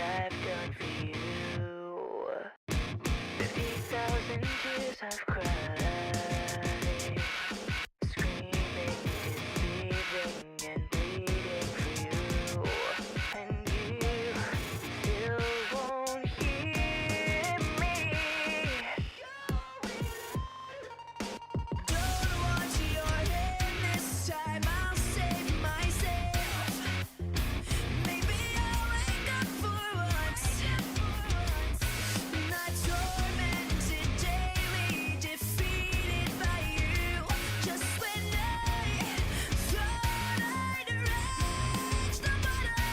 I've done for you. 50,000 tears I've cried, screaming, deceiving, and bleeding for you. And you still won't hear me. Don't watch your head this time, I'll save myself. Maybe I'll wake up for once. Not tormented daily, defeated by you. Just when I thought I'd reached the bottom,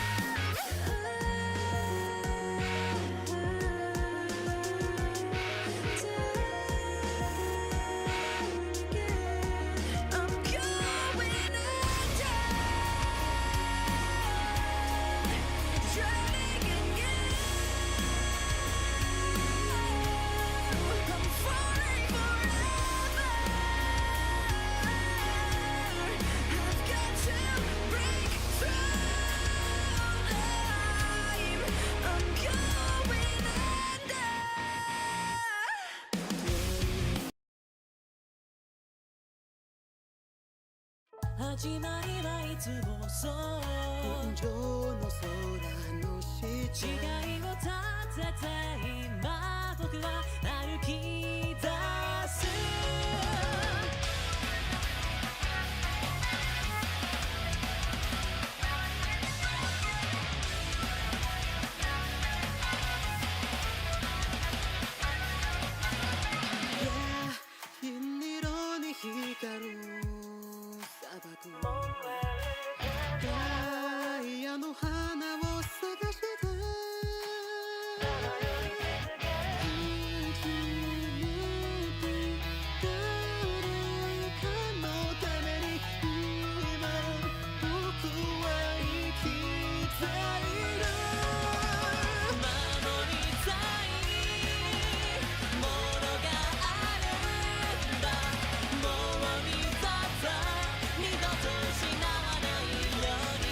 I'm going under, drowning in you. I'm falling forever. I've got to break through. I'm going under. 始まりはいつもそう群青の空の下違いを立てて今僕は歩き出す銀色に光る砂漠ダイヤの花を探して誰かのために今僕は生きている守りたいものがあるんだもう二度と失わないように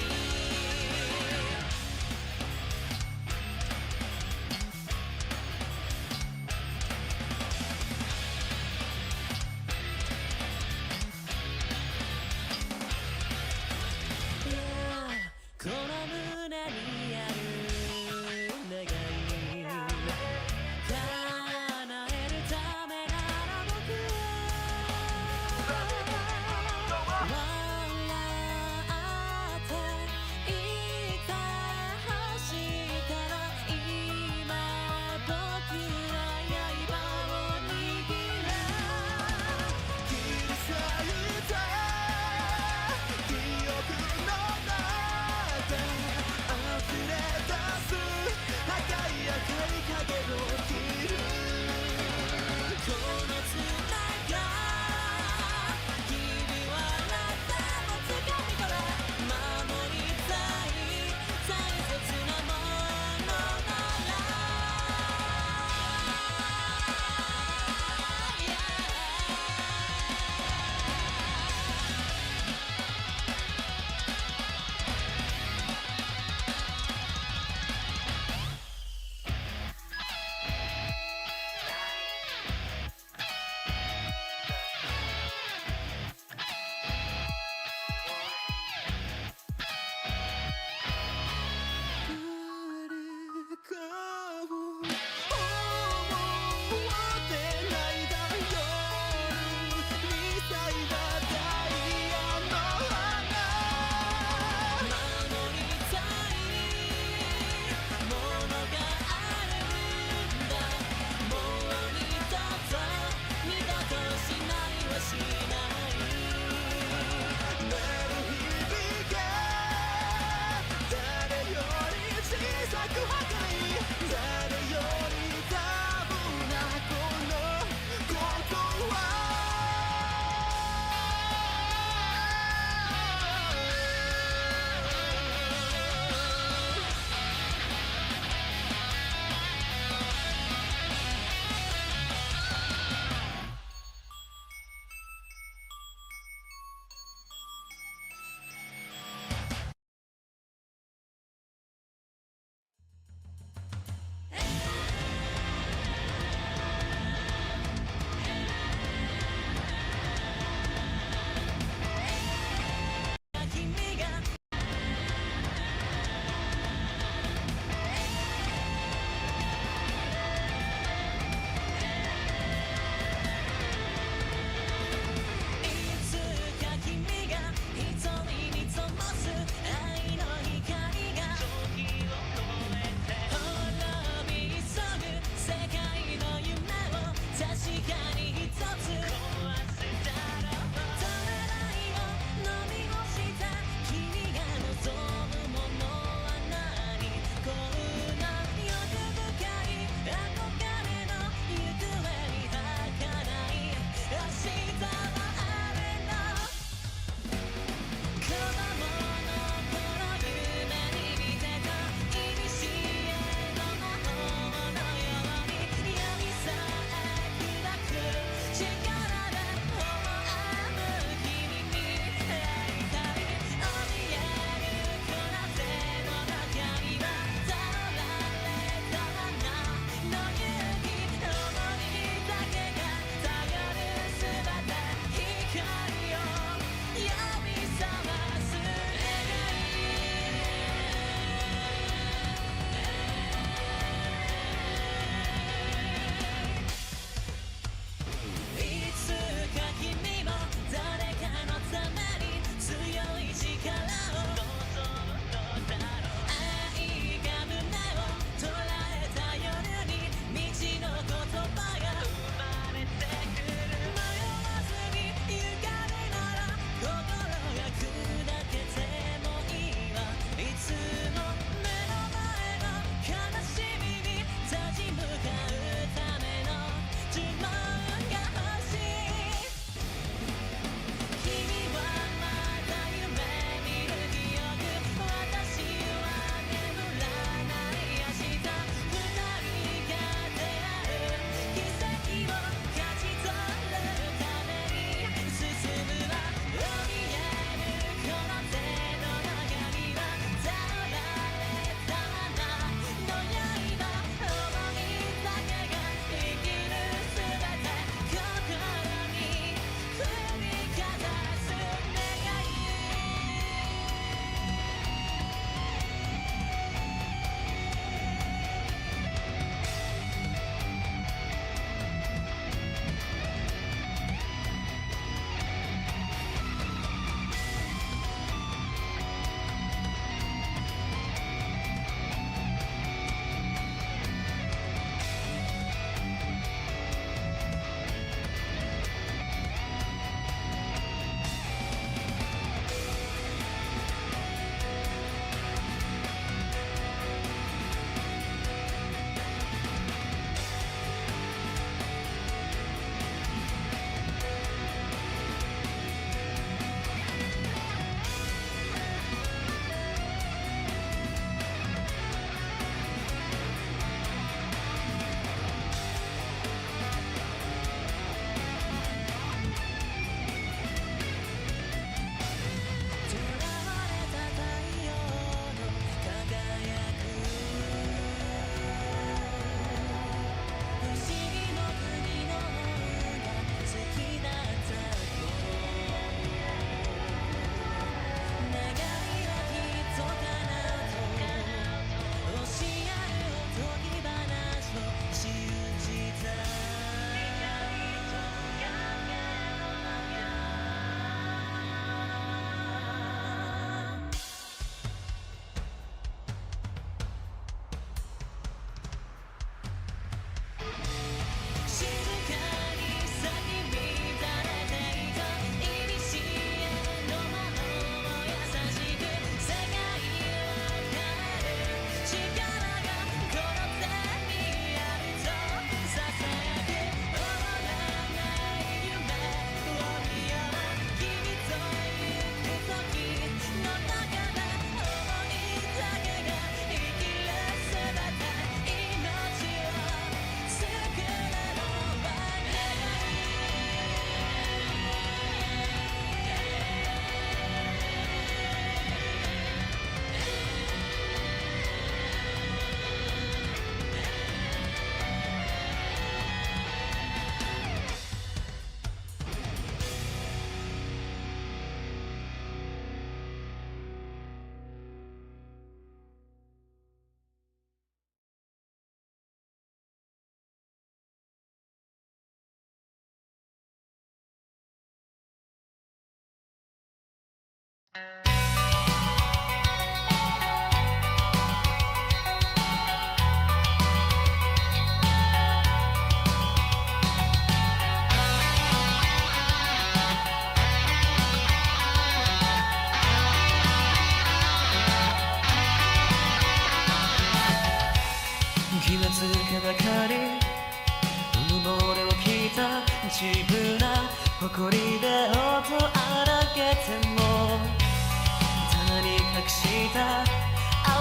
した哀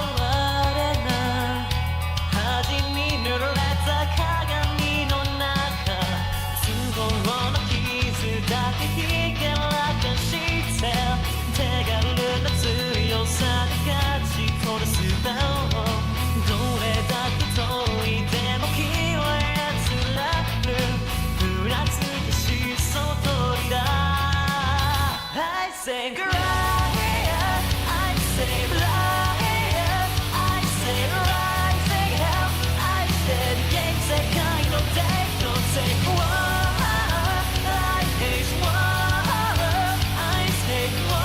れな恥に濡れた鏡の中都合の傷だけひけらかして手軽な強さで勝ち取る術をどれだけ遠いでも嫌いつらるふらつきしそう鳥だ I say cry I say lie I say rising hell I said 現世界のデート say war I hate war I say war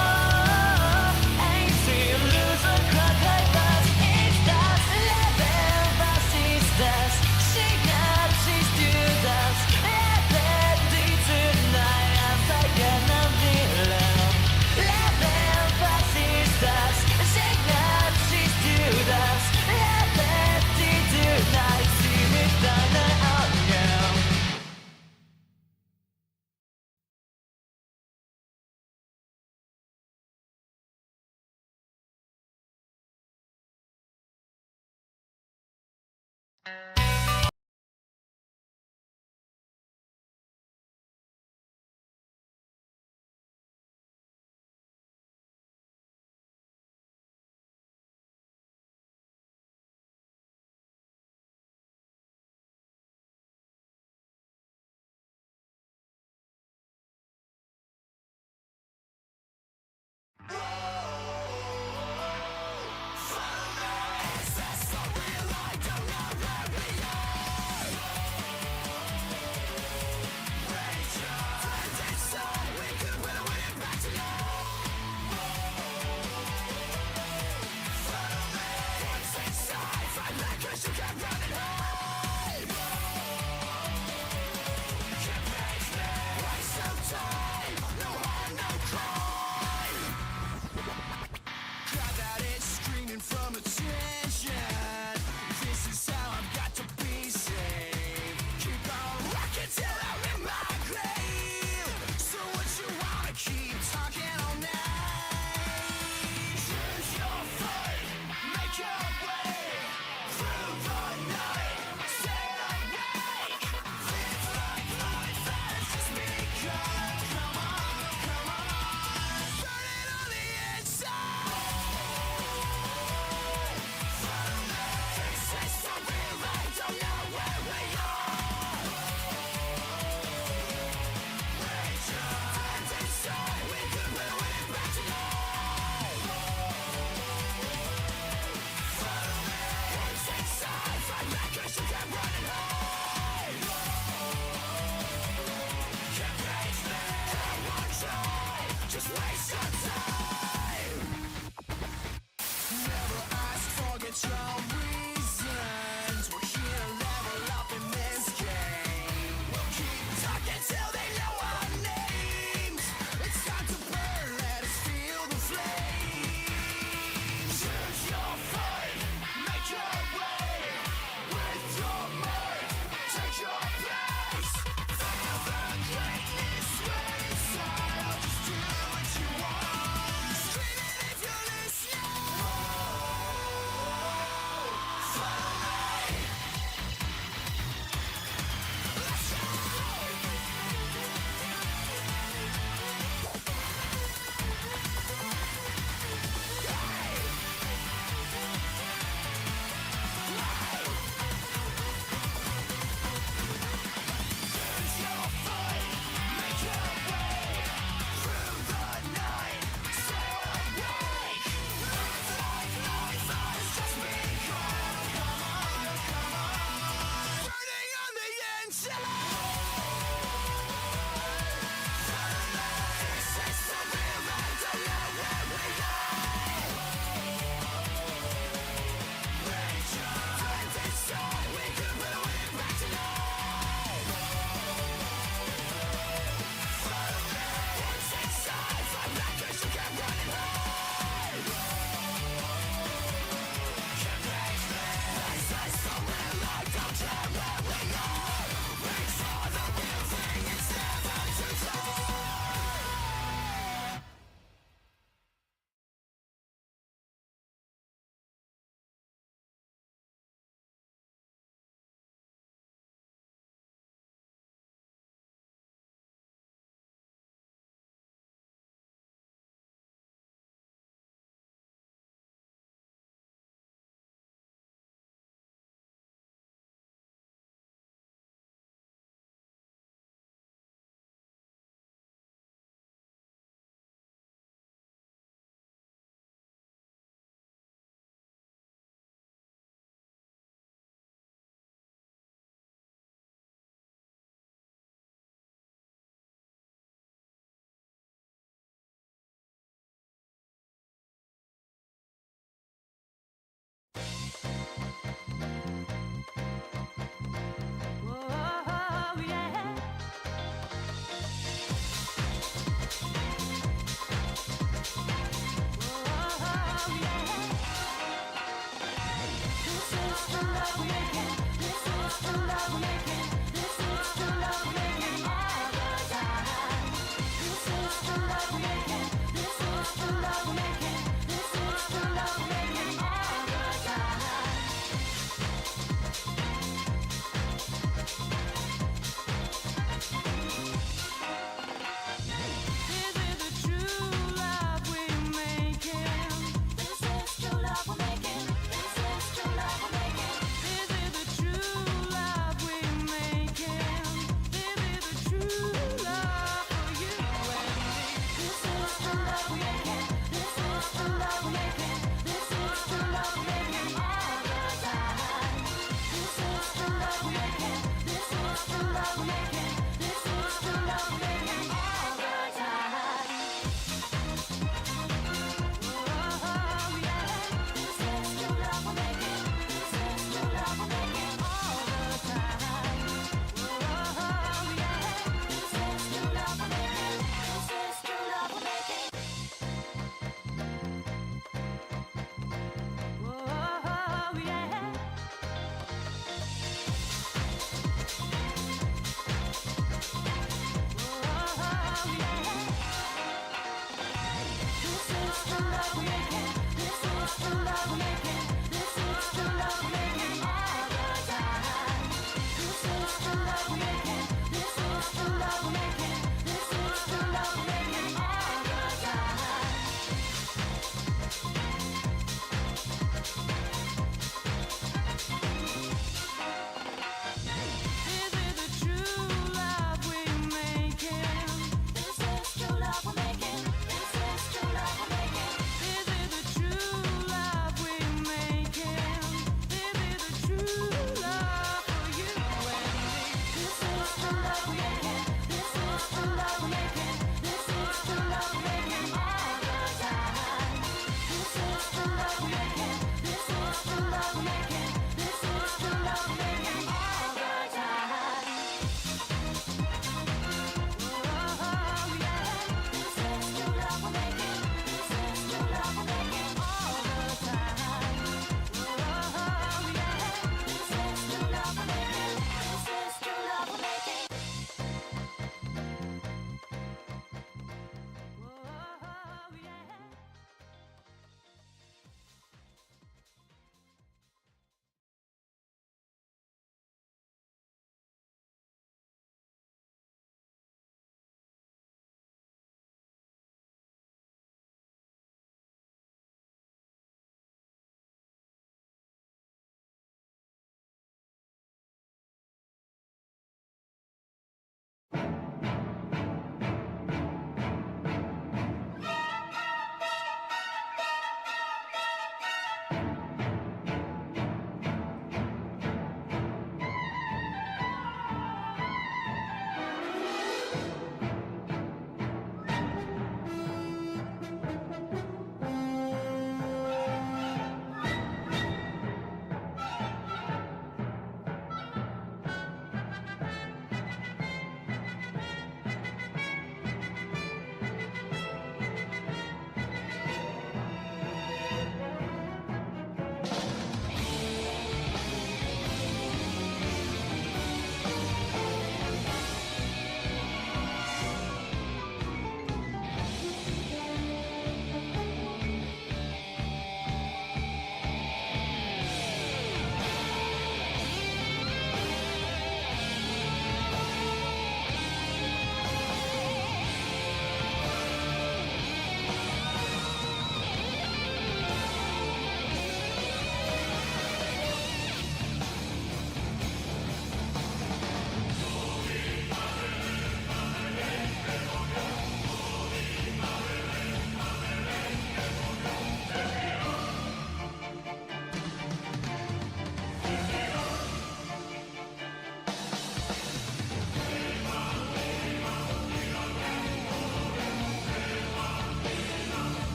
I see loser cry but it's that level versus that she got she's do that let it tonight I'm like an villain level versus that she got she's do that let it tonight see me down out now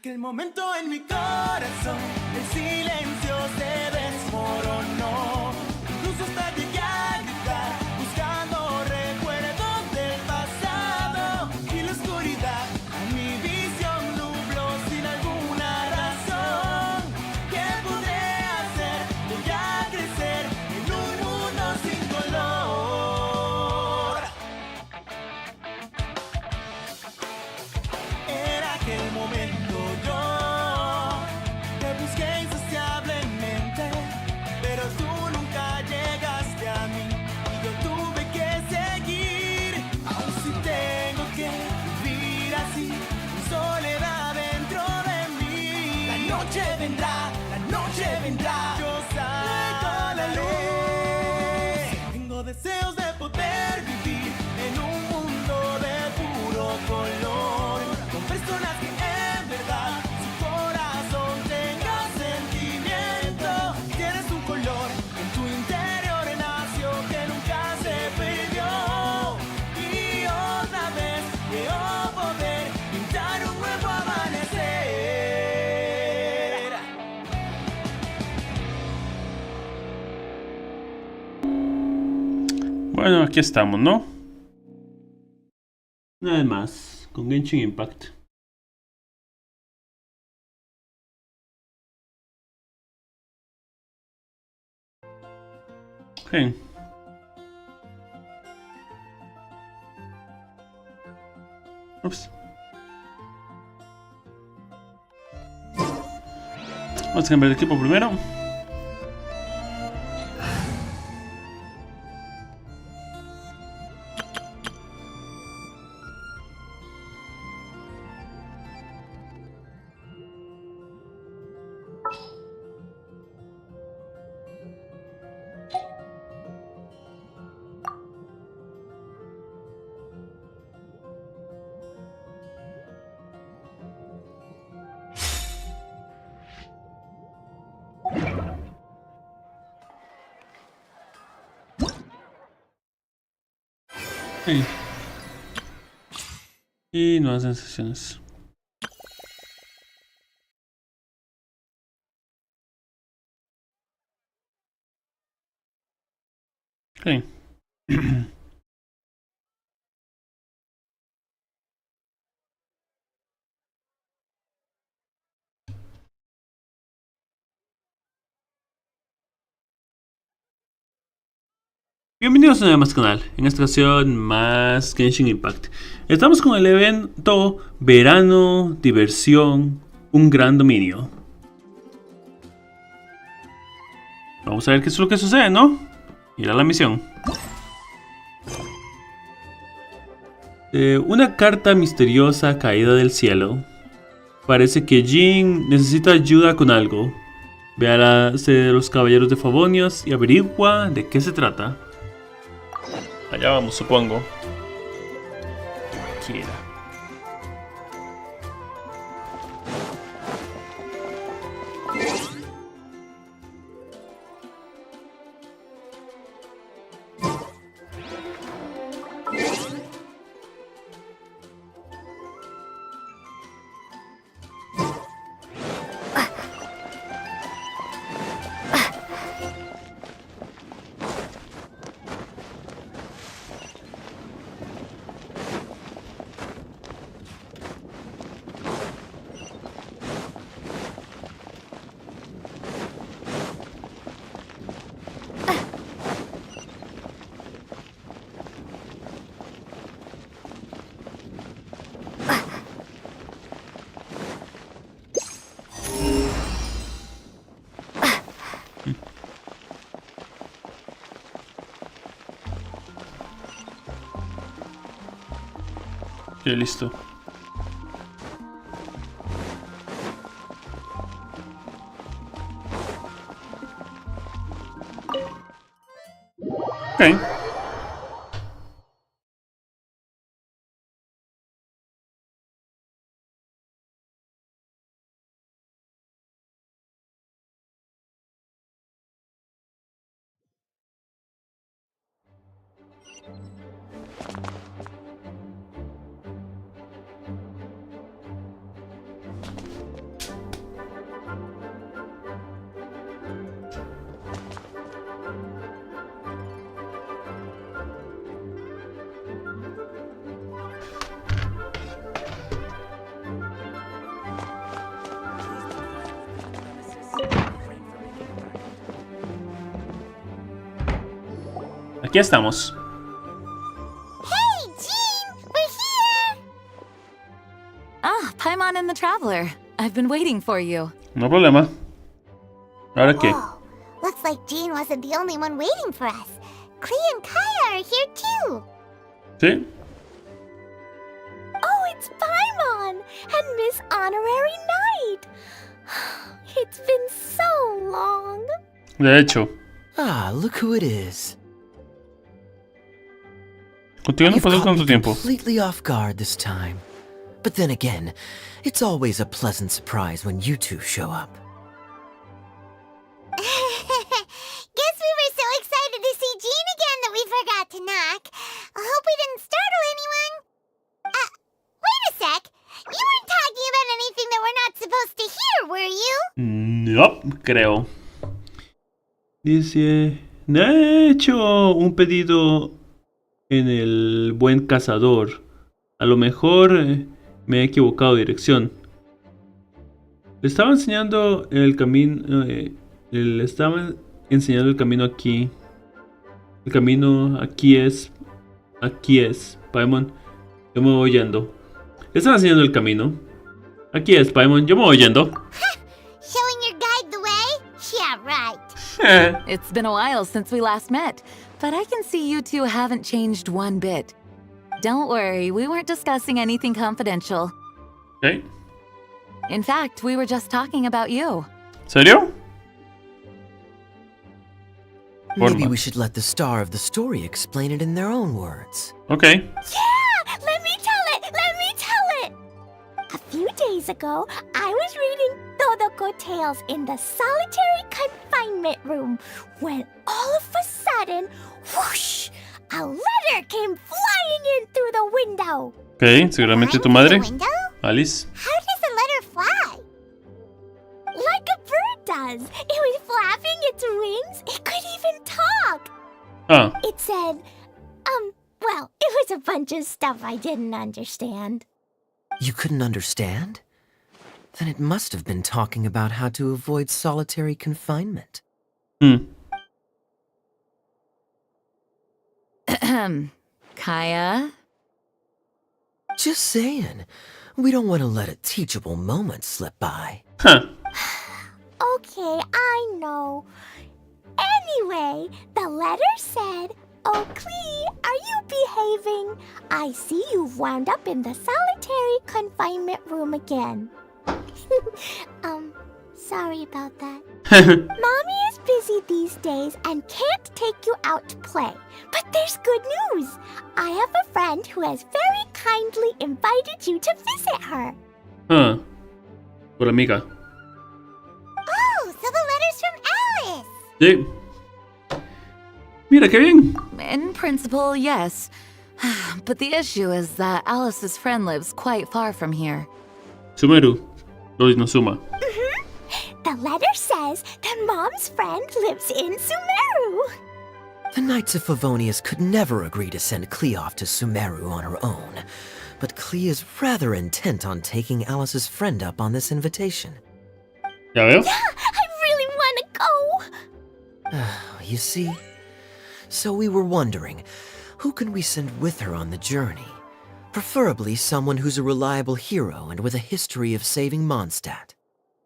Aquel momento en mi corazón, el silencio se desmoronó. Incluso hasta llegué a gritar, buscando recuerdos del pasado. Y la oscuridad a mi visión nubló sin alguna razón. ¿Qué podré hacer? Voy a crecer en un mundo sin color. Era aquel momento yo te busqué insaciablemente, pero tú nunca llegaste a mí y yo tuve que seguir. Aún si tengo que vivir así, en soledad dentro de mí. La noche vendrá, yo salgo a la luz. Tengo deseos de poder vivir en un mundo de puro color, con personas que en verdad su corazón tenga sentimiento. Tienes un color en tu interior nació que nunca se perdió. Y otra vez creo poder pintar un nuevo amanecer. Bueno, aquí estamos, ¿no? Una vez más, con Genshin Impact. Ok. Ups. Vamos a cambiar de equipo primero. Ok. Y nuevas sensaciones. Ok. Bienvenidos a un nuevo más canal, en esta ocasión más Genshin Impact. Estamos con el evento Verano, Diversión, un gran dominio. Vamos a ver qué es lo que sucede, ¿no? Ir a la misión. Una carta misteriosa caída del cielo. Parece que Jin necesita ayuda con algo. Ve a la sede de los caballeros de Favonios y averigua de qué se trata. Allá vamos, supongo. Quiera. Ok, listo. Ok. Aquí estamos. Hey, Jean! We're here! Ah, Paimon and the Traveler. I've been waiting for you. No problema. ¿Ahora qué? Whoa, looks like Jean wasn't the only one waiting for us. Klee and Kaya are here too. ¿Sí? Oh, it's Paimon and Miss Honorary Knight. It's been so long. De hecho. Ah, look who it is. Contigo no You've pasó caught tanto me tiempo. completely off guard this time. But then again, it's always a pleasant surprise when you two show up. Guess we were so excited to see Jean again that we forgot to knock. I hope we didn't startle anyone. Wait a sec. You weren't talking about anything that we're not supposed to hear, were you? No, creo. Dice, no he hecho un pedido en el buen cazador. A lo mejor me he equivocado de dirección. Le estaba enseñando el camino. Le estaba enseñando el camino aquí. El camino aquí es. Aquí es. Paimon, yo me voy yendo. Le estaba enseñando el camino. Aquí es, Paimon, yo me voy yendo. Showing your guide the way? Yeah, right. It's been a while since we last met, but I can see you two haven't changed one bit. Don't worry, we weren't discussing anything confidential. Okay. In fact, we were just talking about you. ¿Serio? Maybe Forma. we should let the star of the story explain it in their own words. Okay. Yeah! Let me tell it! Let me tell it! A few days ago, I was reading Todoko Tales in the solitary confinement room when all of a sudden, whoosh! A letter came flying in through the window. Okay, seguramente tu Flying madre, through the window? Alice. How does a letter fly? Like a bird does. It was flapping its wings. It could even talk. Ah, It said, well, it was a bunch of stuff I didn't understand. You couldn't understand? Then it must have been talking about how to avoid solitary confinement. Kaya? Just saying. We don't want to let a teachable moment slip by. huh. Okay, I know. Anyway, the letter said, "Oh, Klee, are you behaving? I see you've wound up in the solitary confinement room again." Sorry about that. Mommy is busy these days and can't take you out to play. But there's good news. I have a friend who has very kindly invited you to visit her. Ah. Por amiga. Oh, so the letter's from Alice. Sí. Mira, qué bien. In principle, yes. But the issue is that Alice's friend lives quite far from here. Sumeru. Lois no suma. The letter says that Mom's friend lives in Sumeru. The Knights of Favonius could never agree to send Klee off to Sumeru on her own, but Klee is rather intent on taking Alice's friend up on this invitation. Ya veo. I really want to go. You see? So we were wondering, who can we send with her on the journey? Preferably someone who's a reliable hero and with a history of saving Mondstadt.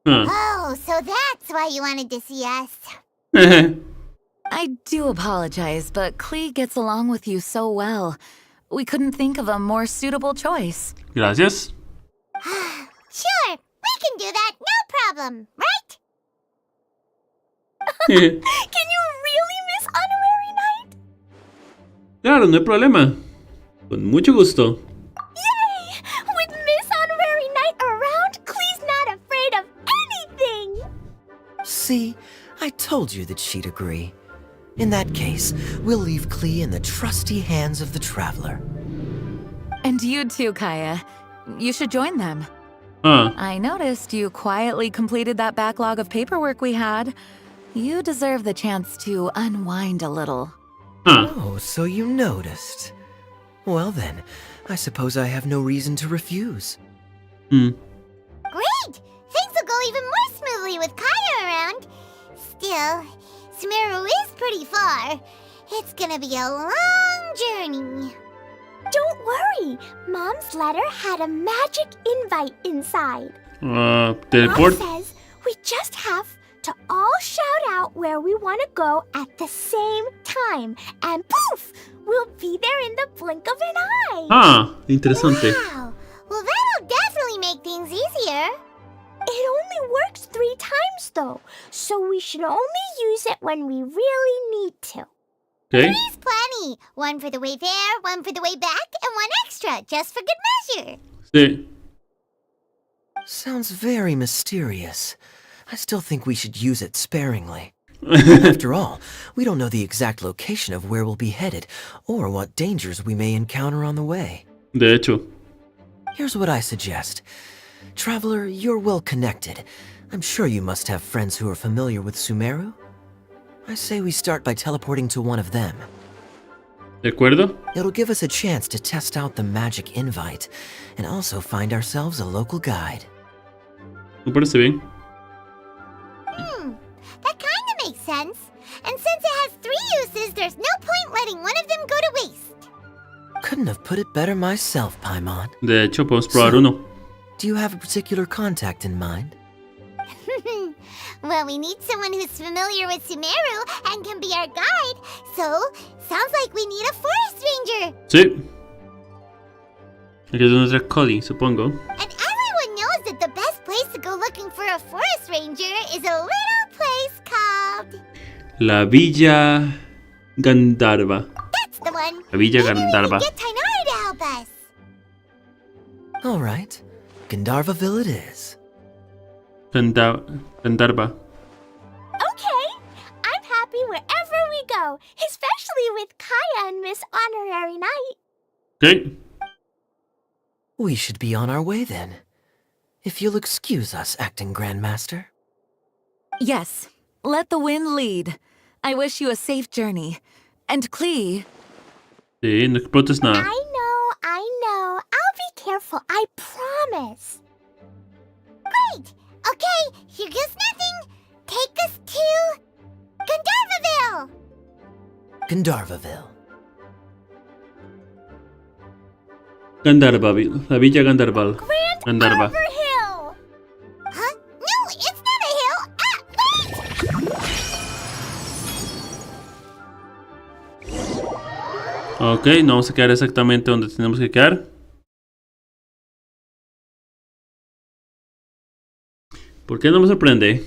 Huh. Oh, so that's why you wanted to see us. I do apologize, but Klee gets along with you so well. We couldn't think of a more suitable choice. Gracias. Sure, we can do that, no problem, right? Claro, Can you really miss Honorary Knight? no hay problema. Con mucho gusto. Yay! With Miss Honorary Knight around, Klee's not afraid of anything! See, I told you that she'd agree. In that case, we'll leave Klee in the trusty hands of the Traveler. And you too, Kaya. You should join them. Ah, I noticed you quietly completed that backlog of paperwork we had. You deserve the chance to unwind a little. ah. Oh, so you noticed. Well then, I suppose I have no reason to refuse. Great! Things will go even more smoothly with Kaya around. Still, Sumeru is pretty far. It's gonna be a long journey. Don't worry. Mom's letter had a magic invite inside. Mom Teleport. says we just have to all shout out where we want to go at the same time. And poof! We'll be there in the blink of an eye. Ah, interesante. Wow. Well, that'll definitely make things easier. It only works 3 times though, so we should only use it when we really need to. Okay. Three's plenty. One for the way there, one for the way back, and one extra, just for good measure. Sí. Sounds very mysterious. I still think we should use it sparingly. After all, we don't know the exact location of where we'll be headed, or what dangers we may encounter on the way. De hecho. Here's what I suggest. Traveler, you're well connected. I'm sure you must have friends who are familiar with Sumeru. I say we start by teleporting to one of them. ¿De acuerdo? It'll give us a chance to test out the magic invite, and also find ourselves a local guide. Me parece bien. That kind of makes sense. And since it has 3 uses, there's no point letting one of them go to waste. Couldn't have put it better myself, Paimon. De hecho, podemos probar So- uno. Do you have a particular contact in mind? Well, we need someone who's familiar with Sumeru and can be our guide. So, sounds like we need a forest ranger. Sí. Aquí es nuestra Cody, supongo. And everyone knows that the best place to go looking for a forest ranger is a little place called... La Villa Gandharva. That's the one. La Villa Maybe we can Gandharva. get Tainara to help us. All right. Gandharvaville it is. Gandharva. Okay, I'm happy wherever we go, especially with Kaya and Miss Honorary Knight. Okay. We should be on our way then. If you'll excuse us, Acting Grandmaster. Yes, let the wind lead. I wish you a safe journey. And Klee, Sí, no explotes nada. I know. I'll be careful, I promise. Great. Okay, here goes nothing. Take us to... Gandharvaville. Gandharvaville. Gandharva. La Villa Gandharva. Gandharva. Arbor Hill! Huh? No, it's not a hill. Wait! Ok, no vamos a quedar exactamente donde tenemos que quedar. ¿Por qué no me sorprende?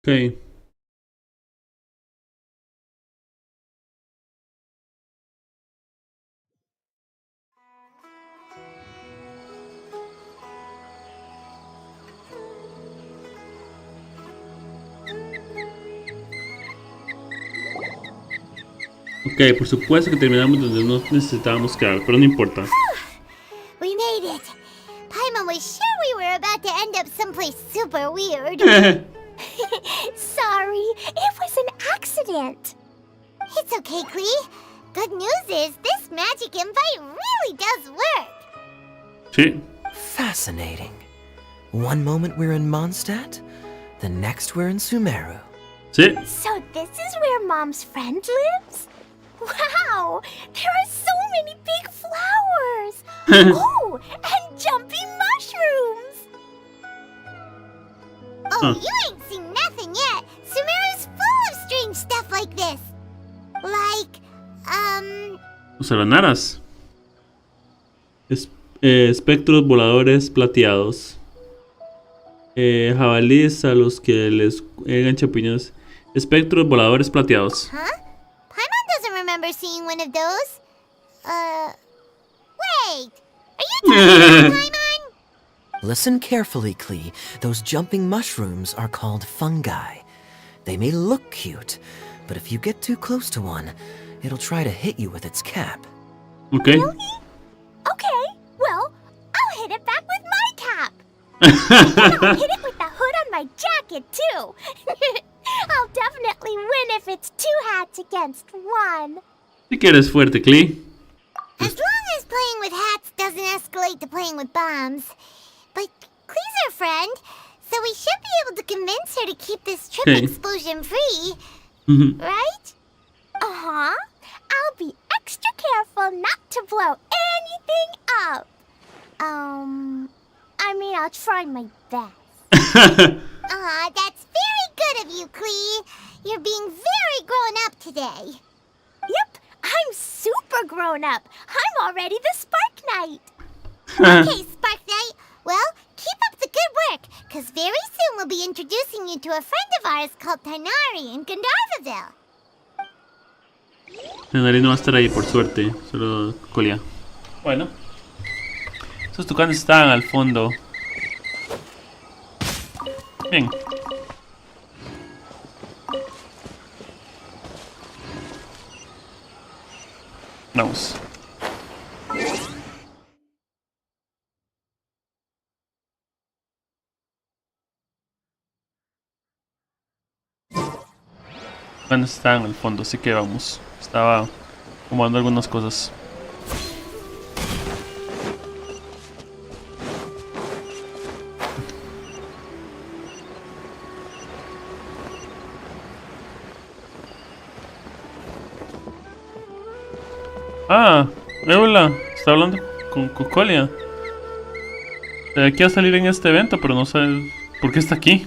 Ok. Ok, por supuesto que terminamos donde no necesitábamos quedar, pero no importa. We made it. Paimon was sure we were about to end up someplace super weird. Sorry, it was an accident. It's okay, Klee. Good news is this magic invite really does work. Sí. Fascinating. One moment we're in Mondstadt, the next we're in Sumeru. Sí. So this is where Mom's friend lives? Wow, there are so many Oh, and jumping mushrooms! Oh, you ain't seen nothing yet. Sumeru's full of strange stuff like this. Like, Los aranaras. Espectros voladores plateados. Jabalíes a los que les llegan champiñones. Espectros voladores plateados. huh? Paimon doesn't remember seeing one of those. Wait. Are you talking about Paimon? Listen carefully, Klee. Those jumping mushrooms are called fungi. They may look cute, but if you get too close to one, it'll try to hit you with its cap. Okay. Okay, well, I'll hit it back with my cap. I'll hit it with the hood on my jacket, too. I'll definitely win if it's 2 hats against 1. Sí que eres fuerte, Klee. As long as playing with hats doesn't escalate to playing with bombs. But Klee's our friend, so we should be able to convince her to keep this trip Okay. explosion free, Mhm. right? Uh-huh. I'll be extra careful not to blow anything up. I'll try my best. That's very good of you, Klee. You're being very grown up today. Yep, I'm super grown up. I'm already the Spark Knight. Okay, Spark Knight. Well, keep up the good work, because very soon we'll be introducing you to a friend of ours called Tanari in Gandharvaville. Nari no va a estar ahí, por suerte. Solo Colia. Bueno. Esos tucanes están al fondo. Bien. Vamos. Bueno, están al fondo, así que vamos. Estaba acomodando algunas cosas. Ah, hola, está hablando con Colia. Quiere salir en este evento, pero no sé por qué está aquí.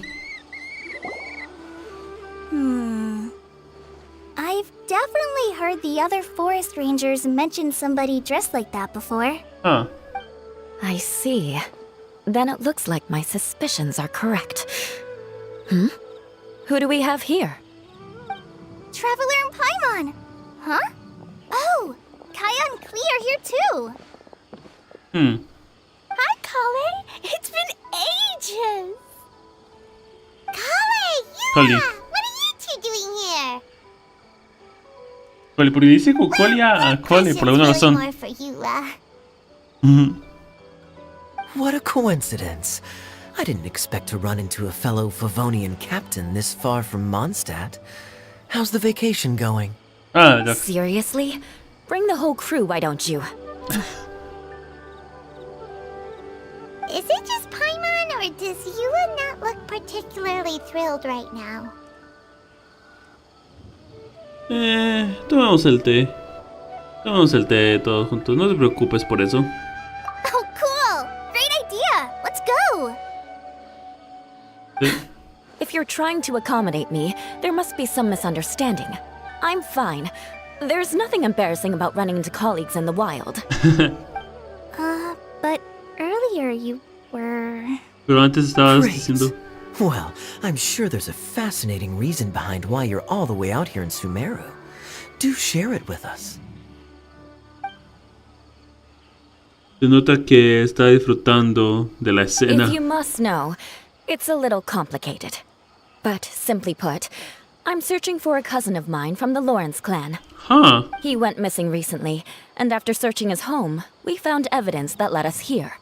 I've definitely heard the other forest rangers mention somebody dressed like that before. Ah, I see. Then it looks like my suspicions are correct. Who do we have here? Traveler and Paimon! Huh? Oh! Kaya and Klee are here too! Hi, Kale. It's been ages. Kale, Kali. what are you two doing here? Coli, porque dice Colia a Coli por alguna razón. More for Yula. Ujú. What a coincidence. I didn't expect to run into a fellow Favonian captain this far from Mondstadt. How's the vacation going? Ah, ya. Seriously? Bring the whole crew, why don't you? Is it just Paimon, or does Yula not look particularly thrilled right now? Tomemos el té. Tomemos el té todos juntos, no te preocupes por eso. Oh, cool! Great idea! Let's go! If you're trying to accommodate me, there must be some misunderstanding. I'm fine. There's nothing embarrassing about running into colleagues in the wild. But earlier you were... Pero antes estabas Great. diciendo... Well, I'm sure there's a fascinating reason behind why you're all the way out here in Sumeru. Do share it with us. Se nota que está disfrutando de la escena. If you must know, it's a little complicated. But simply put, I'm searching for a cousin of mine from the Lawrence clan. Huh. He went missing recently, and after searching his home, we found evidence that led us here.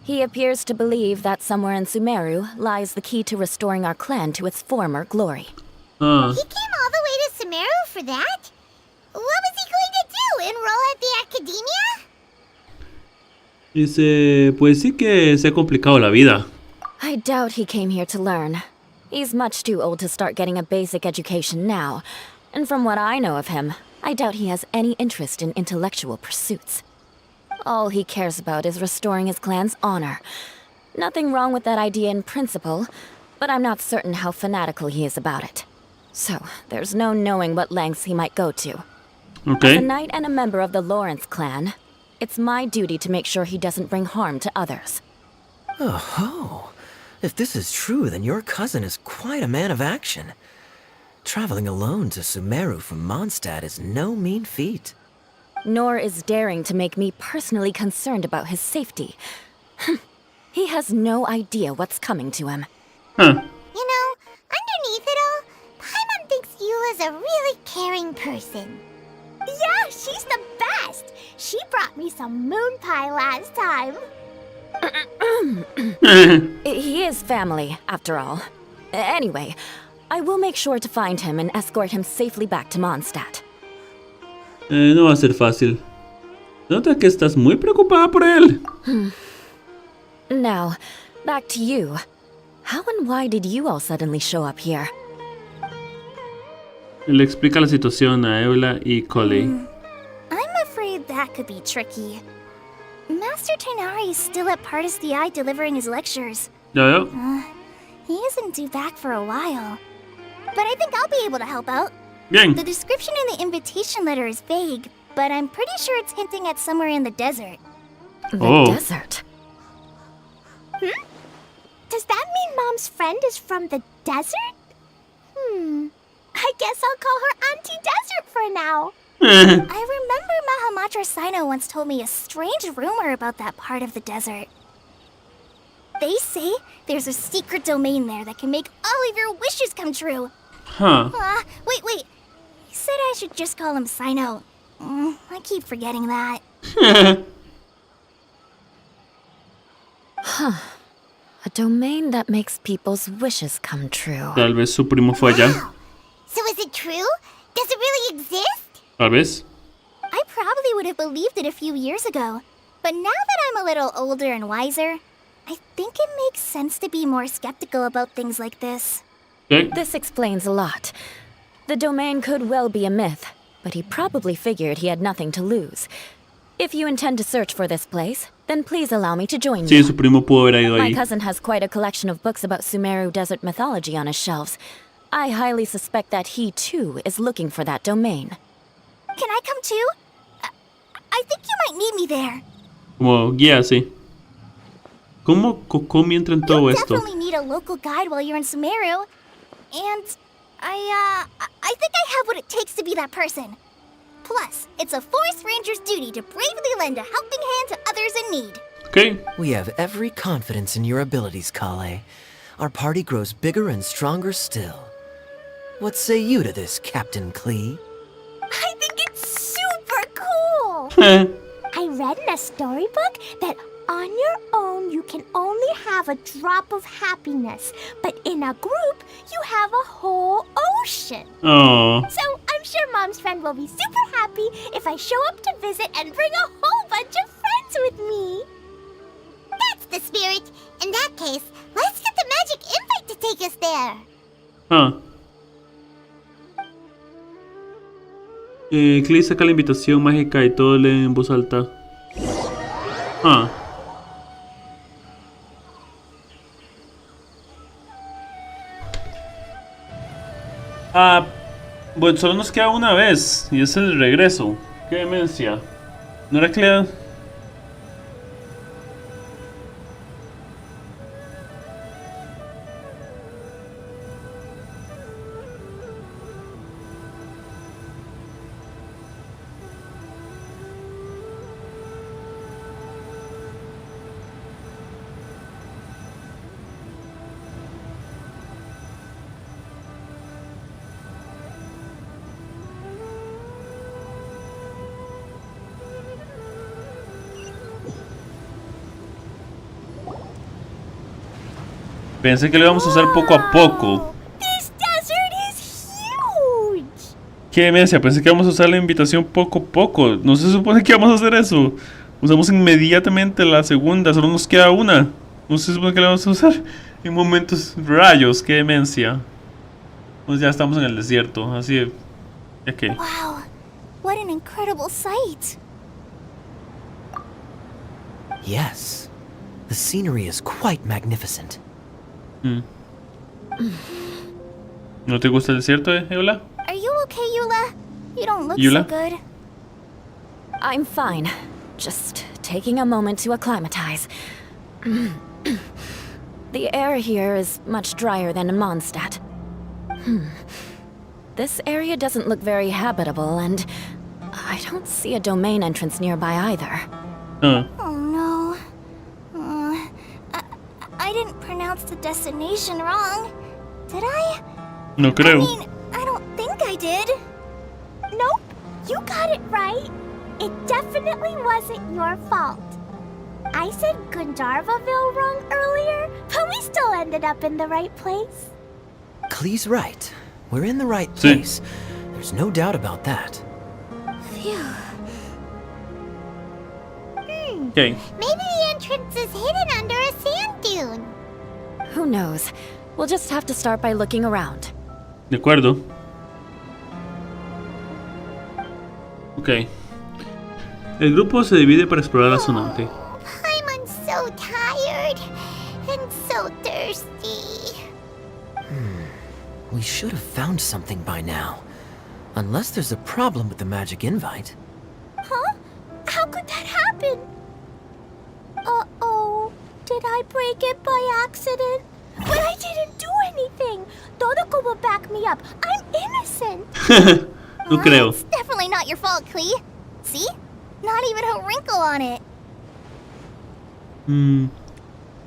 He appears to believe that somewhere in Sumeru lies the key to restoring our clan to its former glory. Ah. He came all the way to Sumeru for that? What was he going to do? Enroll at the academia? Dice, pues sí que se ha complicado la vida. I doubt he came here to learn. He's much too old to start getting a basic education now. And from what I know of him, I doubt he has any interest in intellectual pursuits. All he cares about is restoring his clan's honor. Nothing wrong with that idea in principle, but I'm not certain how fanatical he is about it. So, there's no knowing what lengths he might go to. As a Ok. knight and a member of the Lawrence clan, it's my duty to make sure he doesn't bring harm to others. Oh, if this is true, then your cousin is quite a man of action. Traveling alone to Sumeru from Mondstadt is no mean feat. Nor is daring to make me personally concerned about his safety. He has no idea what's coming to him. Huh. You know, underneath it all, Paimon thinks Eula's a really caring person. Yeah, she's the best. She brought me some moon pie last time. He is family, after all. Anyway, I will make sure to find him and escort him safely back to Mondstadt. No va a ser fácil. Nota que estás muy preocupada por él. Now, back to you. How and why did you all suddenly show up here? Le explica la situación a Eula y Collei. I'm afraid that could be tricky. Master Tighnari is still at Partis the Eye delivering his lectures. Ya veo. He isn't due back for a while. But I think I'll be able to help out. Bien. The description in the invitation letter is vague, but I'm pretty sure it's hinting at somewhere in the desert. The Oh. desert. Does that mean Mom's friend is from the desert? I guess I'll call her Auntie Desert for now. I remember Mahamatra Sino once told me a strange rumor about that part of the desert. They say there's a secret domain there that can make all of your wishes come true. Huh. Wait. He said I should just call him Sino. I keep forgetting that. A domain that makes people's wishes come true. Tal vez su primo fue allá. So is it true? Does it really exist? Tal vez. I probably would have believed it a few years ago. But now that I'm a little older and wiser, I think it makes sense to be more skeptical about things like this. Ok. This explains a lot. The domain could well be a myth, but he probably figured he had nothing to lose. If you intend to search for this place, then please allow me to join Sí, you. su primo pudo haber ido My ahí. cousin has quite a collection of books about Sumeru desert mythology on his shelves. I highly suspect that he, too, is looking for that domain. Can I come too? I think you might need me there. Como guía, sí. ¿Cómo Kokomi entra en todo You'll esto? definitely need a local guide while you're in Sumeru. And I think I have what it takes to be that person. Plus, it's a forest ranger's duty to bravely lend a helping hand to others in need. Ok. We have every confidence in your abilities, Kale. Our party grows bigger and stronger still. What say you to this, Captain Klee? I think it's super cool. I read in a storybook that on your own you can only have a drop of happiness, but in a group you have a whole ocean. Oh. So I'm sure Mom's friend will be super happy if I show up to visit and bring a whole bunch of friends with me. That's the spirit. In that case, let's get the magic invite to take us there. Klee saca la invitación mágica y todo lee en voz alta. Bueno, solo nos queda una vez y es el regreso. Qué demencia. ¿No era que le... Pensé que lo íbamos a usar poco a poco. This desert is huge. Qué demencia, pensé que íbamos a usar la invitación poco a poco. No se supone que íbamos a hacer eso. Usamos inmediatamente la segunda, solo nos queda una. No se supone que la vamos a usar en momentos rayos, qué demencia. Pues ya estamos en el desierto, así de... ¿Ya qué? Wow, what an incredible sight. Yes. The scenery is quite magnificent. ¿No te gusta el desierto, Eula? Are you okay, Eula? You don't look Eula? so good. I'm fine. Just taking a moment to acclimatize. The air here is much drier than in Mondstadt. This area doesn't look very habitable, and I don't see a domain entrance nearby either. Oh no. I didn't pronounce the destination wrong. Did I? No creo. I mean, I don't think I did. Nope, you got it right. It definitely wasn't your fault. I said Gundarvaville wrong earlier, but we still ended up in the right place. Klee's right. We're in the right Sí. place. There's no doubt about that. Phew. Okay. Maybe the entrance is hidden under a sand dune. Who knows? We'll just have to start by looking around. De acuerdo. Ok. El grupo se divide para explorar la zona. Ok. I'm so tired and so thirsty. We should have found something by now. Unless there's a problem with the magic invite. Huh? How could that happen? Uh-oh. Did I break it by accident? But I didn't do anything. Todoko will back me up. I'm innocent. No creo. It's definitely not your fault, Klee. See? Not even a wrinkle on it.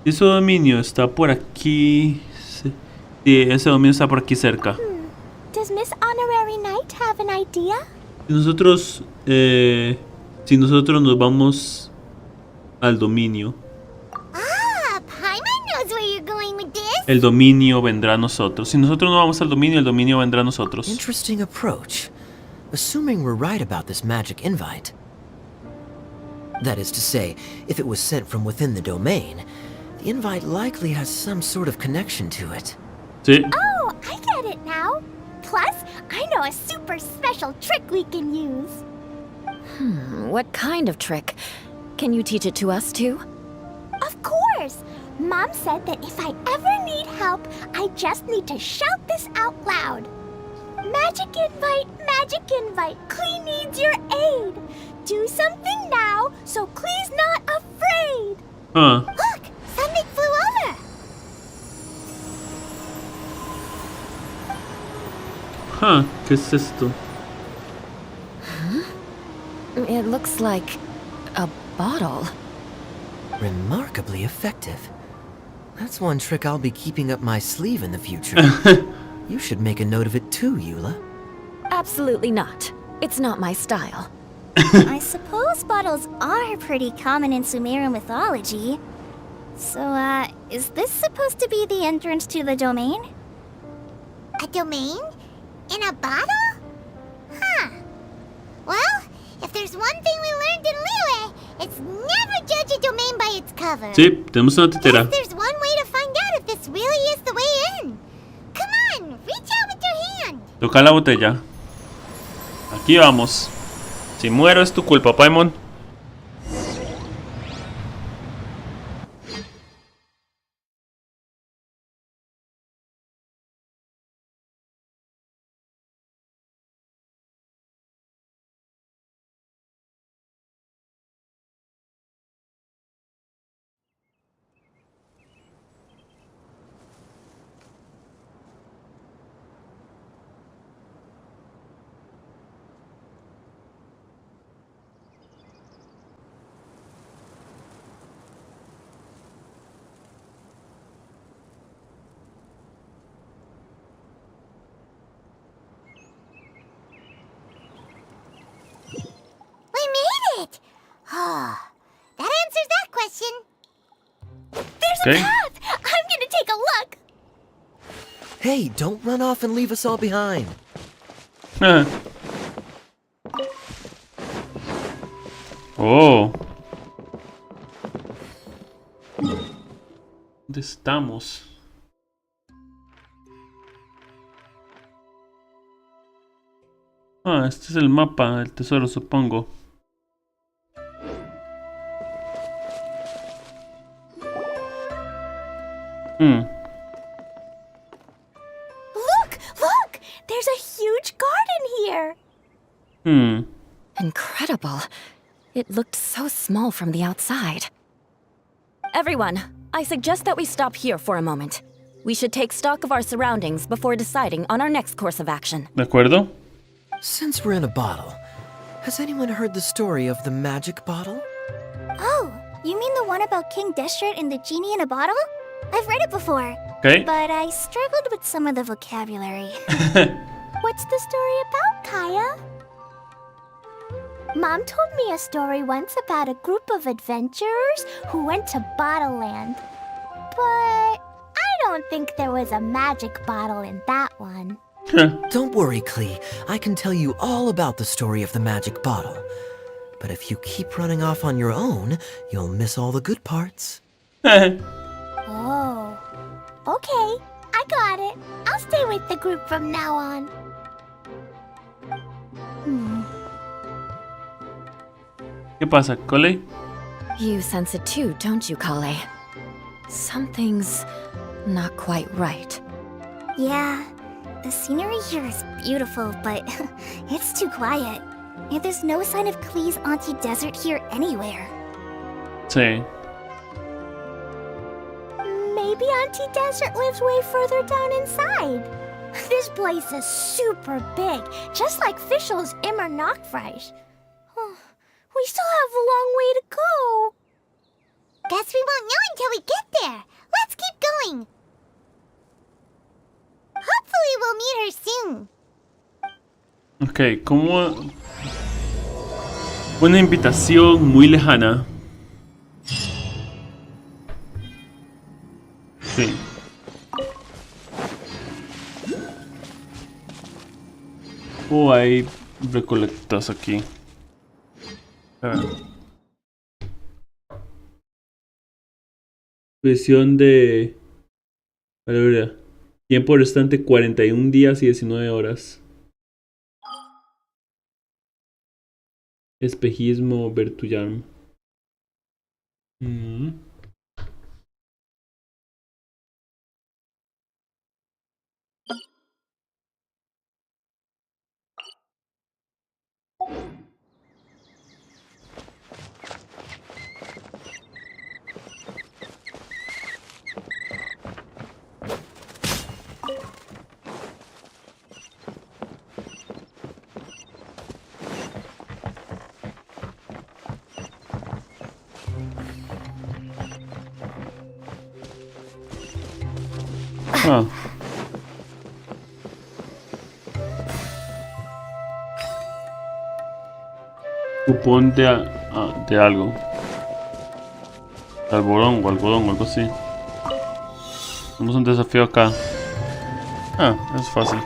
Ese dominio está por aquí. Sí, ese dominio está por aquí cerca. Does Miss Honorary Knight have an idea? Si nosotros nos vamos al dominio, Ah, Paimon knows where you're going with this. el dominio vendrá a nosotros. Si nosotros no vamos al dominio, el dominio vendrá a nosotros. Interesting approach. Assuming we're right about this magic invite. That is to say, if it was sent from within the domain, the invite likely has some sort of connection to it. Sí. Oh, I get it now. Plus, I know a super special trick we can use. What kind of trick? Can you teach it to us too? Of course. Mom said that if I ever need help, I just need to shout this out loud. Magic invite, Klee needs your aid. Do something now so Klee's not afraid. Ah, Look, something flew over. ¿qué es esto? It looks like a bottle. Remarkably effective. That's one trick I'll be keeping up my sleeve in the future. You should make a note of it too, Eula. Absolutely not. It's not my style. I suppose bottles are pretty common in Sumeru mythology. So, is this supposed to be the entrance to the domain? A domain? In a bottle? Huh. Well, if there's one thing we learned in Liyue, it's never judge a domain by its cover. Sí, tenemos una tetera. Guess there's one way to find out if this really is the way in. Come on, reach out with your hand. Toca la botella. Aquí vamos. Si muero es tu culpa, Paimon. We made it! Oh, that answers that question. There's Okay. a path. I'm gonna take a look. Hey, don't run off and leave us all behind. Ah. Oh. ¿Dónde estamos? Ah, este es el mapa del tesoro, supongo. Hmm. Look! There's a huge garden here! Hmm. Incredible. It looked so small from the outside. Everyone, I suggest that we stop here for a moment. We should take stock of our surroundings before deciding on our next course of action. ¿De acuerdo? Since we're in a bottle, has anyone heard the story of the magic bottle? Oh, you mean the one about King Destret and the genie in a bottle? I've read it before, Okay. but I struggled with some of the vocabulary. What's the story about, Kaya? Mom told me a story once about a group of adventurers who went to Bottle Land. But I don't think there was a magic bottle in that one. Don't worry, Klee. I can tell you all about the story of the magic bottle. But if you keep running off on your own, you'll miss all the good parts. Oh. Okay, I got it. I'll stay with the group from now on. ¿Qué pasa, Cole? You sense it too, don't you, Kale? Something's not quite right. Yeah, the scenery here is beautiful, but it's too quiet. And there's no sign of Klee's Auntie Desert here anywhere. Sí. Maybe Auntie Desert lives way further down inside. This place is super big, just like Fischl's Immer Nachtreich. We still have a long way to go. Guess we won't know until we get there. Let's keep going. Hopefully we'll meet her soon. Ok, como... Una invitación muy lejana. Sí. Oh, hay recolectas aquí. Visión de... Vale, tiempo restante 41 días y 19 horas. Espejismo Bertullarm. Ah. Cupón de algo. De algodón o algo así. Tenemos un desafío acá. Ah, es fácil.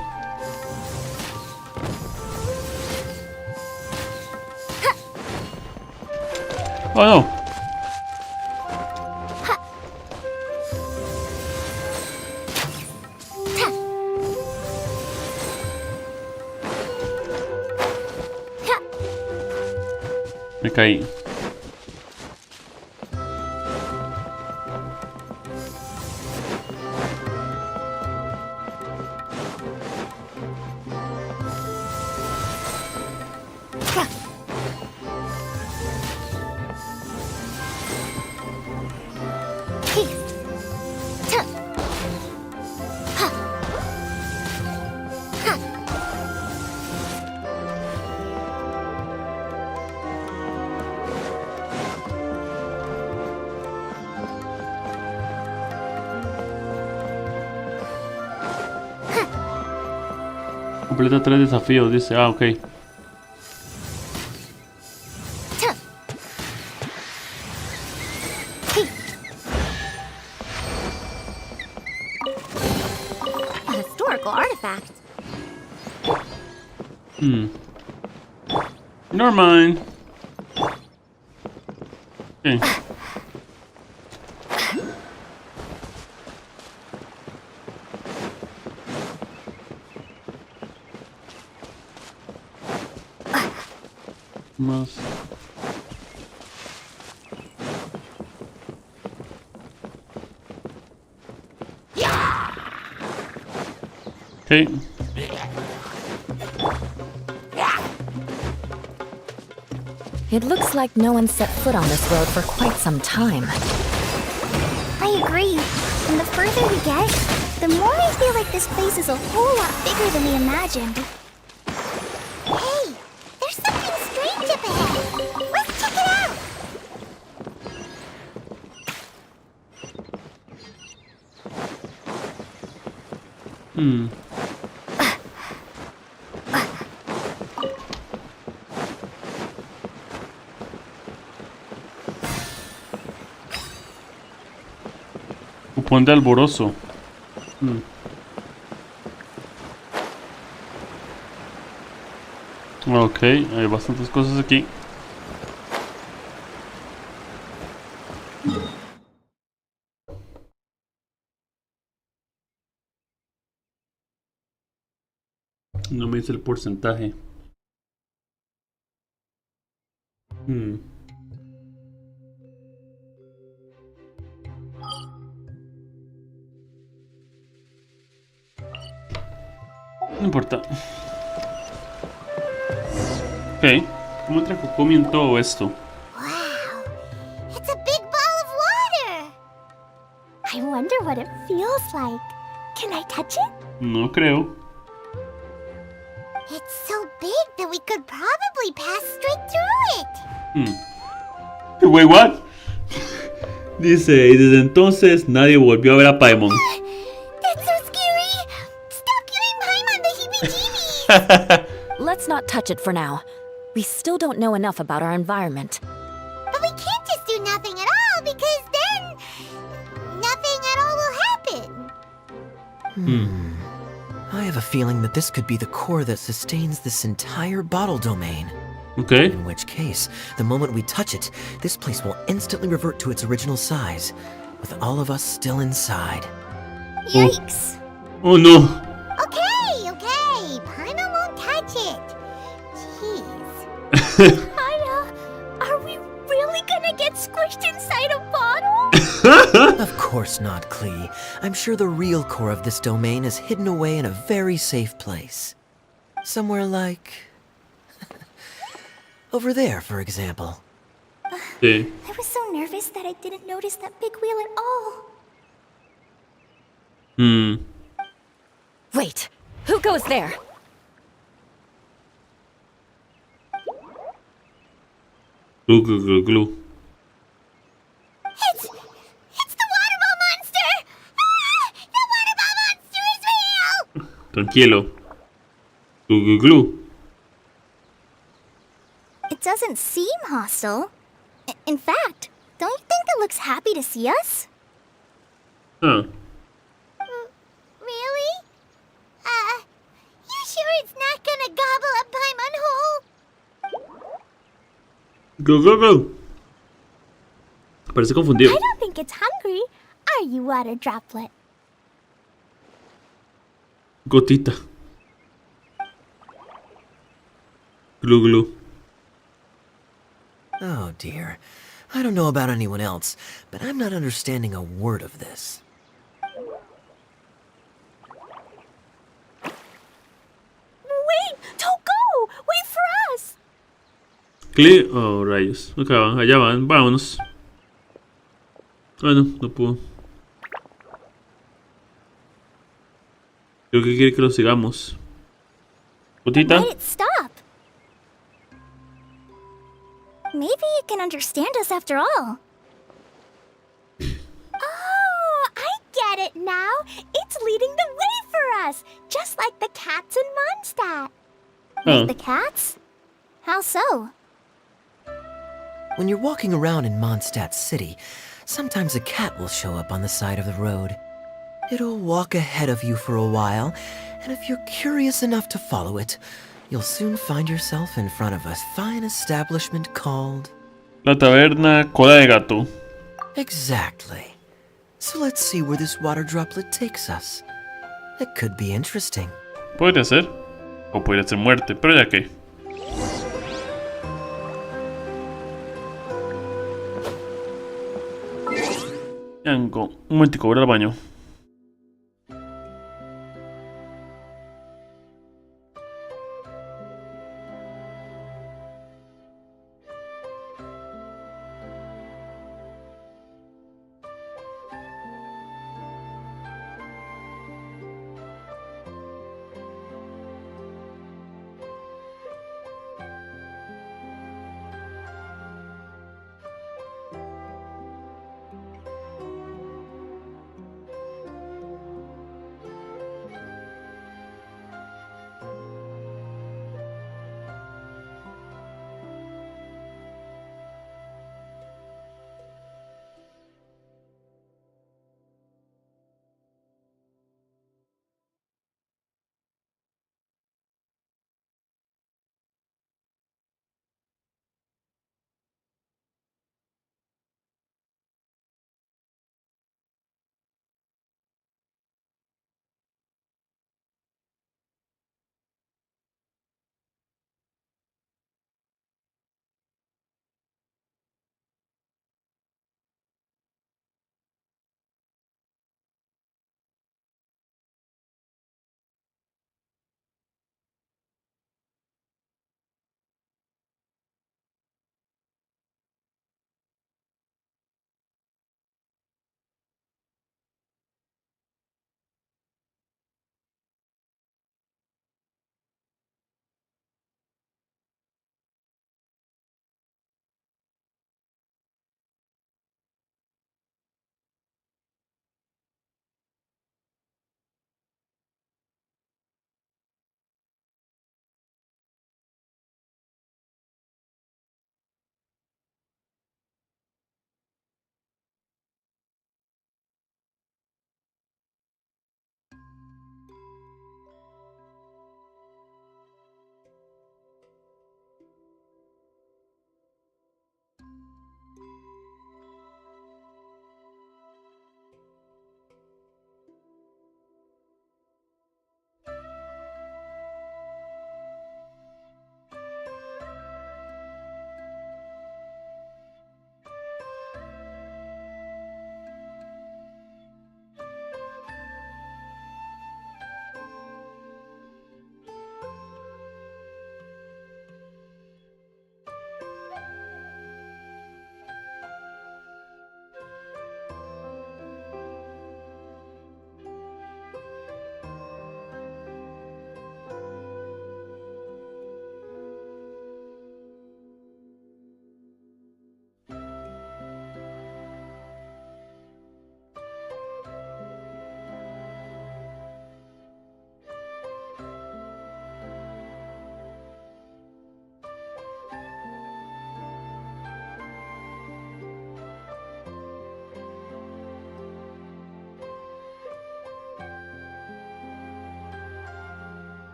Oh no. Me caí. Completa 3 desafíos, dice. Ah, ok. A historical artifact. Never mind. Okay. Más. Ok. It looks like no one set foot on this road for quite some time. I agree. And the further we get, the more I feel like this place is a whole lot bigger than we imagined. Hey, there's something strange up ahead. Let's check it out. Cupón de alborozo. Ok, hay bastantes cosas aquí. No me dice el porcentaje. No importa. Ok, ¿cómo entre Kokomi en todo esto? Wow, it's a big ball of water. I wonder what it feels like. Can I touch it? No creo. It's so big that we could probably pass straight through it. Wait, what? Dice, y desde entonces nadie volvió a ver a Paimon. That's so scary. Stop giving Paimon the heebie-jeebies. Let's not touch it for now. We still don't know enough about our environment. But we can't just do nothing at all because then nothing at all will happen. I have a feeling that this could be the core that sustains this entire bottle domain. Okay. In which case, the moment we touch it, this place will instantly revert to its original size, with all of us still inside. Yikes! Oh no. Okay, Paimon won't touch it. Jeez. Aya, are we really gonna get squished inside a bottle? Of course not, Klee. I'm sure the real core of this domain is hidden away in a very safe place. Somewhere like... over there, for example. Sí. I was so nervous that I didn't notice that big wheel at all. Wait, who goes there? Glue, glue, glue, glue. It's the water ball monster! Ah! The water ball monster is real! Tranquilo. Glue, glue, glue. It doesn't seem hostile. In fact, don't you think it looks happy to see us? Huh. Really? You sure it's not gonna gobble up Paimon whole? Glue, glue, glue. Parece confundido. I don't think it's hungry. Are you, water droplet? Gotita. Glue, glue. Oh dear. I don't know about anyone else, but I'm not understanding a word of this. Wait, don't go! Wait for us! Click. Oh, rayos. Acá van, allá van. Vámonos. Bueno, no puedo. Creo que quiere que lo sigamos. Gotita. Why did it stop? Maybe it can understand us after all. Oh, I get it now. It's leading the way for us, just like the cats in Mondstadt. Oh. The cats? How so? When you're walking around in Mondstadt City, sometimes a cat will show up on the side of the road. It'll walk ahead of you for a while, and if you're curious enough to follow it, you'll soon find yourself in front of a fine establishment called... La taberna Cola de Gato. Exactly. So let's see where this water droplet takes us. It could be interesting. Podría ser. O podría ser muerte, pero ya que. Yanko, un momentico, voy al baño.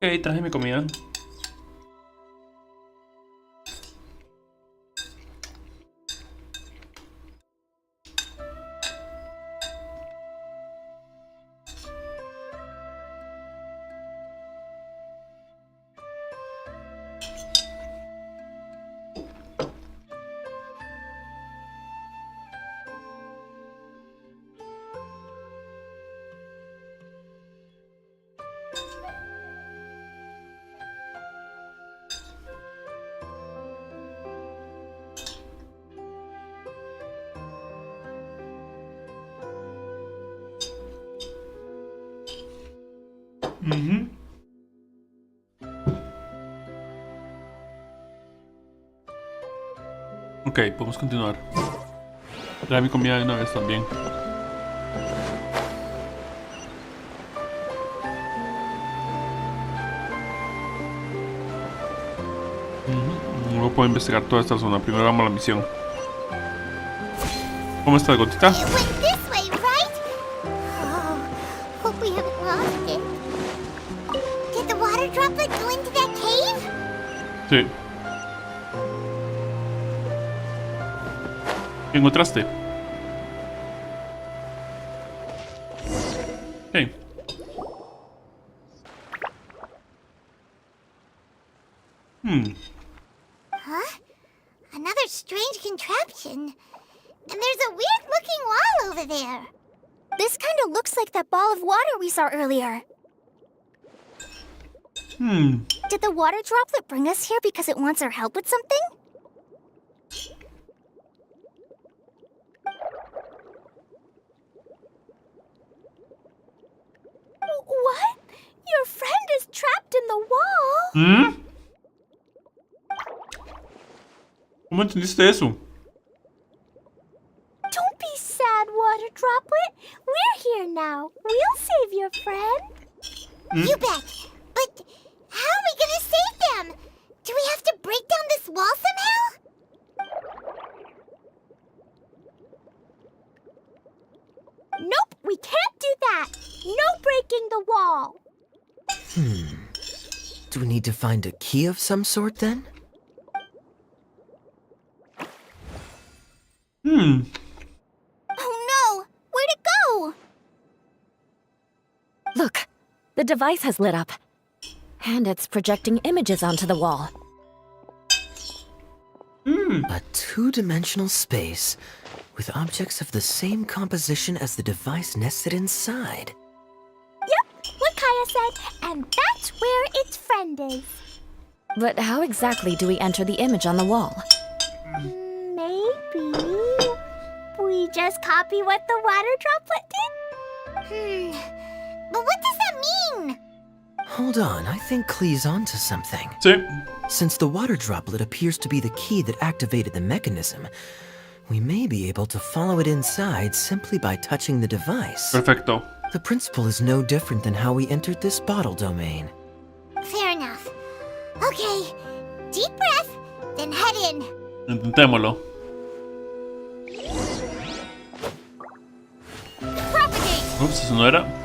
Ok, traje mi comida. Ok, podemos continuar. Trae mi comida de una vez también. Luego puedo investigar toda esta zona. Primero vamos a la misión. ¿Cómo estás, Gotita? It went this way, right? Oh, hope we haven't lost it. Did the water droplet go into that cave? Sí. ¿Qué encontraste? Hey. Huh? Another strange contraption. And there's a weird-looking wall over there. This kind of looks like that ball of water we saw earlier. Did the water droplet bring us here because it wants our help with something? What? Your friend is trapped in the wall? ¿Cómo entendiste eso? Don't be sad, Water Droplet. We're here now. We'll save your friend. You bet. But how are we gonna save them? Do we have to break down this wall somehow? Nope, we can't do that. No breaking the wall. Do we need to find a key of some sort then? Oh no! Where'd it go? Look, the device has lit up. And it's projecting images onto the wall. A two-dimensional space with objects of the same composition as the device nested inside. Yep, what Kaya said, and that's where its friend is. But how exactly do we enter the image on the wall? Maybe we just copy what the water droplet did? But what does that mean? Hold on, I think Klee's onto something. Sí. Since the water droplet appears to be the key that activated the mechanism, we may be able to follow it inside simply by touching the device. Perfecto. The principle is no different than how we entered this bottle domain. Fair enough. Okay, deep breath, then head in. Intentémoslo. Propagate! Ups, eso no era.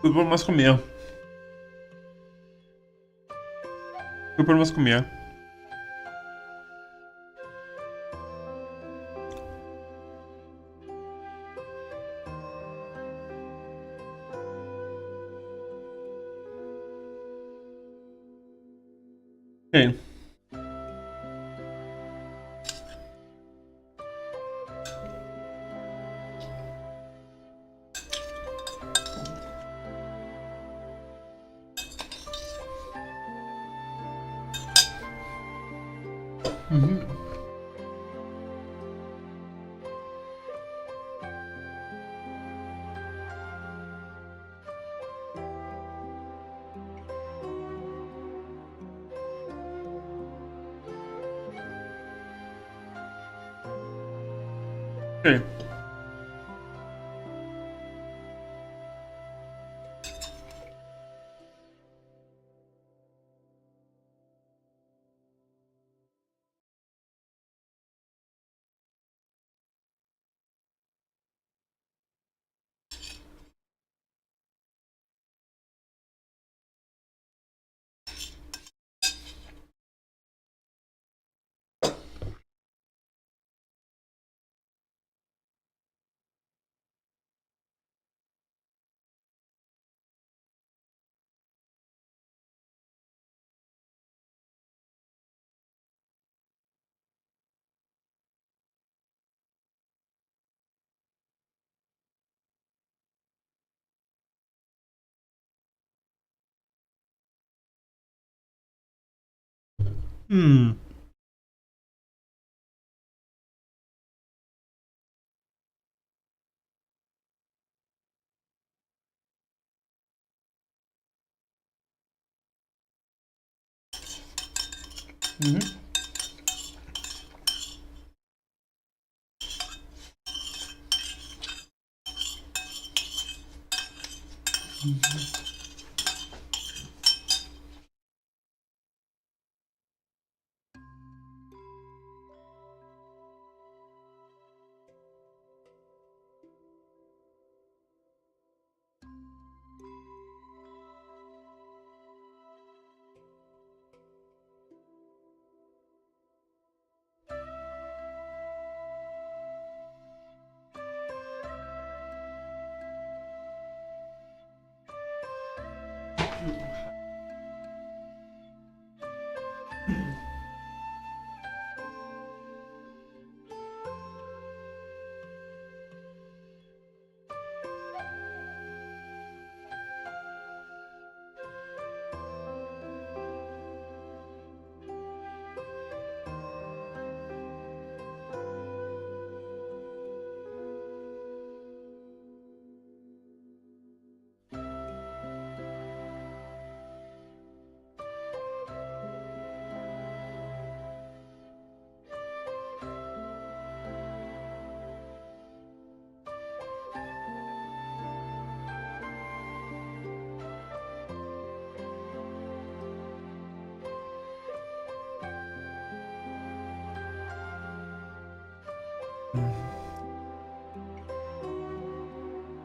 Fui por más comida. Fui por más comida. Okay. Okay. Hmm.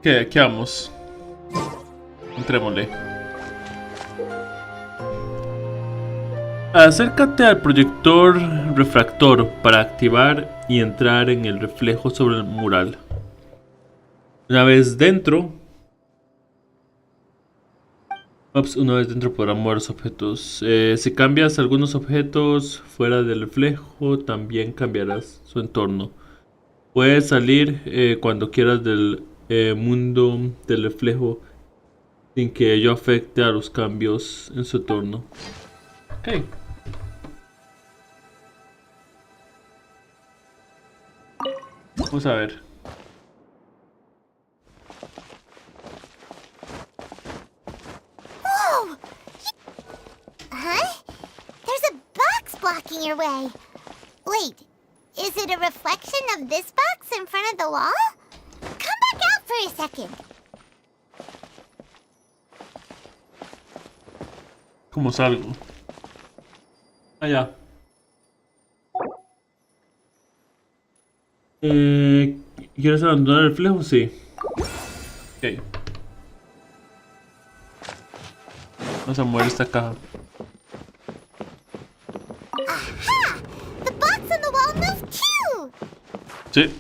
¿Qué vamos? Entrémosle. Acércate al proyector refractor para activar y entrar en el reflejo sobre el mural. Una vez dentro, podrán mover los objetos. Si cambias algunos objetos fuera del reflejo, también cambiarás su entorno. Puedes salir cuando quieras del mundo del reflejo sin que ello afecte a los cambios en su entorno. Ok. Vamos a ver. Whoa! Huh? There's a box blocking your way. Wait, is it a reflection of this box in front of the wall? Come back out for a second. ¿Cómo salgo? Allá. ¿Quieres abandonar el reflejo? Sí. Vamos a mover esta caja. Aha! The box on the wall moved too! Sí.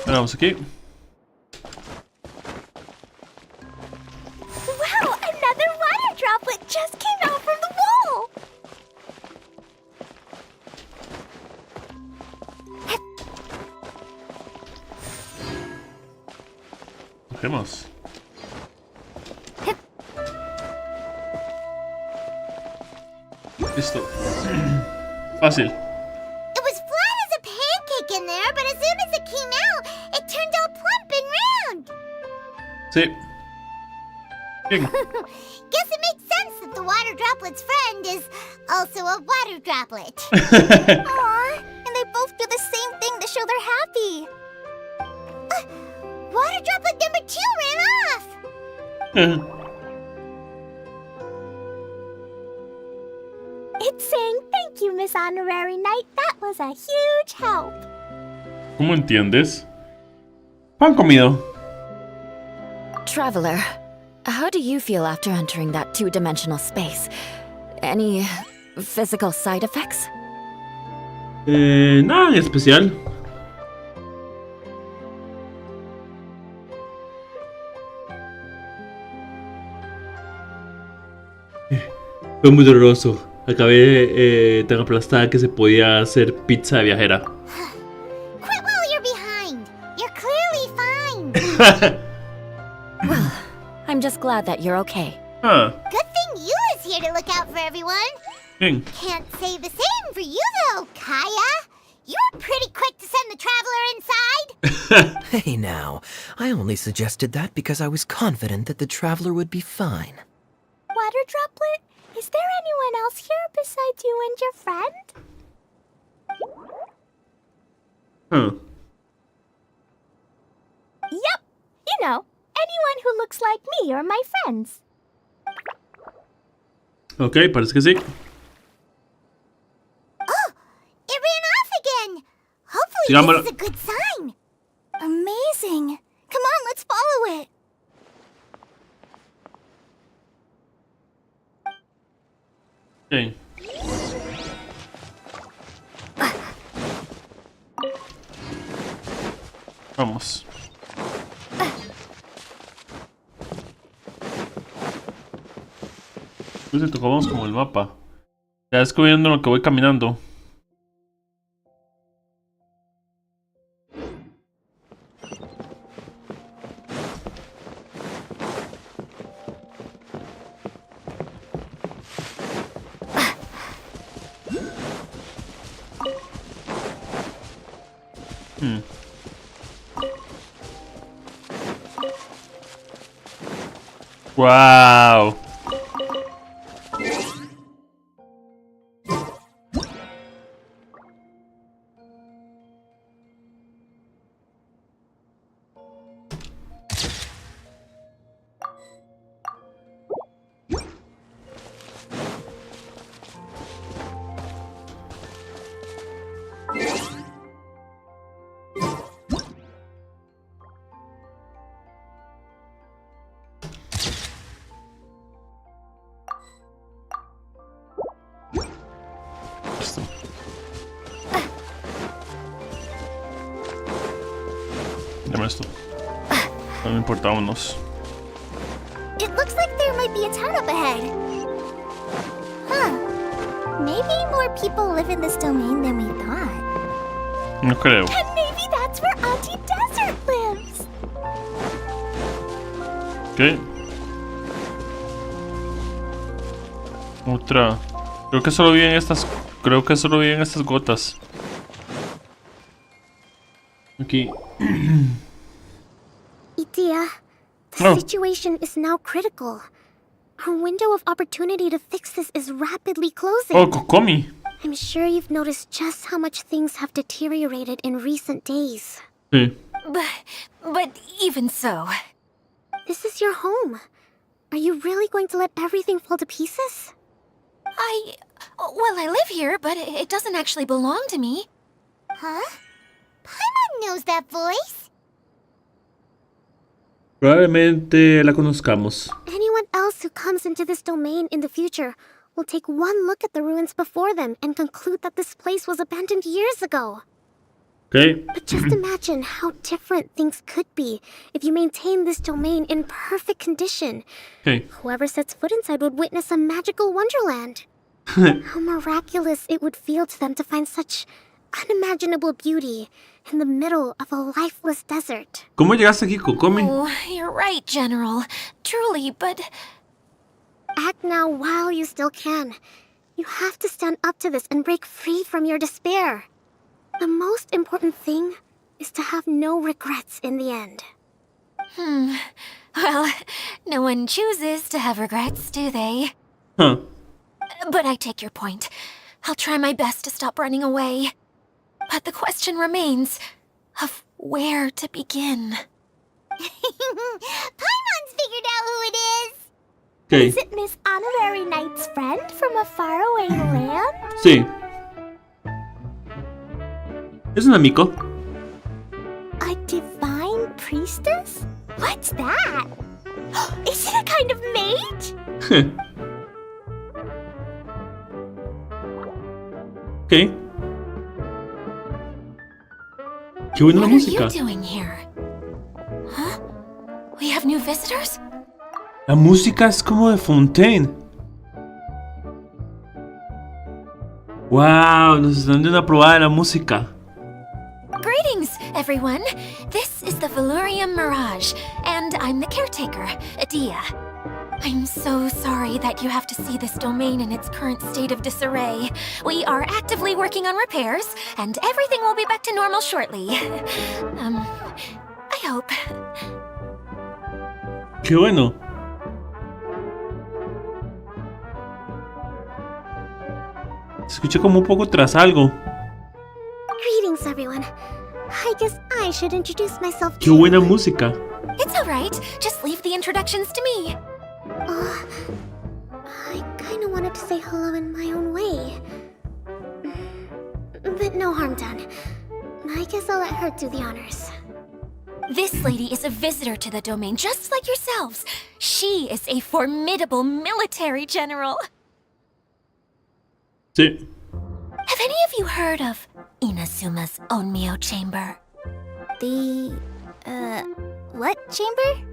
Ahora vamos aquí. Wow, another water droplet just came out from the wall! Cogemos. Listo. Fácil. It was flat as a pancake in there, but as soon as it came out, it turned all plump and round. Sí. Bien. Guess it makes sense that the water droplet's friend is also a water droplet. Aw, and they both do the same thing to show they're happy. Water droplet number 2 ran off. It's saying thank you, Miss Honorary Knight. That was a huge help. ¿Cómo entiendes? Pan comido. Traveler, how do you feel after entering that two-dimensional space? Any physical side effects? Nada en especial. Fue muy doloroso. Acabé tan aplastada que se podía hacer pizza de viajera. Quit while you're behind. You're clearly fine. Well, I'm just glad that you're okay. Ah, Good thing Yura's here to look out for everyone. bien. Can't say the same for you though, Kaya. You were pretty quick to send the traveler inside. Hey now, I only suggested that because I was confident that the traveler would be fine. Water droplet, is there anyone else here besides you and your friend? Huh. Yep, you know, anyone who looks like me or my friends. Ok, parece que sí. Oh, it ran off again. Hopefully Sigámoslo. this is a good sign. Amazing. Come on, let's follow it. Ok. Vamos. Pues tocamos como el mapa. Ya descubriendo lo que voy caminando. Wow. Listo. Dame esto. No me importa, vámonos. It looks like there might be a town up ahead. Huh. Maybe more people live in this domain than we thought. No creo. And maybe that's where Auntie Desert lives. Ok. Otra. Creo que solo vi en estas. Creo que solo vi en estas gotas. Aquí. Itia, the Oh. situation is now critical. Our window of opportunity to fix this is rapidly closing. Oh, Kokomi. I'm sure you've noticed just how much things have deteriorated in recent days. Sí. But even so... This is your home. Are you really going to let everything fall to pieces? Well, I live here, but it doesn't actually belong to me. Huh? Paimon knows that voice. Probablemente la conozcamos. Anyone else who comes into this domain in the future will take one look at the ruins before them and conclude that this place was abandoned years ago. Ok. But just imagine how different things could be if you maintain this domain in perfect condition. Ok. Whoever sets foot inside would witness a magical wonderland. How miraculous it would feel to them to find such unimaginable beauty in the middle of a lifeless desert. ¿Cómo llegaste aquí, Kokomi? Oh, you're right, General. Truly, but Act now while you still can. You have to stand up to this and break free from your despair. The most important thing is to have no regrets in the end. well, no one chooses to have regrets, do they? Huh. But I take your point. I'll try my best to stop running away. But the question remains of where to begin. Paimon's figured out who it is. Is Ok. it Miss Honorary Knight's friend from a faraway land? Sí. Es un amigo. A divine priestess? What's that? Is it a kind of mage? Ok. Qué buena la What are you música. doing here? Huh? We have new visitors? La música es como de Fontaine. Wow, nos están dando una probada de la música. Greetings, everyone. This is the Valurium Mirage, and I'm the caretaker, Adia. I'm so sorry that you have to see this domain in its current state of disarray. We are actively working on repairs, and everything will be back to normal shortly. I hope. Qué bueno. Se escucha como un poco tras algo. Greetings, everyone. I guess I should introduce myself Qué too. buena música. It's alright. Just leave the introductions to me. I kinda wanted to say hello in my own way. But no harm done. I guess I'll let her do the honors. This lady is a visitor to the domain, just like yourselves. She is a formidable military general. Sí. Have any of you heard of Inazuma's Onmyo Chamber? The, what chamber?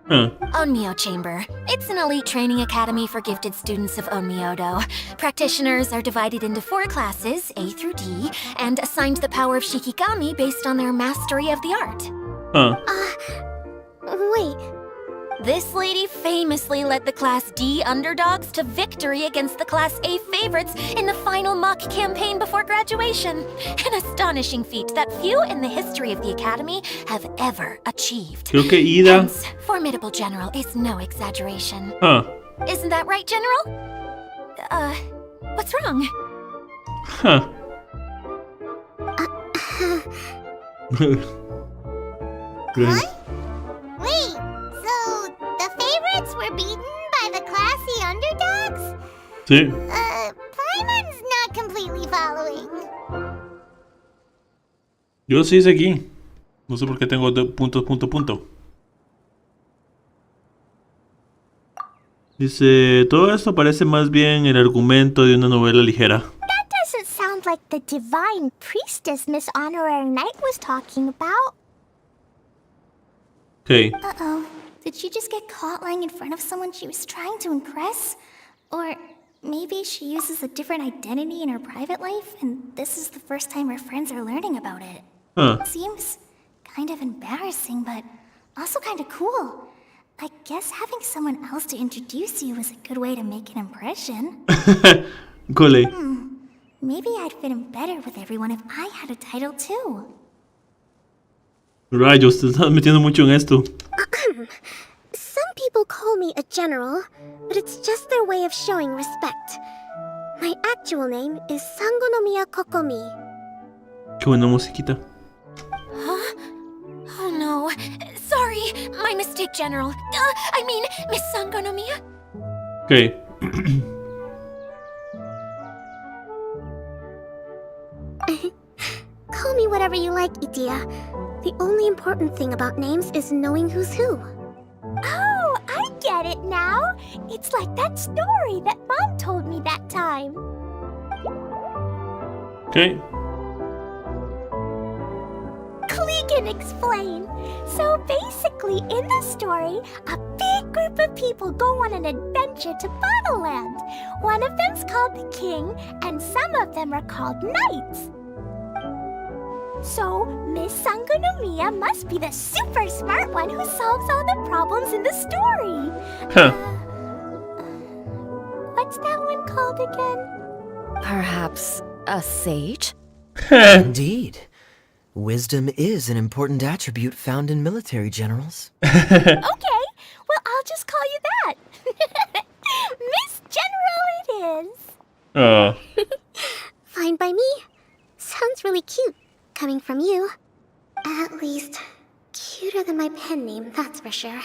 Huh. Onmyo Chamber. It's an elite training academy for gifted students of Onmyodo. Practitioners are divided into 4 classes, A through D, and assigned the power of Shikigami based on their mastery of the art. Huh. Wait, This lady famously led the Class D underdogs to victory against the Class A favorites in the final mock campaign before graduation. An astonishing feat that few in the history of the Academy have ever achieved. Creo que Ida. Hence, formidable general is no exaggeration. Huh. Isn't that right, General? What's wrong? Huh. Good. Wait, so the favorites were beaten by the classy underdogs? Sí. Paimon's not completely following. Yo sí seguí. No sé por qué tengo punto. Dice, todo esto parece más bien el argumento de una novela ligera. that doesn't sound like the divine priestess Miss Honorary Knight was talking about. Ok. Uh-oh. Did she just get caught lying in front of someone she was trying to impress? Or maybe she uses a different identity in her private life, and this is the first time her friends are learning about it. Huh. Seems kind of embarrassing, but also kind of cool. I guess having someone else to introduce you is a good way to make an impression. Cole. Maybe I'd fit in better with everyone if I had a title too. Rayos, te estás metiendo mucho en esto. Some people call me a general, but it's just their way of showing respect. My actual name is Sangonomiya Kokomi. Qué buena musiquita. Huh? Oh no. Sorry, my mistake, General. I mean, Miss Sangonomiya. Ok. Call me whatever you like, Idia. The only important thing about names is knowing who's who. Oh, I get it now. It's like that story that Mom told me that time. Okay. Klee can explain. So basically, in the story, a big group of people go on an adventure to Bottleland. One of them's called the King, and some of them are called Knights. So, Miss Sangonomiya must be the super smart one who solves all the problems in the story. Huh. What's that one called again? Perhaps a sage? Indeed. Wisdom is an important attribute found in military generals. Okay, well, I'll just call you that. Miss General it is. Oh. Fine by me. Sounds really cute, coming from you. At least, cuter than my pen name, that's for sure.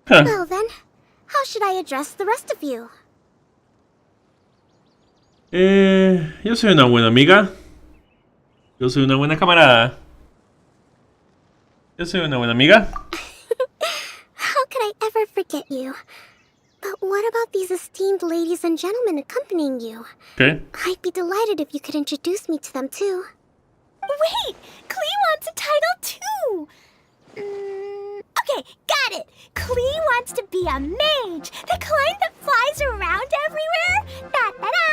Huh. Well then, how should I address the rest of you? Yo soy una buena amiga. Yo soy una buena camarada. Yo soy una buena amiga. How could I ever forget you? But what about these esteemed ladies and gentlemen accompanying you? Okay. I'd be delighted if you could introduce me to them too. Wait, Klee wants a title too. Okay, got it. Klee wants to be a mage, the kind that flies around everywhere. Da da da!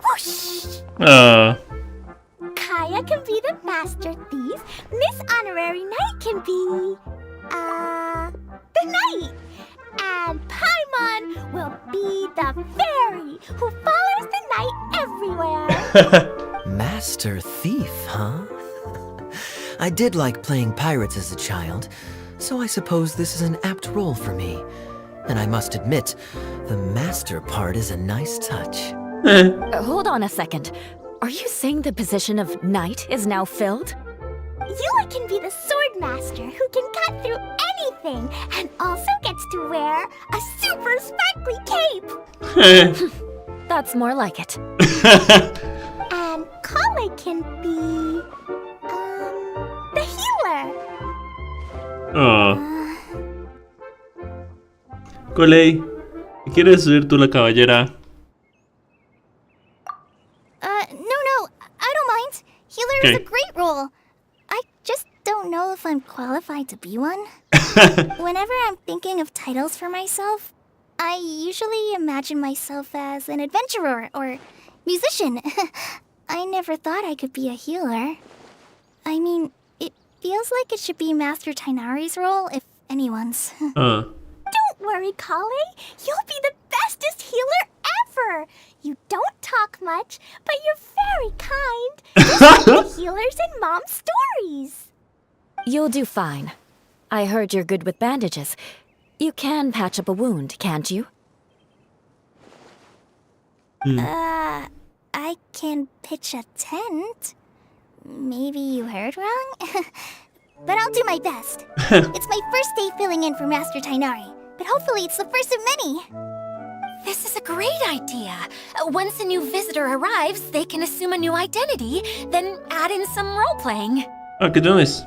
Whoosh! Kaya can be the master thief. Miss Honorary Knight can be, the knight. And Paimon will be the fairy who follows the knight everywhere. Master Thief, huh? I did like playing pirates as a child, so I suppose this is an apt role for me. And I must admit, the master part is a nice touch. Hold on a second. Are you saying the position of knight is now filled? Yula can be the sword master who can cut through anything and also gets to wear a super sparkly cape. That's more like it. And Kale can be, the healer. Oh. Coley, ¿quieres ser tú la caballera? No, I don't mind. Healer is a Okay. great role. I just don't know if I'm qualified to be one. Whenever I'm thinking of titles for myself, I usually imagine myself as an adventurer or musician. I never thought I could be a healer. I mean, it feels like it should be Master Tainari's role, if anyone's. Don't worry, Kale. You'll be the bestest healer ever. You don't talk much, but you're very kind. Just like the healers in Mom's stories. You'll do fine. I heard you're good with bandages. You can patch up a wound, can't you? I can pitch a tent. Maybe you heard wrong? But I'll do my best. It's my first day filling in for Master Tainari, but hopefully it's the first of many. This is a great idea. Once a new visitor arrives, they can assume a new identity, then add in some role-playing. Ah, ¿qué tienes?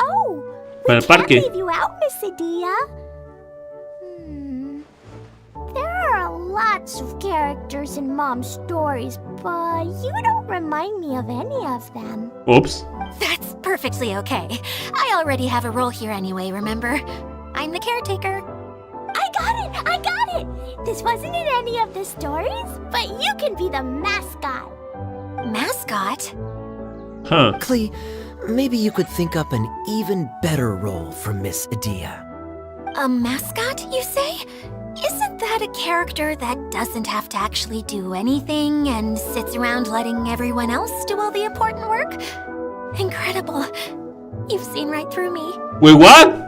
Oh, Para we el can't parque. leave you out, Miss Adia. There are lots of characters in Mom's stories, but you don't remind me of any of them. Oops. That's perfectly okay. I already have a role here anyway, remember? I'm the caretaker. I got it! This wasn't in any of the stories, but you can be the mascot. Mascot? Huh. Klee, maybe you could think up an even better role for Miss Adia. A mascot, you say? Isn't that a character that doesn't have to actually do anything and sits around letting everyone else do all the important work? Incredible. You've seen right through me. Wait, what?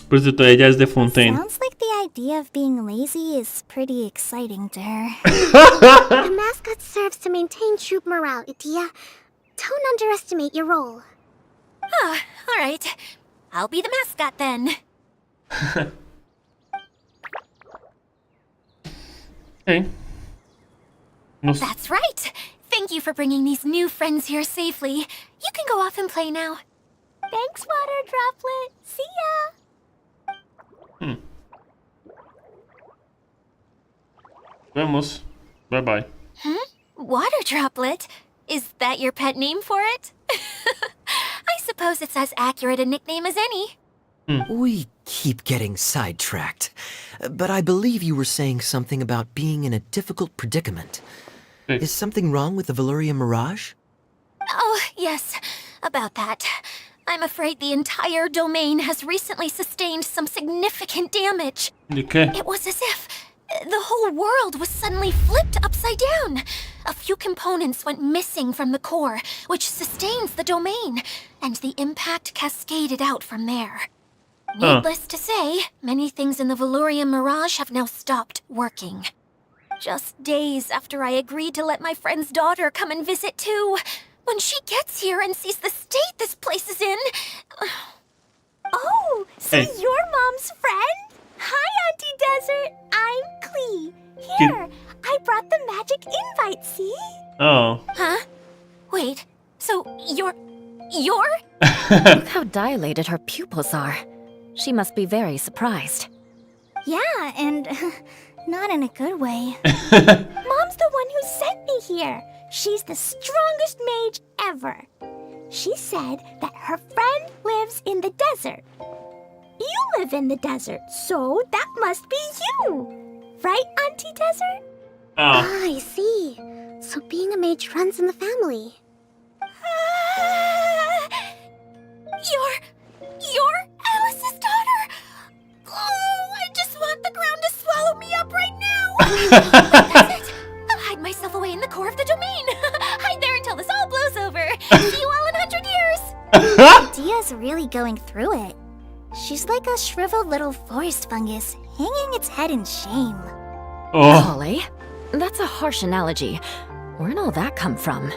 Por cierto, ella es de Fontaine. Sounds like the idea of being lazy is pretty exciting to her. The mascot serves to maintain troop morale, Adia. Don't underestimate your role. Ah, all right. I'll be the mascot then. Okay. No sé. That's right. Thank you for bringing these new friends here safely. You can go off and play now. Thanks, Water Droplet. See ya. Vemos. Bye bye. Water Droplet? Is that your pet name for it? I suppose it's as accurate a nickname as any. We keep getting sidetracked. But I believe you were saying something about being in a difficult predicament. Hey. Is something wrong with the Valyria Mirage? Oh, yes, about that. I'm afraid the entire domain has recently sustained some significant damage. ¿De qué? It was as if the whole world was suddenly flipped upside down. A few components went missing from the core, which sustains the domain, and the impact cascaded out from there. Needless to say, many things in the Valyria Mirage have now stopped working. Just days after I agreed to let my friend's daughter come and visit too. When she gets here and sees the state this place is in... Oh, so Hey. you're Mom's friend? Hi, Auntie Desert. I'm Klee. Here, I brought the magic invite, see? Oh. Huh? Wait, so you're... Look how dilated her pupils are. She must be very surprised. Yeah, and not in a good way. Mom's the one who sent me here. She's the strongest mage ever. She said that her friend lives in the desert. You live in the desert, so that must be you. Right, Auntie Desert? Oh. I see. So being a mage runs in the family. You're Alice's daughter? Oh, I just want the ground to swallow me up right now. That's it. I'll hide myself away in the core of the domain. Hide there until this all blows over. See you all in 100 years. Dia's really going through it. She's like a shriveled little forest fungus, hanging its head in shame. Oh. Holly, that's a harsh analogy. Where'd all that come from?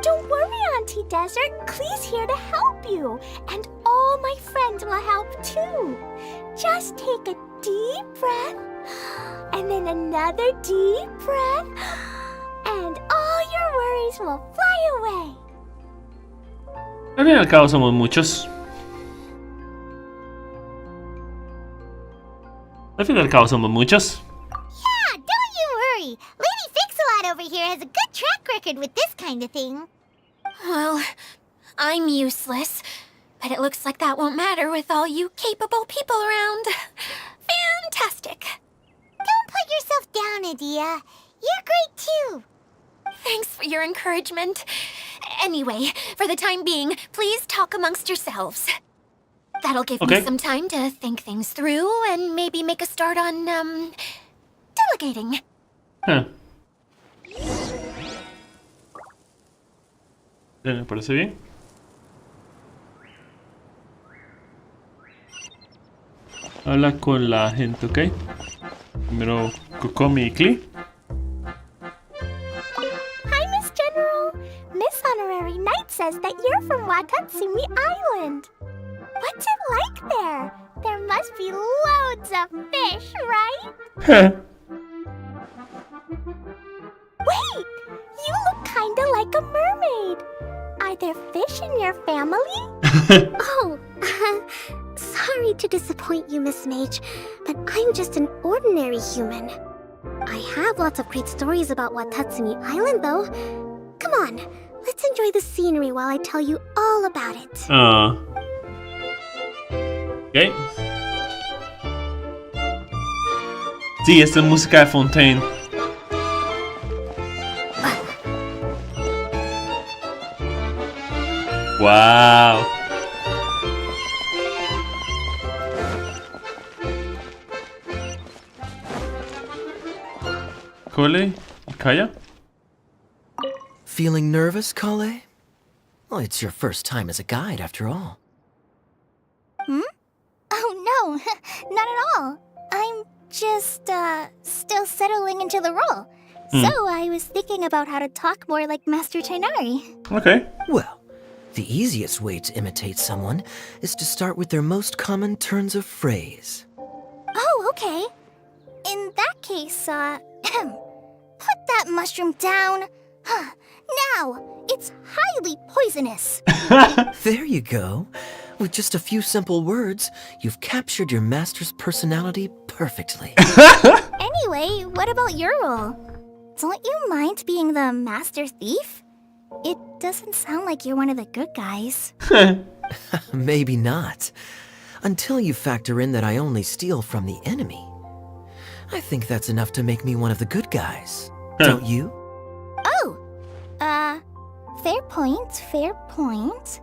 Don't worry, Auntie Desert. Klee's here to help you. And all my friends will help too. Just take a deep breath. And then another deep breath. And all your worries will fly away. Al fin y al cabo somos muchos. Al fin y al cabo somos muchos. Yeah, don't you worry. Lady Fix-a-Lot over here has a good track record with this kind of thing. Well, I'm useless, but it looks like that won't matter with all you capable people around. Fantastic. Don't put yourself down, Adia. You're great too. Thanks for your encouragement. Anyway, for the time being, please talk amongst yourselves. That'll give me some time to think things through and maybe make a start on, delegating. Huh. Me parece bien. Habla con la gente, ¿ok? Primero Kokomi y Klee. Hi, Miss General. Miss Honorary Knight says that you're from Watatsumi Island. What's it like there? There must be loads of fish, right? Wait! You look kinda like a mermaid. Are there fish in your family? Oh, sorry to disappoint you, Miss Mage, but I'm just an ordinary human. I have lots of great stories about Watatsumi Island, though. Come on, let's enjoy the scenery while I tell you all about it. Ok. Sí, esta es música de Fontaine. Wow. Kole y Kaya? Feeling nervous, Kale? Well, it's your first time as a guide, after all. Oh no, not at all. I'm just, still settling into the role. So I was thinking about how to talk more like Master Tainari. Okay. Well, the easiest way to imitate someone is to start with their most common turns of phrase. Oh, okay. In that case, put that mushroom down. Now, it's highly poisonous. There you go. With just a few simple words, you've captured your master's personality perfectly. Anyway, what about your role? Don't you mind being the master thief? It doesn't sound like you're one of the good guys. Maybe not. Until you factor in that I only steal from the enemy. I think that's enough to make me one of the good guys. Don't you? Oh! Fair point, fair point.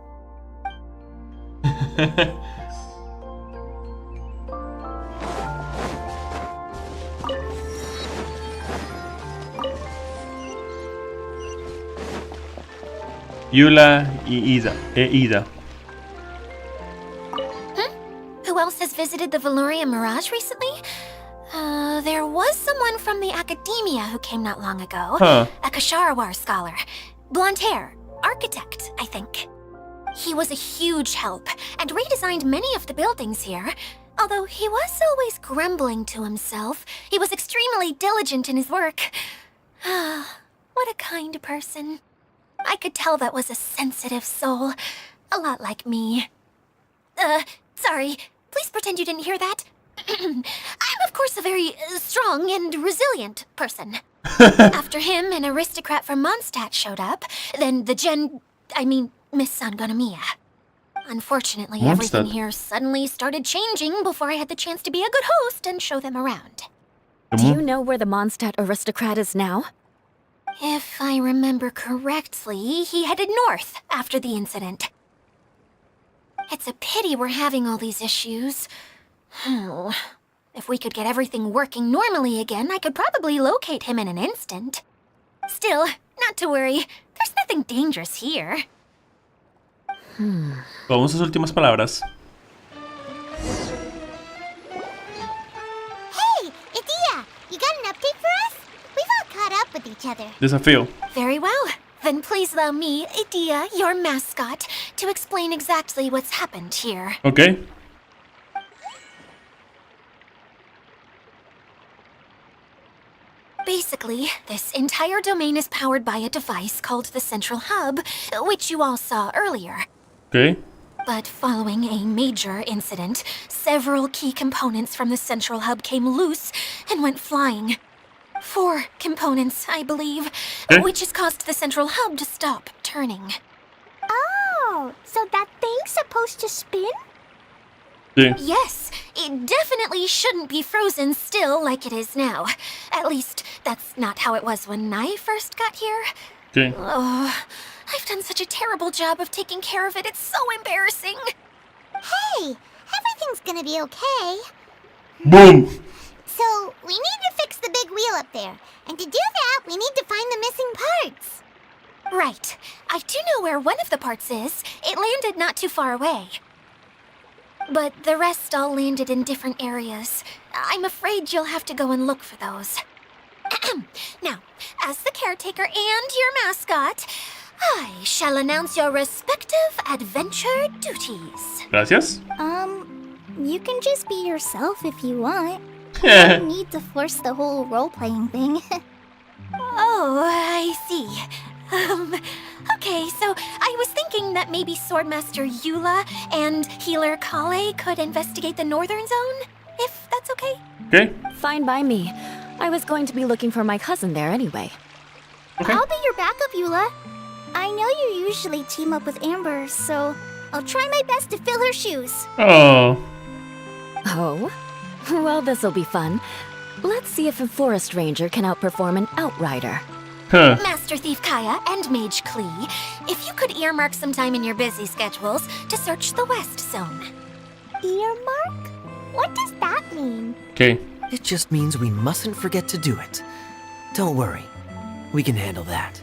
Yula y Ida. Who else has visited the Valoria Mirage recently? There was someone from the academia who came not long ago. Huh. A Kasharawar scholar. Blonde hair. Architect, I think. He was a huge help and redesigned many of the buildings here. Although he was always grumbling to himself, he was extremely diligent in his work. What a kind person. I could tell that was a sensitive soul. A lot like me. Sorry. Please pretend you didn't hear that. I'm, of course, a very strong and resilient person. After him, an aristocrat from Mondstadt showed up. Then Miss Sangonomiya. Unfortunately, everything here suddenly started changing before I had the chance to be a good host and show them around. Do you know where the Mondstadt aristocrat is now? If I remember correctly, he headed north after the incident. It's a pity we're having all these issues. If we could get everything working normally again, I could probably locate him in an instant. Still, not to worry. There's nothing dangerous here. Vamos a sus últimas palabras. Hey, Idia, you got an update for us? We've all caught up with each other. Desafío. Very well. Then please allow me, Idia, your mascot, to explain exactly what's happened here. Ok. Basically, this entire domain is powered by a device called the Central Hub, which you all saw earlier. Ok. But following a major incident, several key components from the Central Hub came loose and went flying. 4 components, I believe, which has caused the Central Hub to stop turning. Oh, so that thing's supposed to spin? Sí. Yes, it definitely shouldn't be frozen still like it is now. At least, that's not how it was when I first got here. Ok. Oh, I've done such a terrible job of taking care of it. It's so embarrassing. Hey, everything's gonna be okay. Boom. So, we need to fix the big wheel up there. And to do that, we need to find the missing parts. Right. I do know where one of the parts is. It landed not too far away. But the rest all landed in different areas. I'm afraid you'll have to go and look for those. Now, as the caretaker and your mascot, I shall announce your respective adventure duties. Gracias. You can just be yourself if you want. You don't need to force the whole role-playing thing. Oh, I see. Okay, so I was thinking that maybe Swordmaster Eula and Healer Kale could investigate the northern zone, if that's okay? Ok. Fine by me. I was going to be looking for my cousin there anyway. Ok. I'll be your backup, Eula. I know you usually team up with Amber, so I'll try my best to fill her shoes. Oh. Oh? Well, this'll be fun. Let's see if a forest ranger can outperform an outrider. Huh. Master Thief Kaya and Mage Klee, if you could earmark some time in your busy schedules to search the West Zone. Earmark? What does that mean? Ok. It just means we mustn't forget to do it. Don't worry. We can handle that.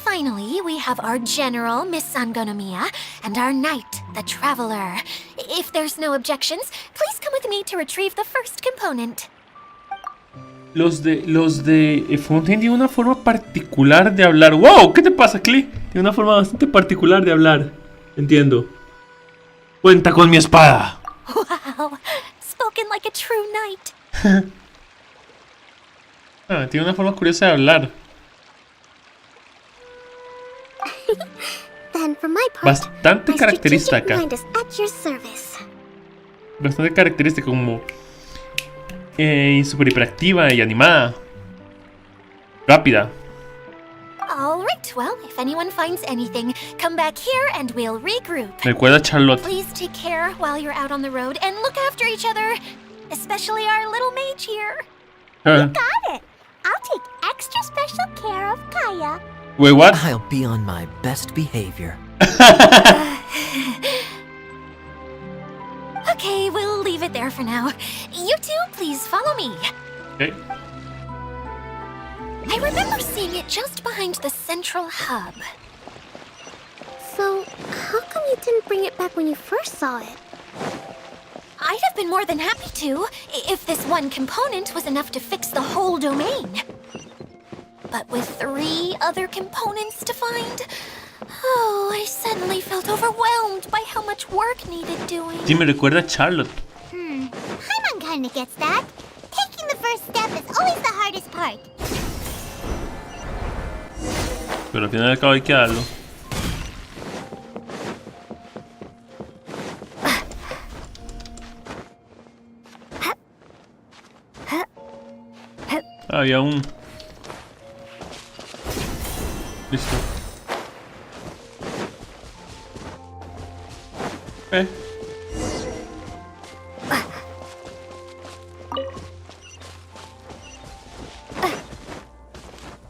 Finally, we have our General, Miss Sangonomiya, and our Knight, the Traveler. If there's no objections, please come with me to retrieve the first component. Los de Fontaine tienen una forma particular de hablar. ¡Wow! ¿Qué te pasa, Klee? Tiene una forma bastante particular de hablar. Entiendo. Cuenta con mi espada. Wow, spoken like a true knight. Tiene una forma curiosa de hablar. bastante My característica strategic acá. mind is at your service. Bastante característica, como super hiperactiva y animada. Rápida. All right, well, if anyone finds anything, come back here and we'll regroup. Me recuerda a Charlotte. Please take care while you're out on the road and look after each other, especially our little mage here. Ah, Got it. I'll take extra special care of Kaya. wait, what? I'll be on my best behavior. Okay, we'll leave it there for now. You two, please follow me. Okay. I remember seeing it just behind the central hub. So, how come you didn't bring it back when you first saw it? I'd have been more than happy to, if this one component was enough to fix the whole domain. But with 3 other components to find, oh, I suddenly felt overwhelmed by how much work needed doing. Sí, me recuerda a Charlotte. Paimon kinda gets that. Taking the first step is always the hardest part. Pero al final del cabo hay que darlo. Había un... Listo.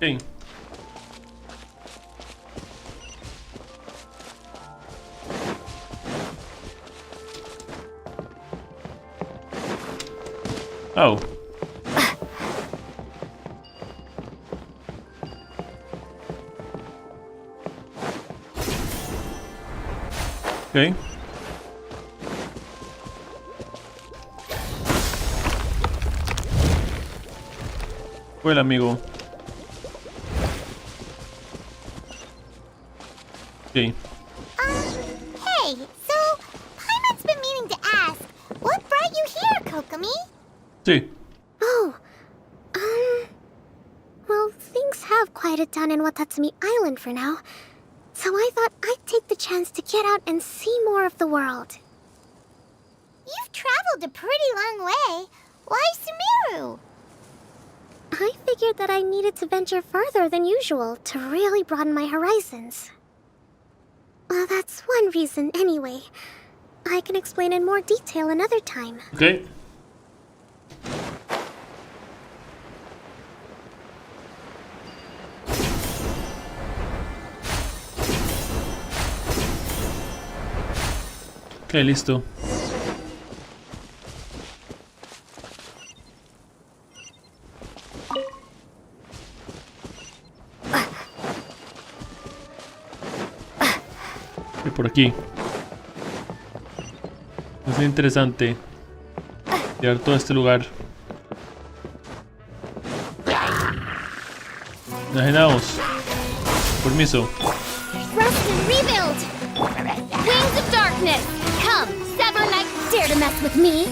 Okay. Oh. Okay. Fue el amigo. Okay. Hey, so Paimon's been meaning to ask, what brought you here, Kokomi? Sí. Oh, well, things have quieted down in Watatsumi Island for now. So I thought I'd take the chance to get out and see more of the world. You've traveled a pretty long way. Why Sumeru? I figured that I needed to venture further than usual to really broaden my horizons. Well, that's one reason anyway. I can explain in more detail another time. Okay. Okay, listo. Y por aquí. Es interesante llevar todo este lugar. Imaginaos. Permiso. Rest and rebuild! Wings of darkness! Come, Sever Knight, dare to mess with me!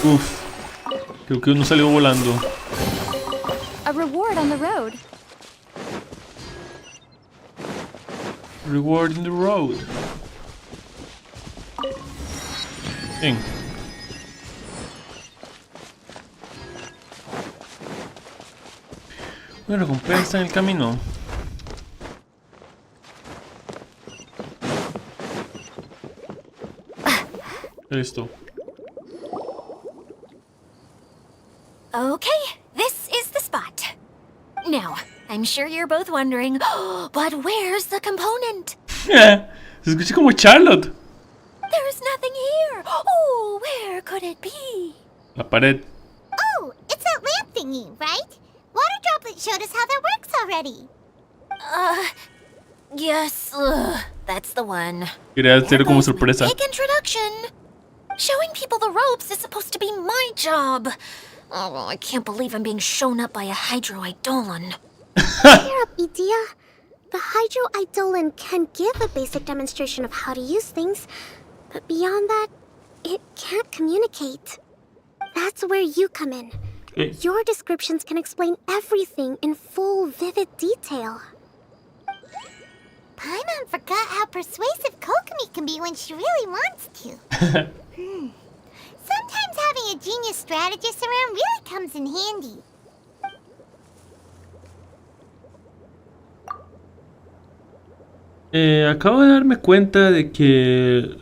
Uf. Creo que uno salió volando. A reward on the road. Reward in the road. Bien. Una recompensa en el camino. Listo. Okay, this is the spot. Now, I'm sure you're both wondering, but where's the component? Se escucha como Charlotte. There's nothing here. Oh, where could it be? La pared. Oh, it's that lamp thingy, right? Water Droplet showed us how that works already. Yes, that's the one. Quería hacer como Goes my sorpresa. Big introduction. Showing people the ropes is supposed to be my job. Oh, I can't believe I'm being shown up by a Hydro Eidolon. Cheer up, Idia. The Hydro Eidolon can give a basic demonstration of how to use things, but beyond that, it can't communicate. That's where you come in. Okay. Your descriptions can explain everything in full, vivid detail. Paimon forgot how persuasive Kokomi can be when she really wants to. Sometimes having a genius strategist around really comes in handy. Acabo de darme cuenta de que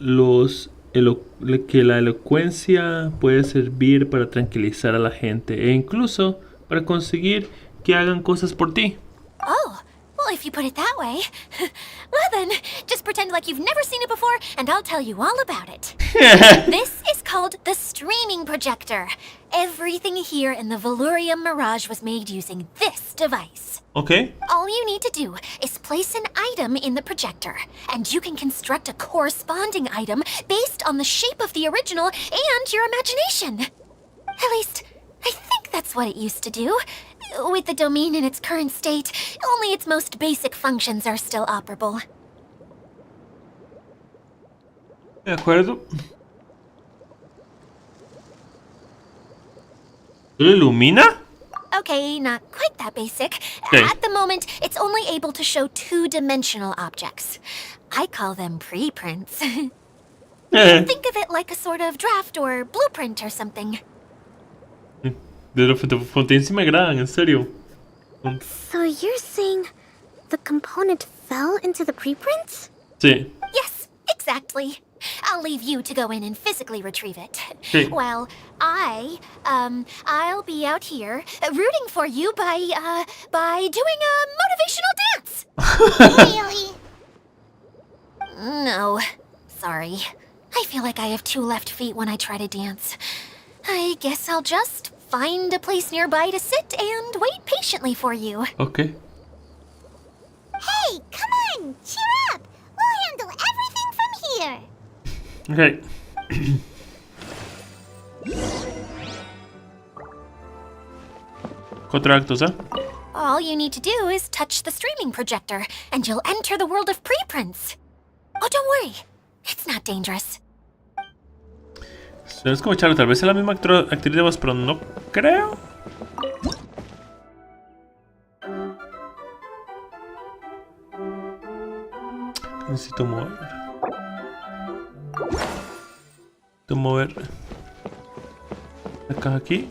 que la elocuencia puede servir para tranquilizar a la gente e incluso para conseguir que hagan cosas por ti. Oh, well, if you put it that way. Well then, just pretend like you've never seen it before, and I'll tell you all about it. This is called the streaming projector. Everything here in the Valurium Mirage was made using this device. Okay. All you need to do is place an item in the projector, and you can construct a corresponding item based on the shape of the original and your imagination. At least, I think that's what it used to do. With the domain in its current state, only its most basic functions are still operable. De acuerdo. ¿Lo ilumina? Okay, not quite that basic. Okay. At the moment, it's only able to show two-dimensional objects. I call them preprints. Think of it like a sort of draft or blueprint or something. De los fotos me agradan, en serio. So you're saying the component fell into the preprints? Sí. Yes, exactly. I'll leave you to go in and physically retrieve it. Okay. Well, I'll be out here rooting for you by doing a motivational dance. Really? No, sorry. I feel like I have two left feet when I try to dance. I guess I'll just find a place nearby to sit and wait patiently for you. Okay. Hey, come on! Cheer up! We'll handle everything from here! Okay. Contratos, ¿eh? All you need to do is touch the streaming projector, and you'll enter the world of preprints. Oh, don't worry. It's not dangerous. Suena como Charo, tal vez es la misma actriz de voz, pero no creo. Necesito mover. Necesito mover la caja aquí.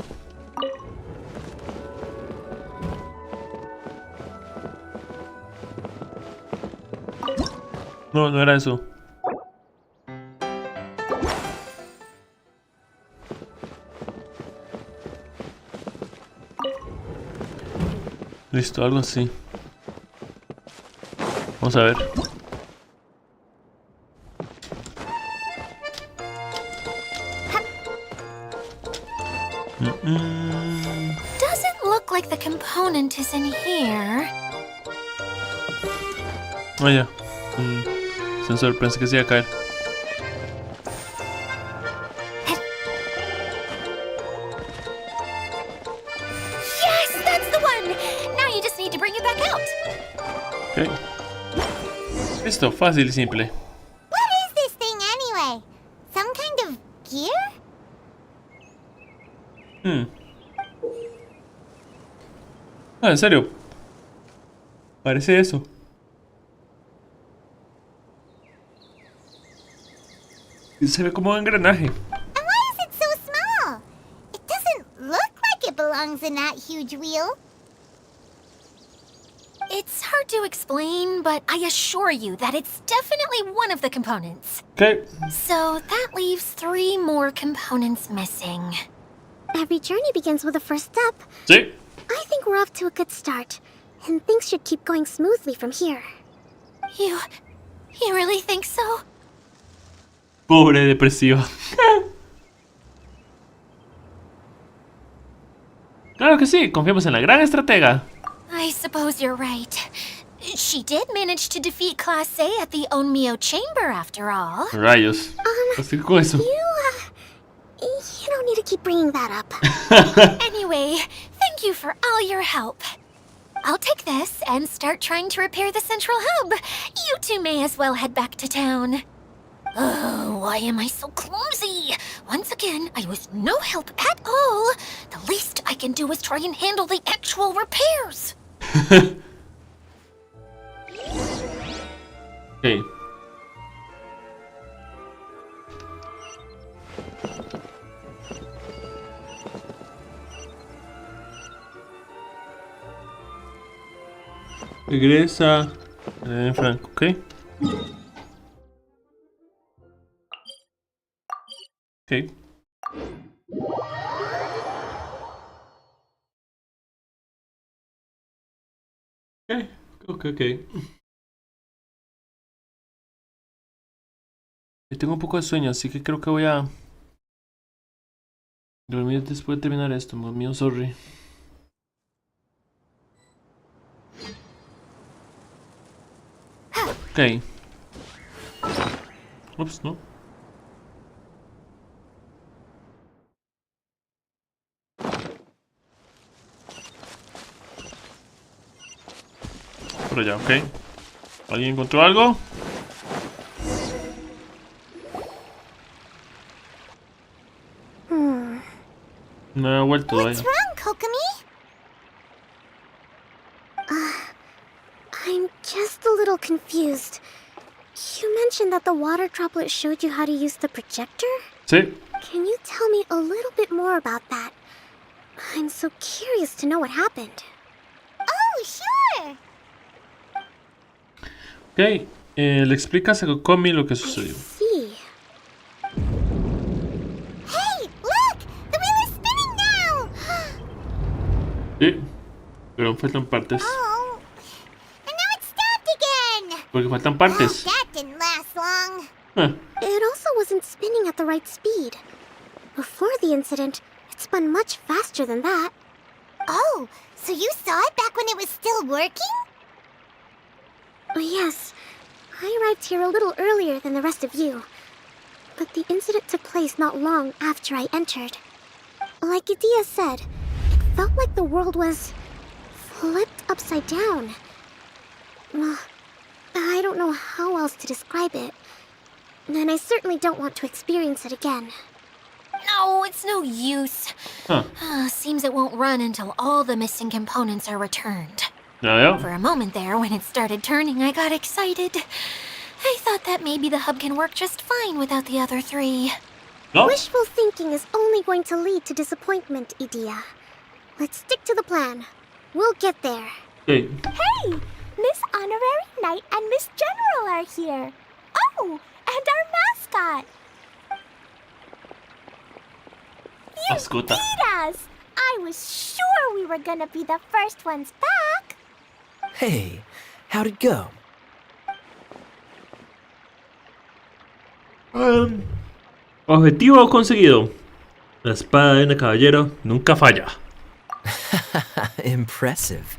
No, no era eso. Listo, algo así. Vamos a ver. Doesn't look like the component is in here. Ah, ya. Sensor, pensé que se iba a caer. Yes, that's the one! Now you just need to bring it back out. Ok. Listo, fácil y simple. What is this thing anyway? Some kind of gear? Ah, en serio. Parece eso. Y se ve como un engranaje. And why is it so small? It doesn't look like it belongs in that huge wheel. It's hard to explain, but I assure you that it's definitely one of the components. Ok. So that leaves 3 more components missing. Every journey begins with a first step. Sí. I think we're off to a good start, and things should keep going smoothly from here. You really think so? Pobre depresiva. Claro que sí, confiamos en la gran estratega. I suppose you're right. She did manage to defeat Class A at the Onmyo Chamber after all. Rayos. Así con eso. You don't need to keep bringing that up. Anyway, thank you for all your help. I'll take this and start trying to repair the central hub. You two may as well head back to town. Oh, why am I so clumsy? Once again, I was no help at all. The least I I can do is try and handle the actual repairs. Ok. Regresa en Franco, ok. Ok. Ok. Tengo un poco de sueño, así que creo que voy a dormir después de terminar esto. Mío, sorry. Ok. Ups, no. Por allá, ok. ¿Alguien encontró algo? No he vuelto What's todavía. wrong, Kokomi? I'm just a little confused. You mentioned that the water droplet showed you how to use the projector? Sí. Can you tell me a little bit more about that? I'm so curious to know what happened. Oh, sure. Ok. Le explicas a Kokomi lo que I sucedió. see. Hey, look! The wheel is spinning now! Sí. Pero faltan partes. Oh. And now it's stopped again! Porque faltan Oh, partes. that didn't last long. Ah, It also wasn't spinning at the right speed. Before the incident, it spun much faster than that. Oh, so you saw it back when it was still working? Yes, I arrived here a little earlier than the rest of you. But the incident took place not long after I entered. Like Idia said, it felt like the world was flipped upside down. Well, I don't know how else to describe it. And I certainly don't want to experience it again. No, it's no use. ah. Seems it won't run until all the missing components are returned. Ya veo. For a moment there, when it started turning, I got excited. I thought that maybe the hub can work just fine without the other three. No. Wishful thinking is only going to lead to disappointment, Idia. Let's stick to the plan. We'll get there. Ok. Hey, Miss Honorary Knight and Miss General are here. Oh, and our mascot. Mascota. Beat us. I was sure we were gonna be the first ones back. Hey, how'd it go? Objetivo conseguido. La espada de un caballero nunca falla. Impressive.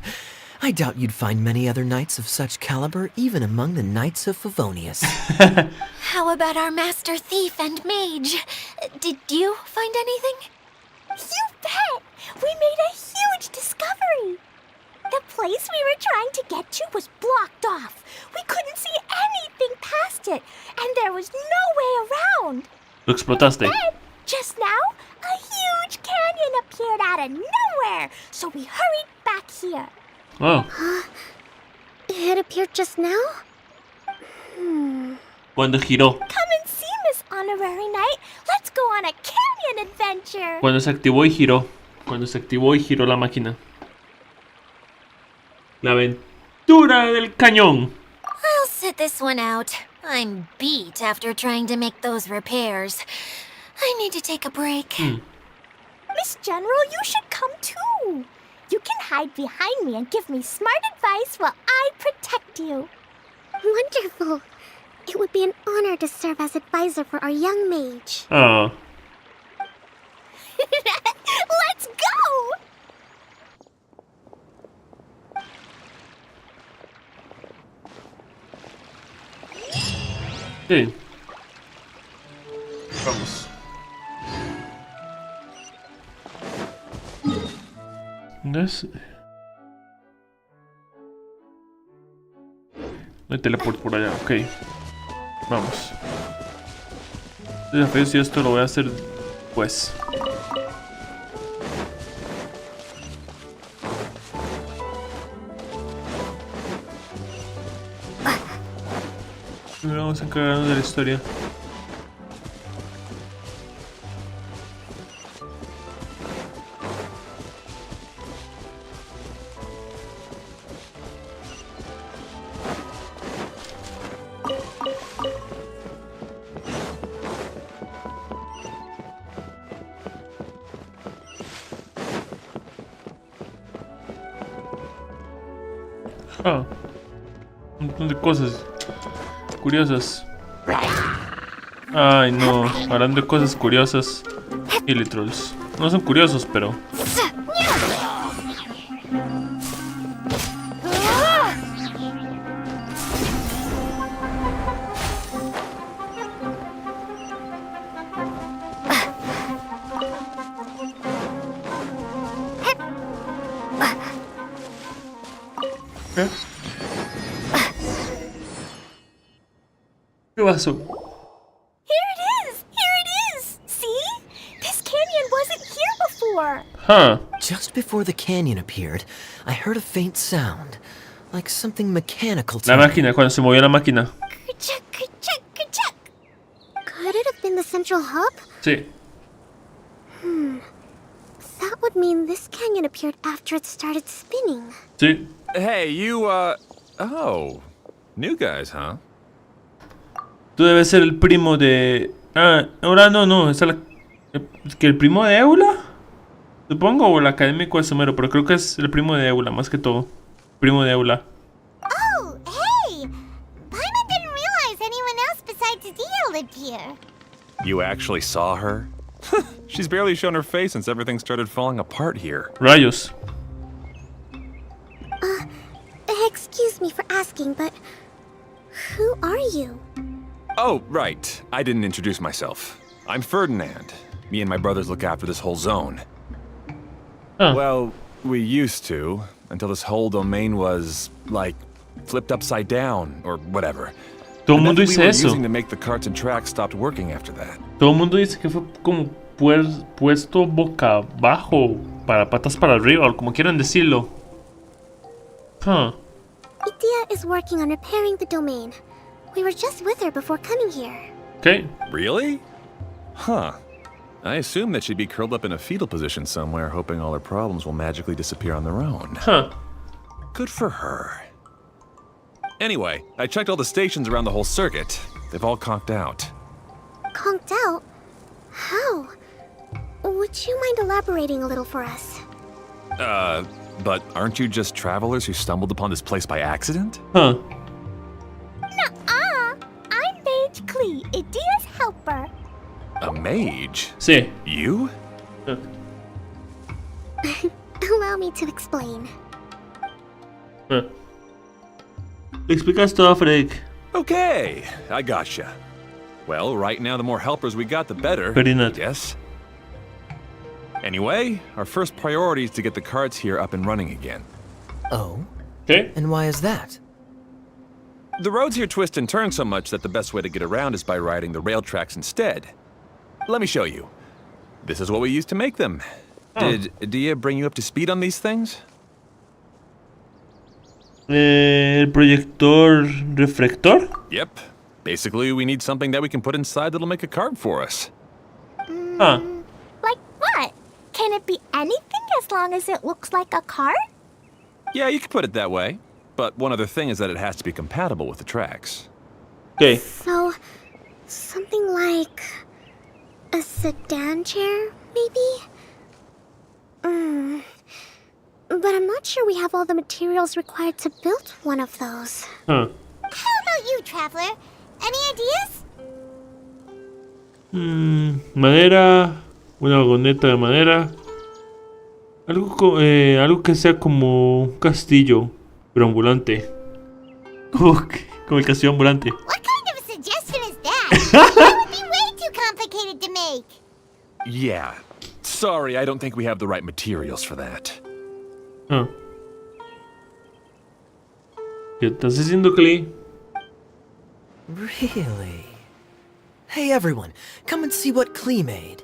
I doubt you'd find many other knights of such caliber even among the knights of Favonius. How about our master thief and mage? Did you find anything? You bet. We made a huge discovery. The place we were trying to get to was blocked off. We couldn't see anything past it, and there was no way around. Lo explotaste. Then, just now, a huge canyon appeared out of nowhere, so we hurried back here. Oh. It appeared just now? Cuando giró. Come and see, Miss Honorary Knight. Let's go on a canyon adventure. Cuando se activó y giró. Cuando se activó y giró la máquina. La aventura del cañón. I'll sit this one out. I'm beat after trying to make those repairs. I need to take a break. Miss General, you should come too. You can hide behind me and give me smart advice while I protect you. Wonderful. It would be an honor to serve as advisor for our young mage. Oh. Let's go! Sí. Vamos. ¿Ves? No hay teleport por allá, ok. Vamos. Desafío si esto lo voy a hacer pues. Vamos a encargarnos de la historia. Ah, un montón de cosas curiosas. Ay, no. Hablando de cosas curiosas. Trolls. No son curiosos, pero. ¿Qué? ¿Qué pasó? Here it is! Here it is! See? This canyon wasn't here before! Huh. Just before the canyon appeared, I heard a faint sound, like something mechanical. La máquina, cuando se movió la máquina. Ka-chuck, ka-chuck, ka-chuck. Could it have been the central hub? Sí. That would mean this canyon appeared after it started spinning. Sí. Hey, you, oh. New guys, huh? Tú debes ser el primo de... Ah, ahora no. Es que el primo de Eula. Supongo, o el académico de Sumero, pero creo que es el primo de Eula, más que todo. Primo de Eula. Oh, hey! Paimon didn't realize anyone else besides Dia lived here. You actually saw her? She's barely shown her face since everything started falling apart here. Rayos. Excuse me for asking, but who are you? Oh, right. I didn't introduce myself. I'm Ferdinand. Me and my brothers look after this whole zone. Ah. Well, we used to, until this whole domain was, like, flipped upside down, or whatever. Todo el The mundo method dice we were eso. using to make the carts and tracks stopped working after that. Todo el mundo dice que fue como puesto boca abajo, para patas para arriba, o como quieran decirlo. Huh. Idia is working on repairing the domain. We were just with her before coming here. Okay. Really? Huh. I assume that she'd be curled up in a fetal position somewhere, hoping all her problems will magically disappear on their own. Huh. Good for her. Anyway, I checked all the stations around the whole circuit. They've all conked out. Conked out? How? Would you mind elaborating a little for us? But aren't you just travelers who stumbled upon this place by accident? Huh. Nuh-uh! I'm Mage Klee, Idia's helper. A mage? Sí. You? Allow me to explain. Huh. Le explicas todo a Frederick. Okay, I gotcha. Well, right now the more helpers we got, the better. Ferdinand. Yes. Anyway, our first priority is to get the carts here up and running again. Oh? Okay. And why is that? The roads here twist and turn so much that the best way to get around is by riding the rail tracks instead. Let me show you. This is what we used to make them. Did Dia bring you up to speed on these things? El proyector reflector. Yep. Basically, we need something that we can put inside that'll make a cart for us. Ah. Like what? Can it be anything as long as it looks like a cart? Yeah, you could put it that way. But one other thing is that it has to be compatible with the tracks. Okay. So, something like a sedan chair, maybe? But I'm not sure we have all the materials required to build one of those. Huh. How about you, Traveler? Any ideas? Madera. Una vagoneta de madera. Algo que sea como un castillo, pero ambulante. Como el castillo ambulante. What kind of a suggestion is that? That would be way too complicated to make. Yeah. Sorry, I don't think we have the right materials for that. Ah. ¿Qué estás haciendo, Klee? Really? Hey everyone, come and see what Klee made.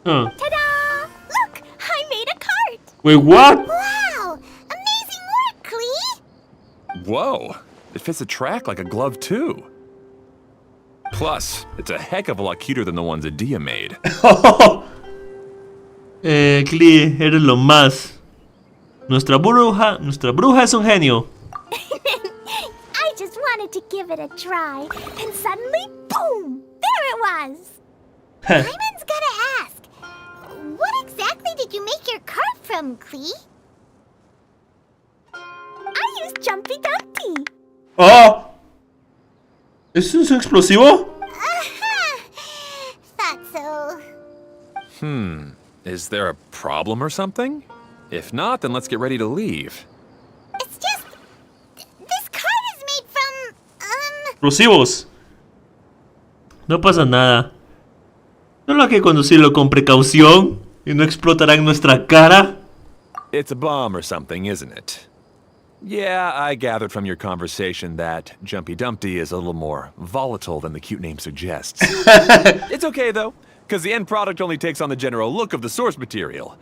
Ah. Ta-da! Look, I made a cart. Wait, what? Wow! Amazing work, Klee! Whoa. It fits the track like a glove, too. Plus, it's a heck of a lot cuter than the ones that Dia made. Clee, eres lo más. Nuestra bruja es un genio. I just wanted to give it a try, and suddenly, boom! There it was! Paimon's gotta ask, what exactly did you make your cart from, Klee? I used Jumpy Dumpty. ¡Oh! ¿Es un explosivo? Thought so. Is there a problem or something? If not, then let's get ready to leave. It's just... This cart is made from... Explosivos. No pasa nada. Solo hay que conducirlo con precaución y no explotará en nuestra cara. It's a bomb or something, isn't it? Yeah, I gathered from your conversation that Jumpy Dumpty is a little more volatile than the cute name suggests. It's okay, though, because the end product only takes on the general look of the source material.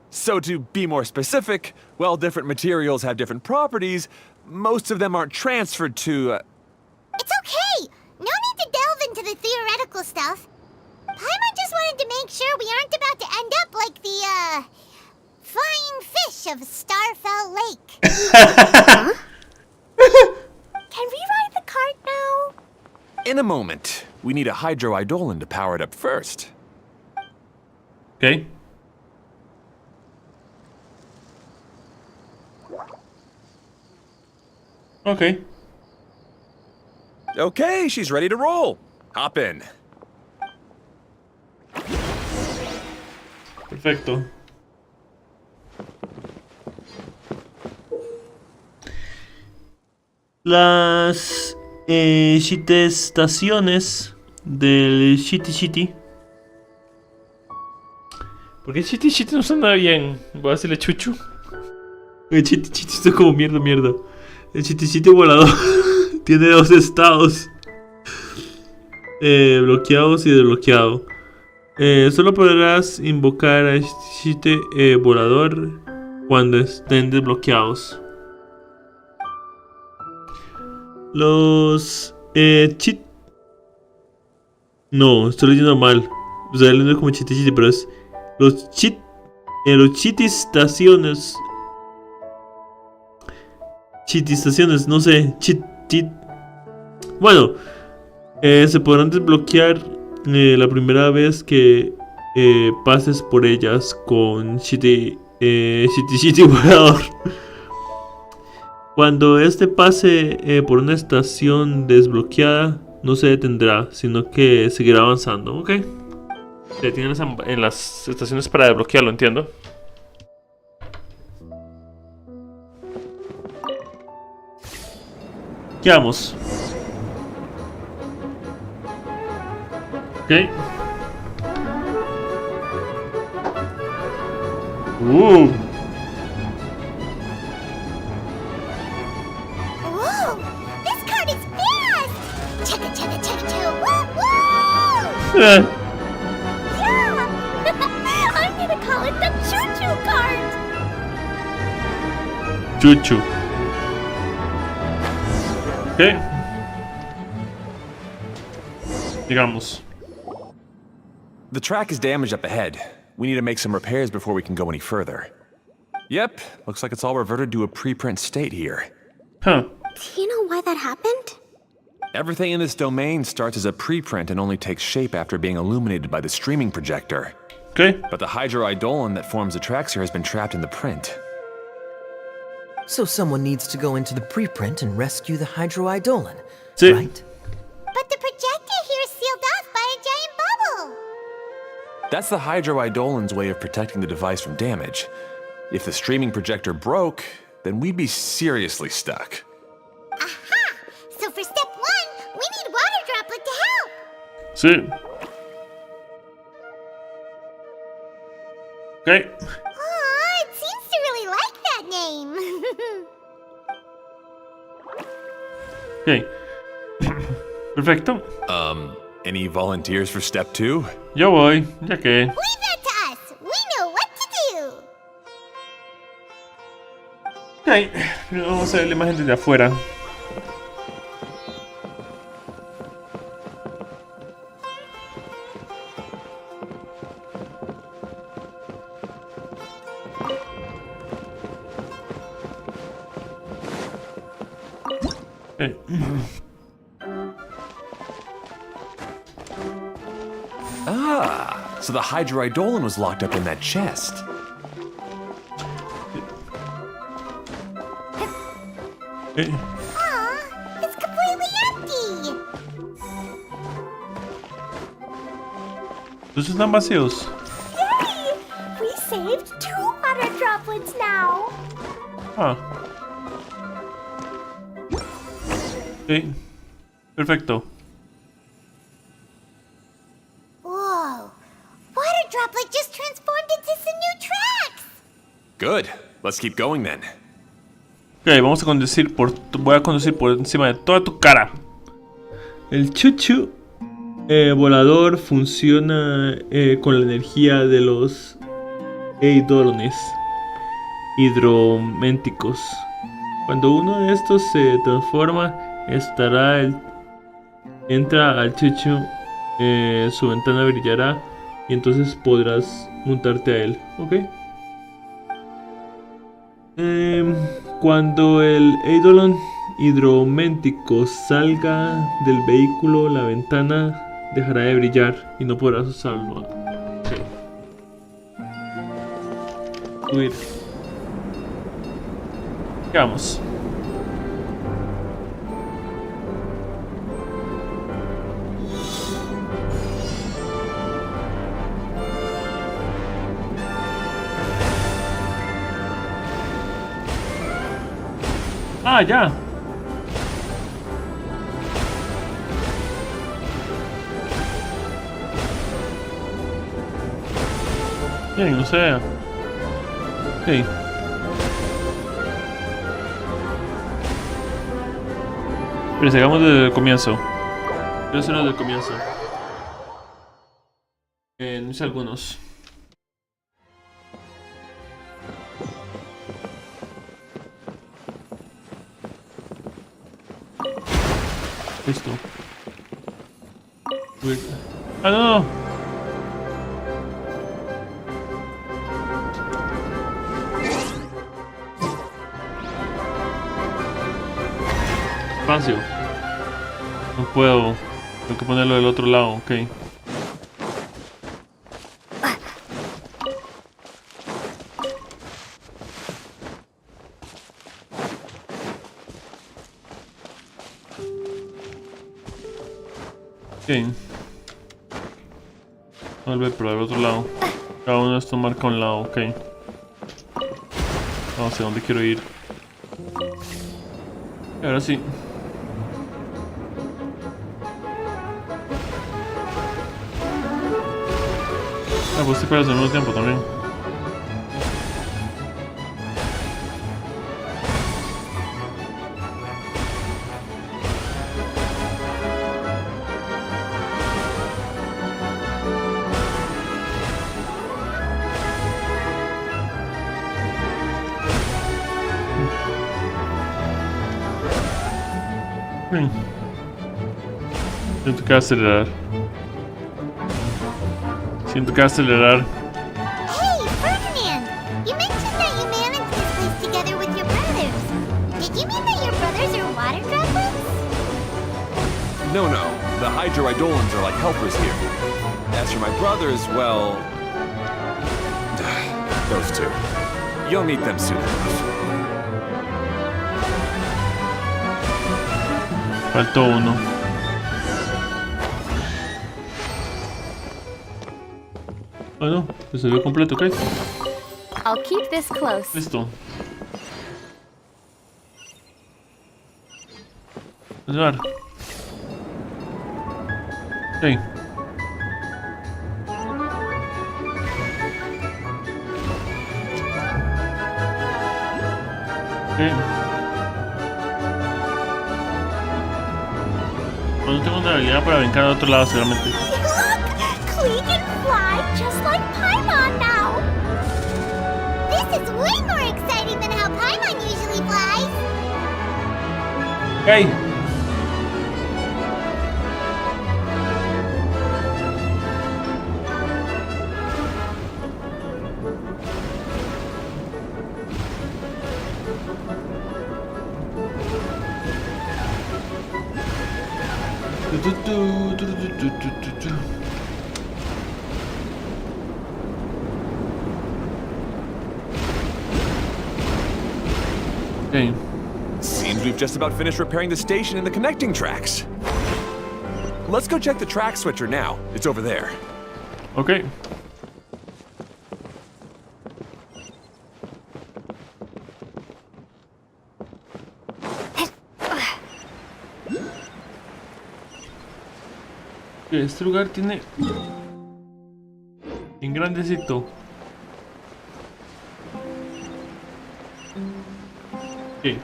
So to be more specific, while different materials have different properties, most of them aren't transferred to... It's okay! No need to delve into the theoretical stuff. Paimon just wanted to make sure we aren't about to end up like the, flying fish of Starfell Lake. Can we ride the cart now? In a moment. We need a hydroidolin to power it up first. Okay. Okay. Okay, she's ready to roll. Hop in. Perfecto. Las estaciones del Shitty. ¿Por qué Shitty no suena bien? Voy a hacerle chuchu. El Shitty está como mierda. El Shitty volador tiene dos estados. Bloqueados y desbloqueado. Solo podrás invocar a Shitty volador cuando estén desbloqueados. Los no, estoy leyendo mal. O sea, leyendo como Shitty, pero es los Shitty estaciones. Shitty estaciones, no sé. Bueno, se podrán desbloquear la primera vez que pases por ellas con Shitty volador. Cuando este pase por una estación desbloqueada, no se detendrá, sino que seguirá avanzando, ¿ok? Se detienen en las estaciones para desbloquearlo, entiendo. ¿Qué vamos? Ok. Whoa! This cart is fast! Chugga, woo woo! Yeah! I'm gonna call it the choo-choo cart! Chuchu. Ok. Digamos. The track is damaged up ahead. We need to make some repairs before we can go any further. Yep, looks like it's all reverted to a preprint state here. Huh. Do you know why that happened? Everything in this domain starts as a preprint and only takes shape after being illuminated by the streaming projector. Okay. But the hydroidolin that forms the tracks here has been trapped in the print. So someone needs to go into the preprint and rescue the hydroidolin, Sí. right? But the projector here is sealed off by a giant bubble. That's the hydroidolin's way of protecting the device from damage. If the streaming projector broke, then we'd be seriously stuck. Aha! So for step 1, we need water droplet to help. Sí. Ok. Aw, it seems to really like that name. Ok. Perfecto. Any volunteers for step 2? Yo voy, ya que. Leave that to us. We know what to do. Ok. Vamos a ver la imagen desde afuera. Ok. Ah, so the Hydroidolon was locked up in that chest. Ok. Aw, it's completely empty. Entonces están vacíos. Yay! We saved 2 water droplets now. Ah. Ok. Perfecto. Whoa. Water droplet just transformed into some new tracks. Good. Let's keep going then. Ok, vamos a conducir voy a conducir por encima de toda tu cara. El chuchu volador funciona con la energía de los eidolones hidroménticos. Cuando uno de estos se transforma, entra al chuchu, su ventana brillará y entonces podrás montarte a él. Ok. Cuando el eidolon hidroméntico salga del vehículo, la ventana dejará de brillar y no podrás usarlo. Ok. Subir. Vamos. Ah, ya. Bien, o sea. Ok. Pero sigamos desde el comienzo. Quiero hacerlo desde el comienzo. No hice algunos. Listo. Ah, no. Espacio. No puedo. Tengo que ponerlo del otro lado, ok. Ok. Volver por el otro lado. Cada uno de estos marca un lado, ok. No sé dónde quiero ir. Y ahora sí. Ah, pues te esperas al mismo tiempo también. Siento que va a acelerar. Siento que va a acelerar. Hey, Ferdinand! You mentioned that you managed this place together with your brothers. Did you mean that your brothers are water droplets? No, no. The Hydroidolons are like helpers here. As for my brothers, well... those two. You'll meet them soon enough. Faltó uno. Bueno, se salió completo, ¿ok? I'll keep this close. Listo. Continuar. Ok. No tengo una habilidad para brincar al otro lado, seguramente. Look! Klee can fly just like Paimon now! This is way more exciting than how Paimon usually flies. Ok. Okay. Seems we've just about finished repairing the station and the connecting tracks. Let's go check the track switcher now. It's over there. Okay. Este lugar tiene bien grandecito. Okay.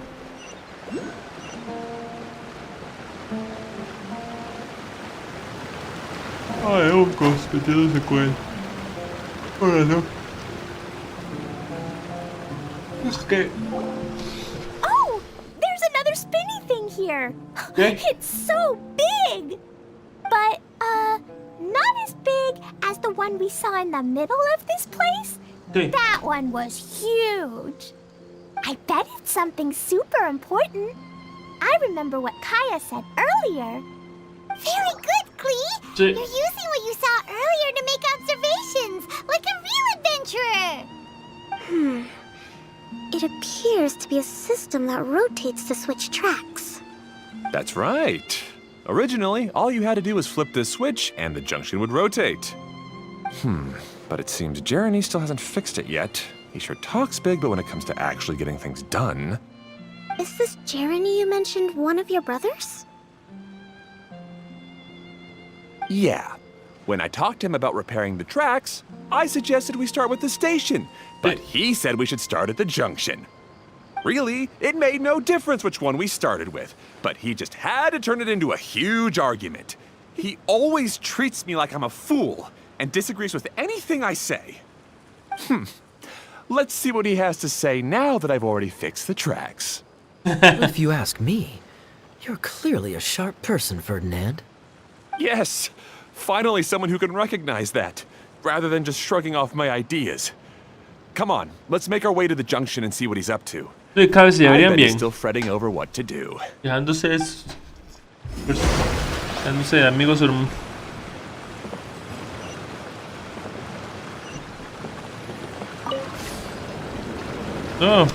Ay, hongos metiéndose con él. Ahora no. Es que... Oh, there's another spinny thing here. ¿Qué? It's so big. But, not as big as the one we saw in the middle of this place. ¿Qué? That one was huge. I bet it's something super important. I remember what Kaya said earlier. Very good, Klee. Sí. You're using what you saw earlier to make observations, like a real adventurer. It appears to be a system that rotates to switch tracks. That's right. Originally, all you had to do was flip this switch and the junction would rotate. But it seems Jeremy still hasn't fixed it yet. He sure talks big, but when it comes to actually getting things done... Is this Jeremy you mentioned one of your brothers? Yeah. When I talked to him about repairing the tracks, I suggested we start with the station. But he said we should start at the junction. Really, it made no difference which one we started with, but he just had to turn it into a huge argument. He always treats me like I'm a fool and disagrees with anything I say. Let's see what he has to say now that I've already fixed the tracks. If you ask me, you're clearly a sharp person, Ferdinand. Yes, finally someone who can recognize that, rather than just shrugging off my ideas. Come on, let's make our way to the junction and see what he's up to. De cabeza I deberían bet he's bien. still fretting over what to do. Dejándose de amigos. No.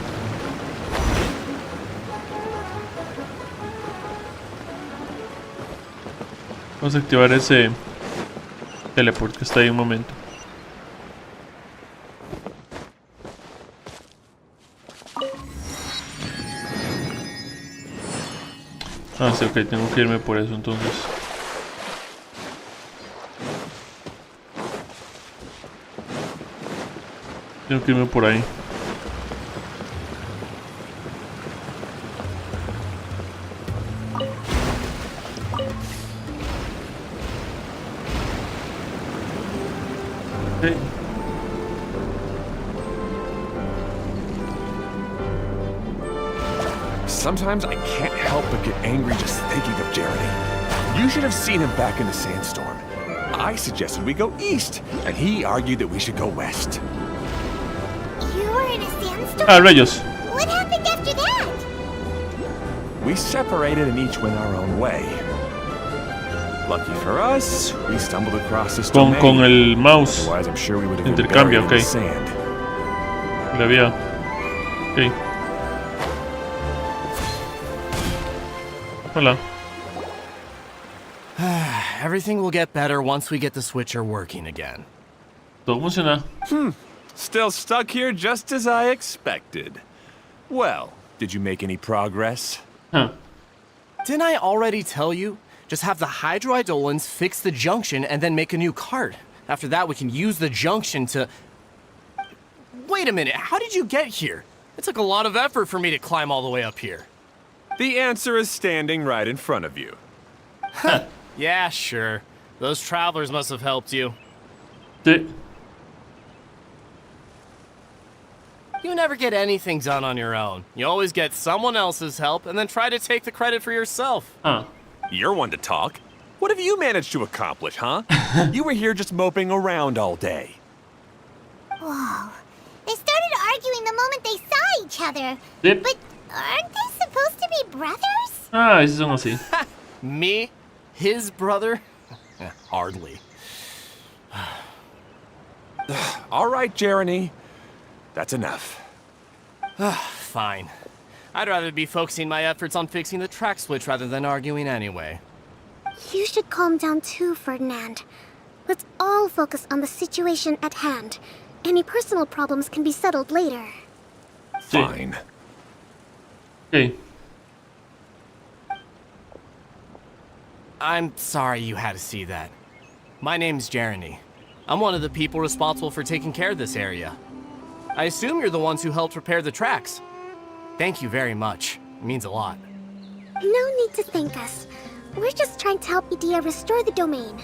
Vamos a activar ese teleport que está ahí un momento. Ah, sí, ok, tengo que irme por eso entonces. Tengo que irme por ahí. Okay. Sometimes I can't help but get angry just thinking of Jeremy. You should have seen him back in the sandstorm. I suggested we go east, and he argued that we should go west. You were in a sandstorm? Ah, rayos. What happened after that? We separated and each went our own way. Lucky for us, we stumbled across this domain. Con el mouse. Otherwise, I'm sure we would have been Intercambio, buried in the okay. sand. La vía. Ok. Hola. Everything will get better once we get the switcher working again. Todo funciona. Still stuck here just as I expected. Well, did you make any progress? Huh. Didn't I already tell you? Just have the hydroidolins fix the junction and then make a new cart. After that, we can use the junction to... Wait a minute, how did you get here? It took a lot of effort for me to climb all the way up here. The answer is standing right in front of you. Yeah, sure. Those travelers must have helped you. Sí. You never get anything done on your own. You always get someone else's help and then try to take the credit for yourself. Ah. You're one to talk. What have you managed to accomplish, huh? You were here just moping around all day. Whoa. They started arguing the moment they saw each other. Yep. But aren't they supposed to be brothers? Ah, esos son así. Me? His brother? Hardly. All right, Jeremy. That's enough. Fine. I'd rather be focusing my efforts on fixing the track switch rather than arguing anyway. You should calm down too, Ferdinand. Let's all focus on the situation at hand. Any personal problems can be settled later. Fine. Okay. I'm sorry you had to see that. My name's Jeremy. I'm one of the people responsible for taking care of this area. I assume you're the ones who helped repair the tracks. Thank you very much. It means a lot. No need to thank us. We're just trying to help Edea restore the domain.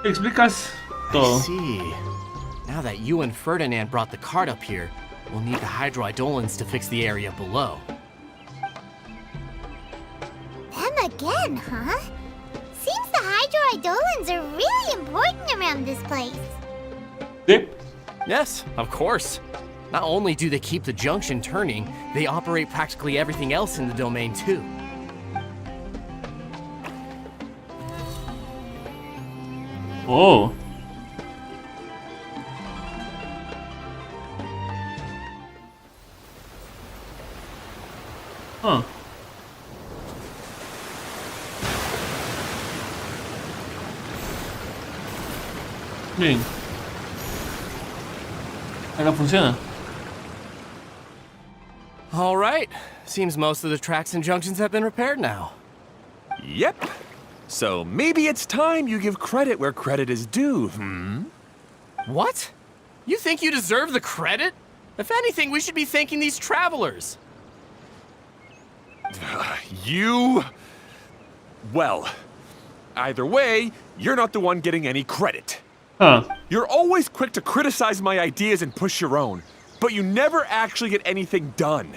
Explicas I todo. see. Now that you and Ferdinand brought the cart up here, we'll need the hydroidolins to fix the area below. Them again, huh? Seems the hydroidolins are really important around this place. Sí. Yes, of course. Not only do they keep the junction turning, they operate practically everything else in the domain too. Oh. Huh. Bien. Acá funciona. All right. Seems most of the tracks and junctions have been repaired now. Yep. So maybe it's time you give credit where credit is due, What? You think you deserve the credit? If anything, we should be thanking these travelers. You... Well, either way, you're not the one getting any credit. Huh. You're always quick to criticize my ideas and push your own, but you never actually get anything done.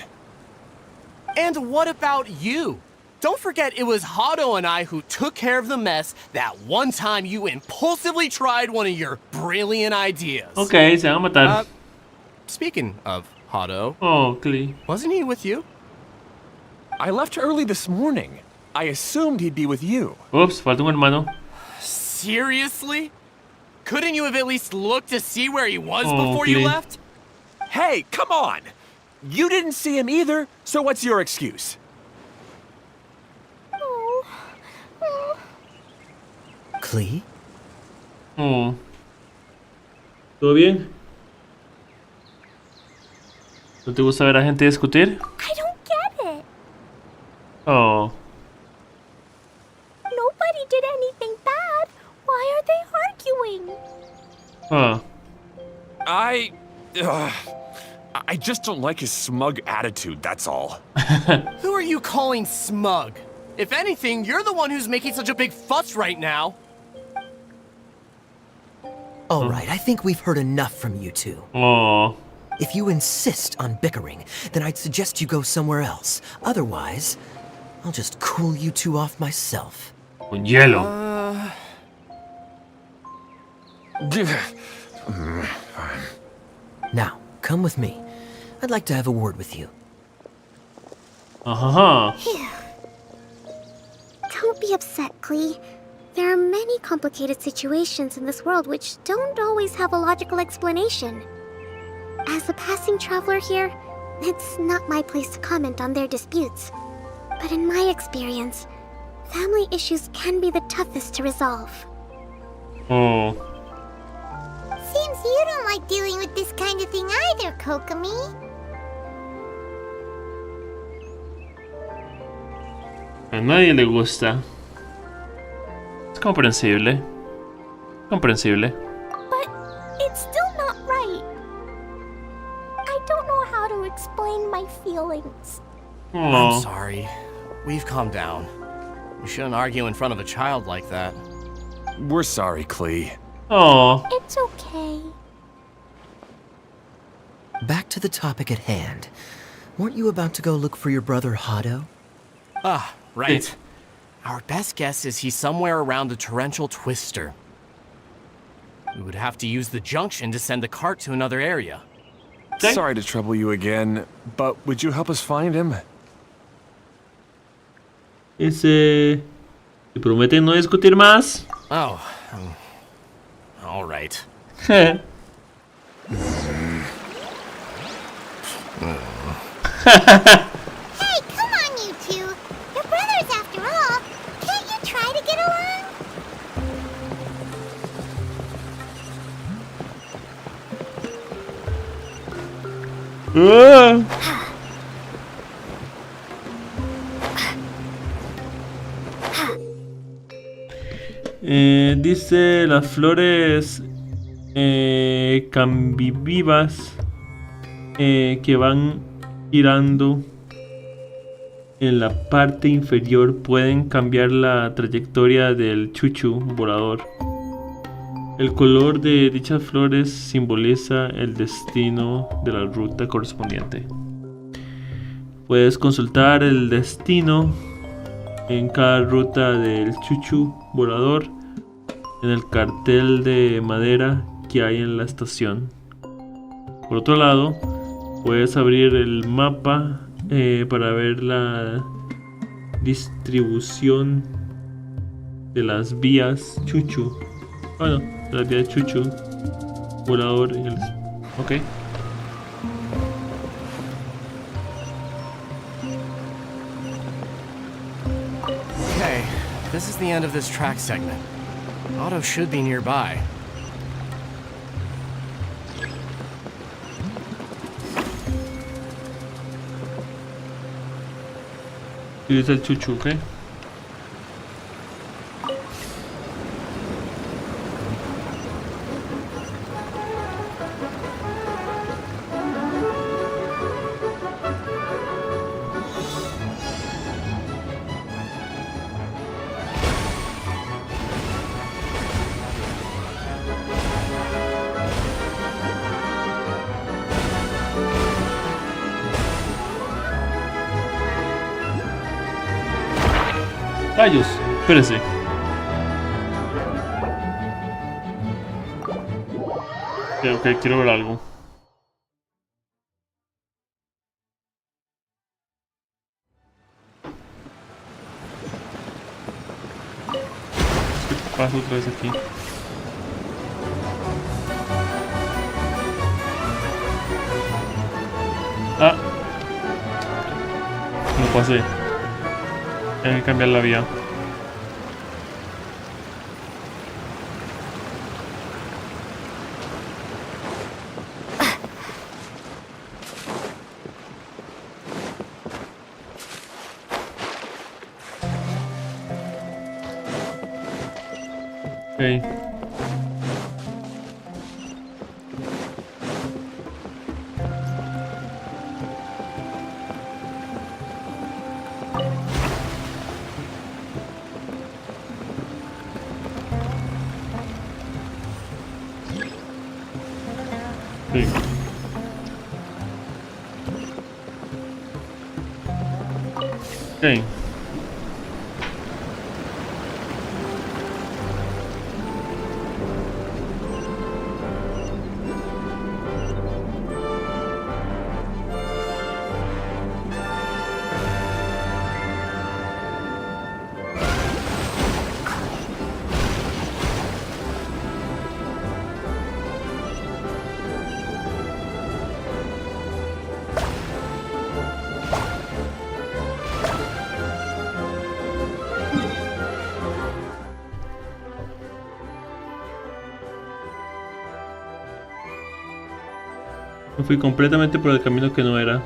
And what about you? Don't forget it was Hado and I who took care of the mess that one time you impulsively tried one of your brilliant ideas. Ok, se van a matar. Speaking of Hado, Oh, Clee. wasn't he with you? I left early this morning. I assumed he'd be with you. Ups, falta un hermano. Seriously? Couldn't you have at least looked to see where he was Oh, before you Clee. left? Hey, come on! You didn't see him either, so what's your excuse? Clee? Oh. ¿Todo bien? ¿No te gusta ver a gente discutir? I don't get it. Oh. Nobody did anything bad. Why are they arguing? Huh. I just don't like his smug attitude, that's all. Who are you calling smug? If anything, you're the one who's making such a big fuss right now. All right, I think we've heard enough from you two. Oh. If you insist on bickering, then I'd suggest you go somewhere else. Otherwise, I'll just cool you two off myself. Con hielo. Now, come with me. I'd like to have a word with you. Ajá. Don't be upset, Clee. There are many complicated situations in this world which don't always have a logical explanation. As a passing traveler here, it's not my place to comment on their disputes. But in my experience, family issues can be the toughest to resolve. Oh. Seems you don't like dealing with this kind of thing either, Kokomi. A nadie le gusta. Es comprensible. Comprensible. But it's still not right. I don't know how to explain my feelings. I'm Oh. sorry. We've calmed down. You shouldn't argue in front of a child like that. We're sorry, Clee. Oh. It's okay. Back to the topic at hand. Weren't you about to go look for your brother Hado? Ah, right. Our best guess is he's somewhere around the torrential twister. We would have to use the junction to send the cart to another area. Okay. Sorry to trouble you again, but would you help us find him? ¿Y prometen no discutir más? Oh, all right. Hey, come on, you two. You're brothers after all. Can't you try to get along? Dice las flores cambivivas que van girando en la parte inferior pueden cambiar la trayectoria del chuchu volador. El color de dichas flores simboliza el destino de la ruta correspondiente. Puedes consultar el destino en cada ruta del chuchu volador en el cartel de madera que hay en la estación. Por otro lado, puedes abrir el mapa para ver la distribución de las vías chuchu. Bueno, de las vías chuchu volador. Ok. Okay, this is the end of this track segment. Otto should be nearby. Utiliza el chuchu, ok. Rayos, espérese. Ok, quiero ver algo. ¿Qué pasa otra vez aquí? Ah, no pasé. Hay que cambiar la vía. Ok. Sí. Ok. Me fui completamente por el camino que no era.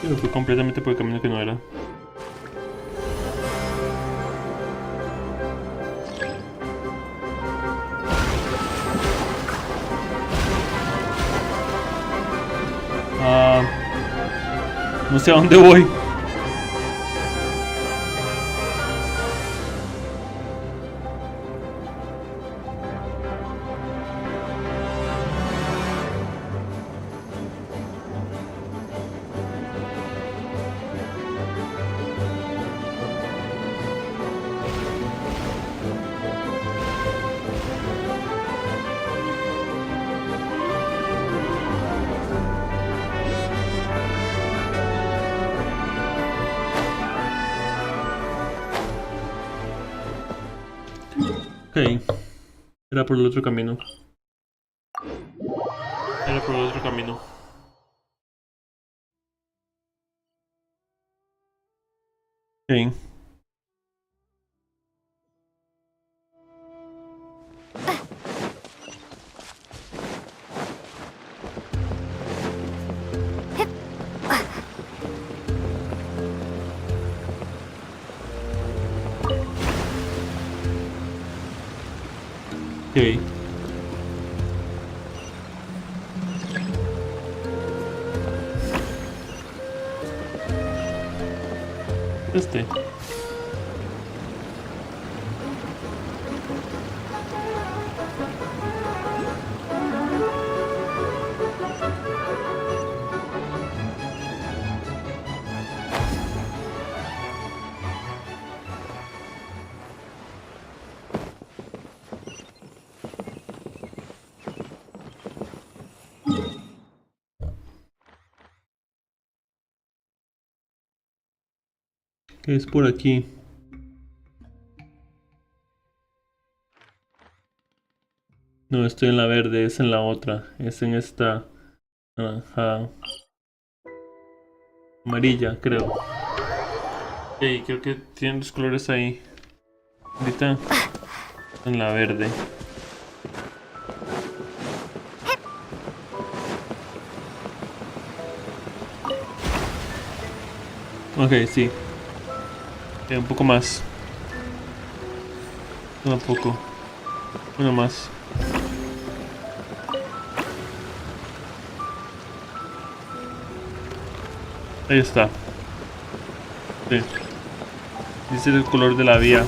Me fui completamente por el camino que no era. No sé a dónde voy. Ok. Era por el otro camino. Era por el otro camino. Ok. Ok. Este. ¿Qué es por aquí? No, estoy en la verde, es en la otra. Es en esta naranja. Amarilla, creo. Ok, creo que tienen los colores ahí. Ahorita en la verde. Ok, sí. Un poco más. Un poco. Uno más. Ahí está. Sí. Dice el color de la vía.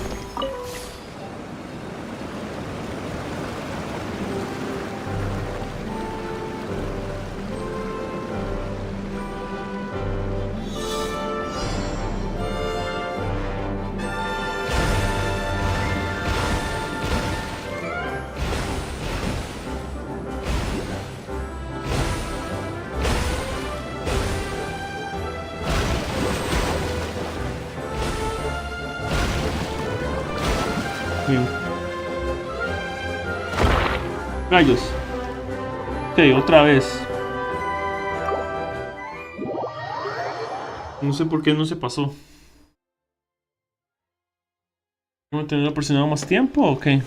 Sí. Rayos. Ok, otra vez. No sé por qué no se pasó. ¿No tenerlo presionado más tiempo o qué?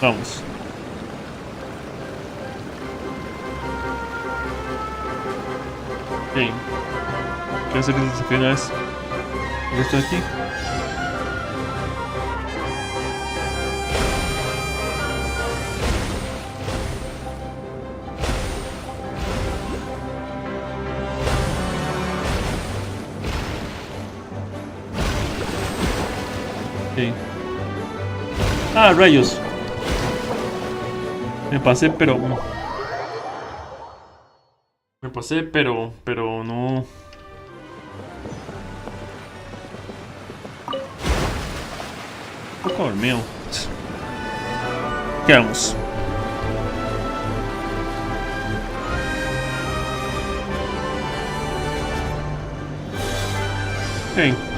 Vamos. Ok. Quiero hacer el desafío una vez. ¿Ya estoy aquí? Ok. Ah, rayos. Me pasé, pero... Me pasé, pero no... Un poco dormido. ¿Qué vamos? Ok.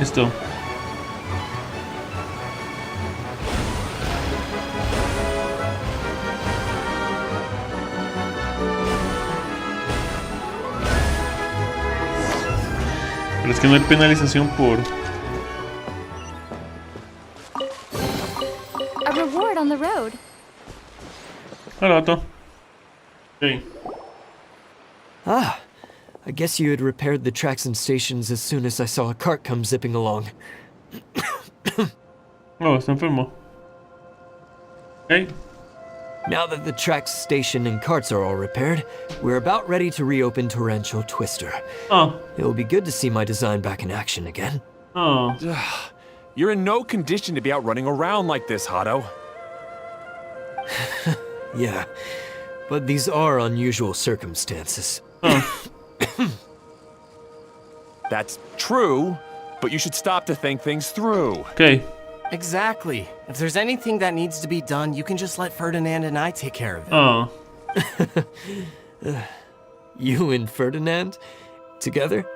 Esto. Pero es que no hay penalización por... A reward on the road. Hola, vato. Ok. Ah, I guess you had repaired the tracks and stations as soon as I saw a cart come zipping along. Oh, está enfermo. Ok. Now that the tracks, station, and carts are all repaired, we're about ready to reopen Torrential Twister. Oh. It'll be good to see my design back in action again. Oh. You're in no condition to be out running around like this, Hado. Yeah, but these are unusual circumstances. That's true, but you should stop to think things through. Okay. Exactly. If there's anything that needs to be done, you can just let Ferdinand and I take care of it. Oh. You and Ferdinand? Together?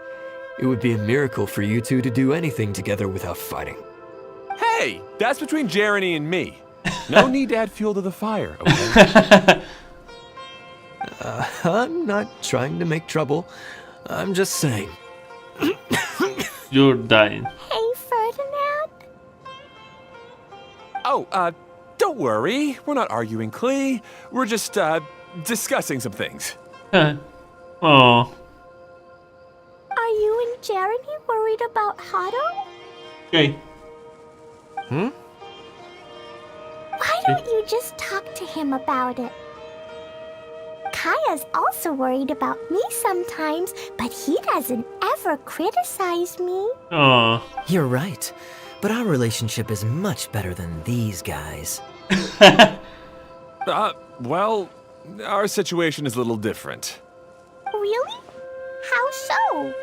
It would be a miracle for you two to do anything together without fighting. Hey, that's between Jeremy and me. No need to add fuel to the fire, okay? I'm not trying to make trouble. I'm just saying. You're dying. Hey, Ferdinand. Oh, don't worry. We're not arguing, Klee. We're just, discussing some things. Oh. Are you and Jeremy worried about Hado? Okay. Why don't you just talk to him about it? Kaya's also worried about me sometimes, but he doesn't ever criticize me. Oh. You're right, but our relationship is much better than these guys. Well, our situation is a little different. Really? How so?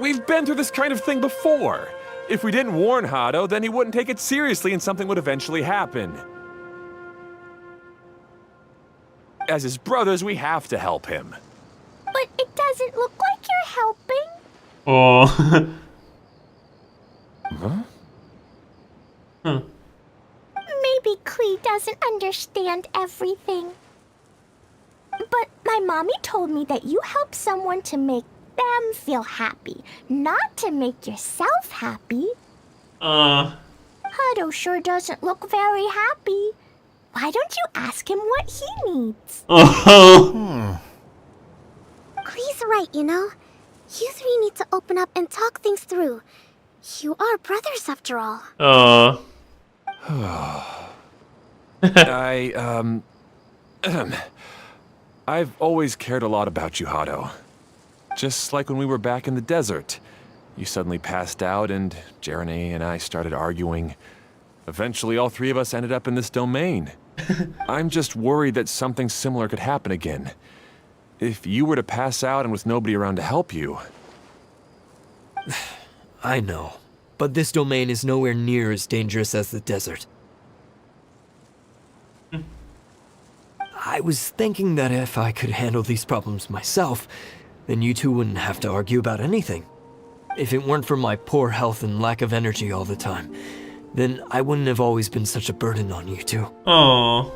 We've been through this kind of thing before. If we didn't warn Hado, then he wouldn't take it seriously and something would eventually happen. As his brothers, we have to help him. But it doesn't look like you're helping. Oh. Maybe Klee doesn't understand everything. But my mommy told me that you help someone to make them feel happy, not to make yourself happy. Hado sure doesn't look very happy. Why don't you ask him what he needs? Oh. Klee's right, you know? You three need to open up and talk things through. You are brothers after all. Oh. I've always cared a lot about you, Hado. Just like when we were back in the desert. You suddenly passed out and Jeremy and I started arguing. Eventually, all three of us ended up in this domain. I'm just worried that something similar could happen again. If you were to pass out and with nobody around to help you... I know, but this domain is nowhere near as dangerous as the desert. I was thinking that if I could handle these problems myself, then you two wouldn't have to argue about anything. If it weren't for my poor health and lack of energy all the time, then I wouldn't have always been such a burden on you two. Oh.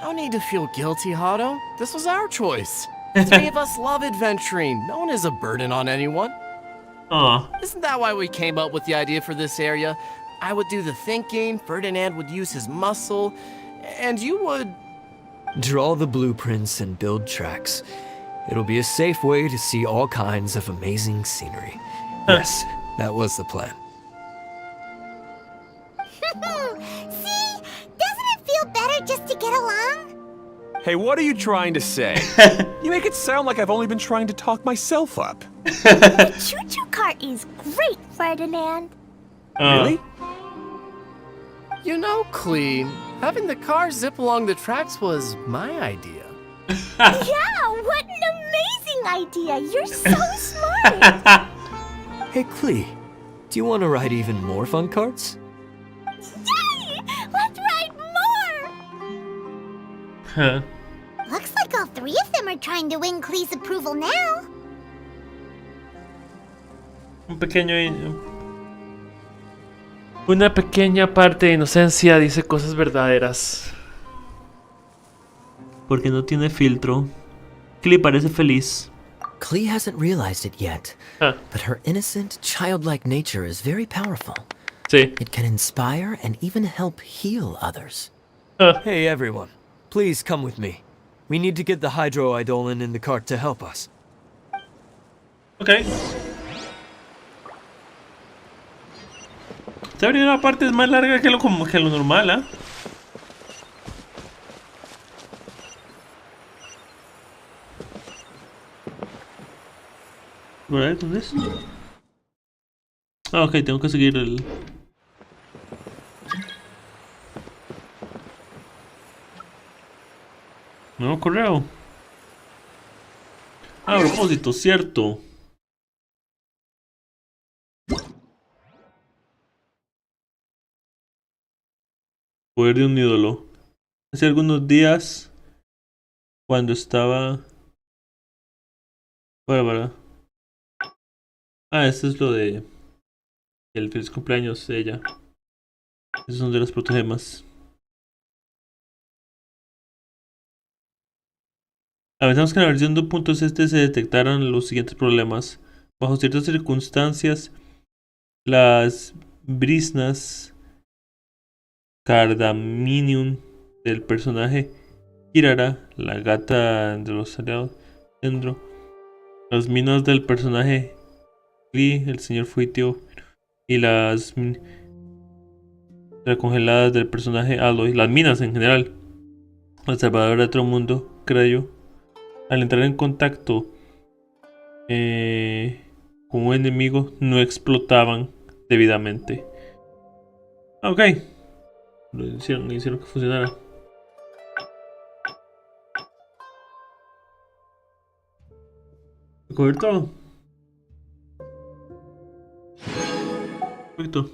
No need to feel guilty, Hado. This was our choice. The three of us love adventuring. No one is a burden on anyone. Oh. Isn't that why we came up with the idea for this area? I would do the thinking, Ferdinand would use his muscle, and you would... Draw the blueprints and build tracks. It'll be a safe way to see all kinds of amazing scenery. Yes, that was the plan. See? Doesn't it feel better just to get along? Hey, what are you trying to say? You make it sound like I've only been trying to talk myself up. The choo-choo cart is great, Ferdinand. Really? You know, Klee, having the car zip along the tracks was my idea. Yeah, what an amazing idea. You're so smart. Hey, Klee, do you want to ride even more fun carts? Yay! Let's ride more. Looks like all three of them are trying to win Klee's approval now. Una pequeña parte de inocencia dice cosas verdaderas. Porque no tiene filtro. Klee parece feliz. Klee hasn't realized it yet, but her innocent, childlike nature is very powerful. Sí. It can inspire and even help heal others. Ah. Hey everyone, please come with me. We need to get the hydroidolin in the cart to help us. Ok. Esta primera parte es más larga que lo normal, ¿ah? A ver, ¿dónde es? Ah, ok, tengo que seguir el... Nuevo correo. Ah, a propósito, cierto. Poder de un ídolo. Hace algunos días, cuando estaba... Bárbara. Ah, esto es lo de... El feliz cumpleaños de ella. Esos son de los protogemas. Avanzamos que en la versión 2.7 se detectaron los siguientes problemas. Bajo ciertas circunstancias, las brisnas cardaminium del personaje Kirara, la gata de los aliados, Dendro, las minas del personaje Lee, el señor Fuitio, y las congeladas del personaje Aloy, las minas en general, el salvador de otro mundo, creo yo, al entrar en contacto con un enemigo no explotaban debidamente. Ok, lo hicieron que funcionara. Recoger todo. Perfecto.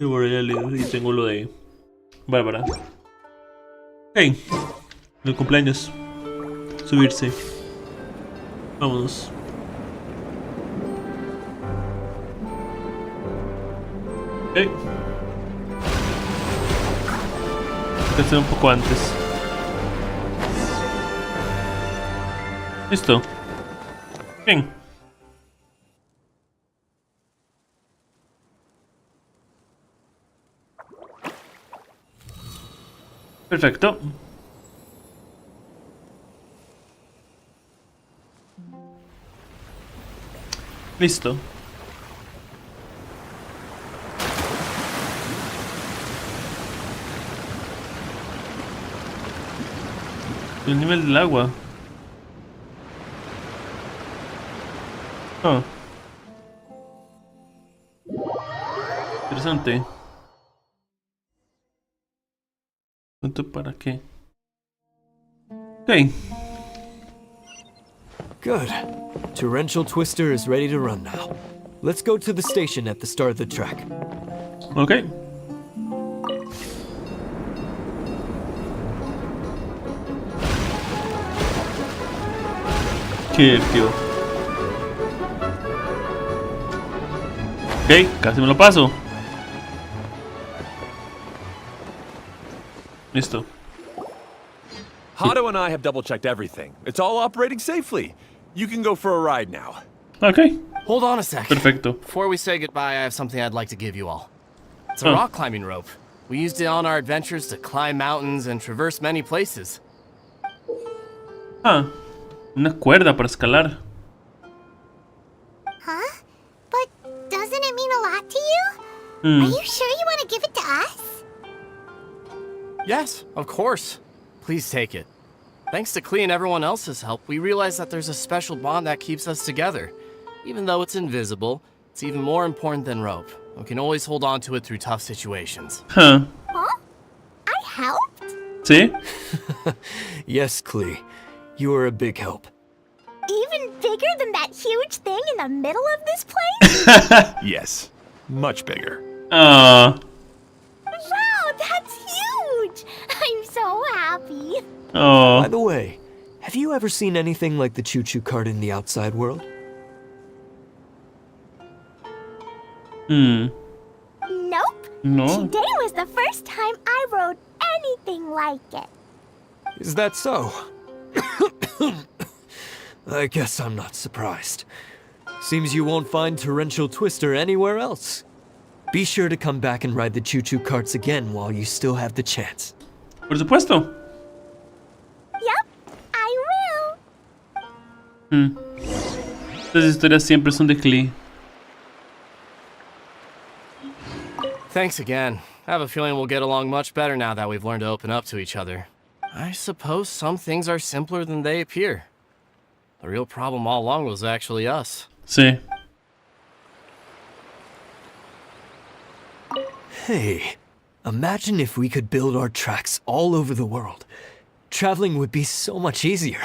Y por allá y tengo lo de Bárbara. Ok, el cumpleaños. Subirse. Vámonos. Ok. Hay que hacer un poco antes. Listo. Bien. Perfecto. Listo. El nivel del agua. Ah. Interesante. ¿Esto para qué? Ok. Good. Torrential Twister is ready to run now. Let's go to the station at the start of the track. Ok. Qué divertido. Ok, casi me lo paso. Listo. Hato and I have double-checked everything. It's all operating safely. You can go for a ride now. Ok. Hold on a sec. Perfecto. Before we say goodbye, I have something I'd like to give you all. It's a Oh. rock climbing rope. We used it on our adventures to climb mountains and traverse many places. Ah, una cuerda para escalar. Huh? But doesn't it mean a lot to you? Hmm. Are you sure you want to give it to us? Yes, of course. Please take it. Thanks to Klee and everyone else's help, we realized that there's a special bond that keeps us together. Even though it's invisible, it's even more important than rope. We can always hold on to it through tough situations. Huh. Huh? I helped? ¿Sí? Yes, Klee. You are a big help. Even bigger than that huge thing in the middle of this place? Yes, much bigger. Ah. Wow, that's huge! I'm so happy. Oh. By the way, have you ever seen anything like the choo-choo cart in the outside world? Hmm. Nope. No. Today was the first time I rode anything like it. Is that so? I guess I'm not surprised. Seems you won't find Torrential Twister anywhere else. Be sure to come back and ride the choo-choo carts again while you still have the chance. Por supuesto. Yep, I will. Hmm. Las historias siempre son de Klee. Thanks again. I have a feeling we'll get along much better now that we've learned to open up to each other. I suppose some things are simpler than they appear. The real problem all along was actually us. Sí. Hey, imagine if we could build our tracks all over the world. Traveling would be so much easier.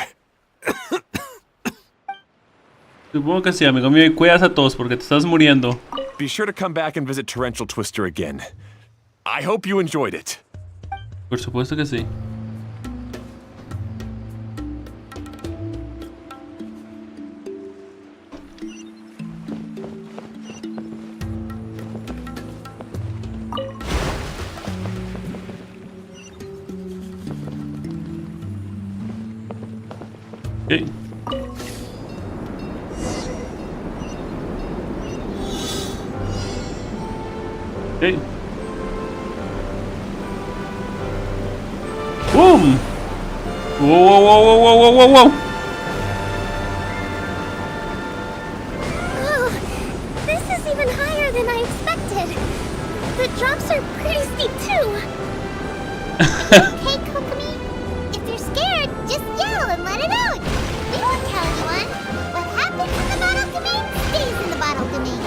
Supongo que sí, amigo mío. Y cuidas a todos porque te estás muriendo. Be sure to come back and visit Torrential Twister again. I hope you enjoyed it. Por supuesto que sí. Okay. Okay. Boom! Whoa, whoa, whoa, whoa, whoa, whoa, whoa, whoa! Oh, this is even higher than I expected. The drops are pretty steep too. Okay, Kokomi? If you're scared, just yell and let it out. We won't tell anyone. What happens in the bottle domain stays in the bottle domain.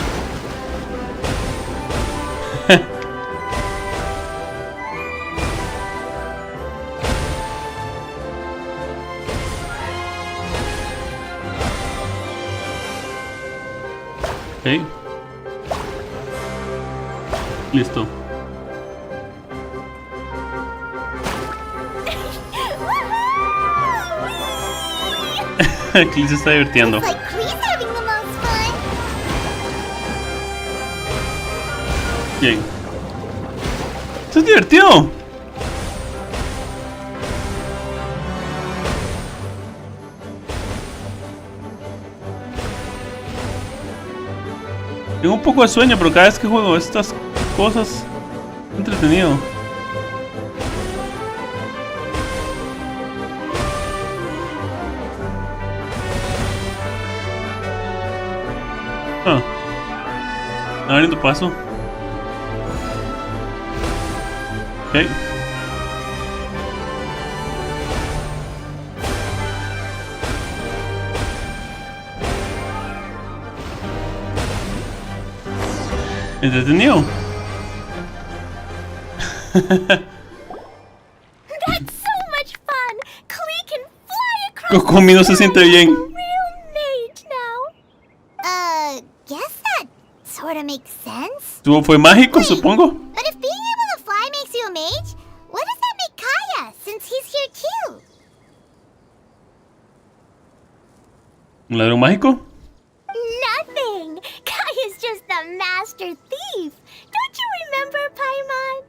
Okay. Listo. Aquí se está divirtiendo. It's like Klee's having the most fun. Bien. ¡Esto es divertido! Tengo un poco de sueño, pero cada vez que juego estas cosas es entretenido. Ah. Abriendo paso. Ok. Entretenido. That's so much fun! Klee can fly across Kokomi no se siente bien. real mage now. Guess that sorta makes sense. Fue mágico, supongo. But if being able to fly makes you a mage, what does that make Kaya, since he's here too? ¿Un ladrón mágico? Nothing! Kaya's just a master thief. Don't you remember, Paimon?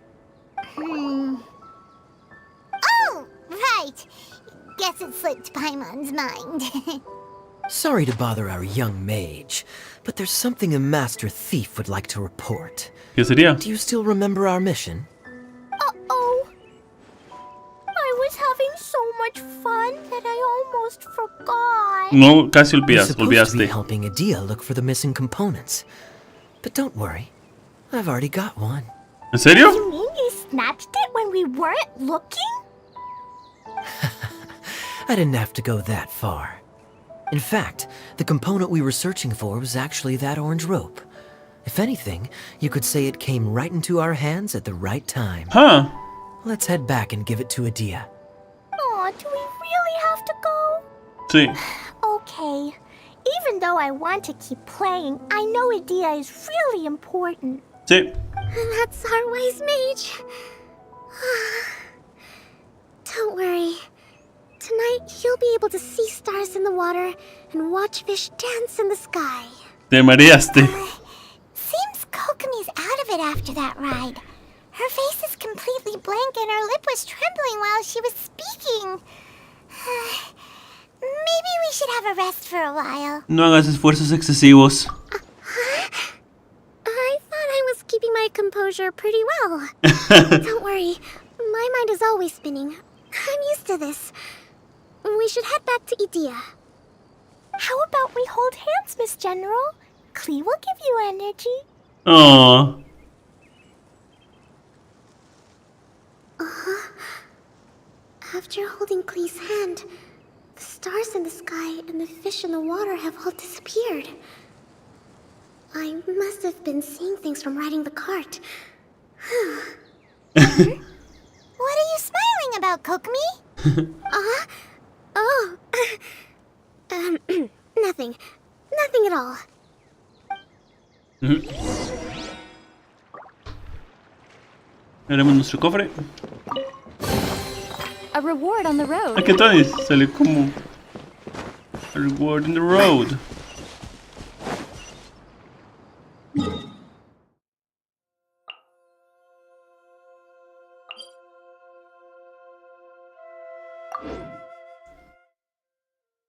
Oh, right. Guess it slipped Paimon's mind. Sorry to bother our young mage, but there's something a master thief would like to report. ¿Qué sería? Do you still remember our mission? Uh-oh. I was having so much fun that I almost forgot. No, casi We're olvidas, supposed to be olvidaste. helping Adia look for the missing components. But don't worry, I've already got one. ¿En serio? You mean you snatched it when we weren't looking? I didn't have to go that far. In fact, the component we were searching for was actually that orange rope. If anything, you could say it came right into our hands at the right time. Huh. Let's head back and give it to Adia. Aw, do we really have to go? Sí. Okay. Even though I want to keep playing, I know Adia is really important. Sí. That's our wise mage. Don't worry. Tonight, he'll be able to see stars in the water and watch fish dance in the sky. Te mareaste. Seems Kokomi's out of it after that ride. Her face is completely blank and her lip was trembling while she was speaking. Maybe we should have a rest for a while. No hagas esfuerzos excesivos. I thought I was keeping my composure pretty well. Don't worry, my mind is always spinning. I'm used to this. We should head back to Idia. How about we hold hands, Miss General? Klee will give you energy. Aww. After holding Klee's hand, the stars in the sky and the fish in the water have all disappeared. I must have been seeing things from riding the cart. What are you smiling about, Kokumi? Oh. Nothing. Nothing at all. Veremos nuestro cofre. A reward on the road. Aquí está, sale como a reward in the road.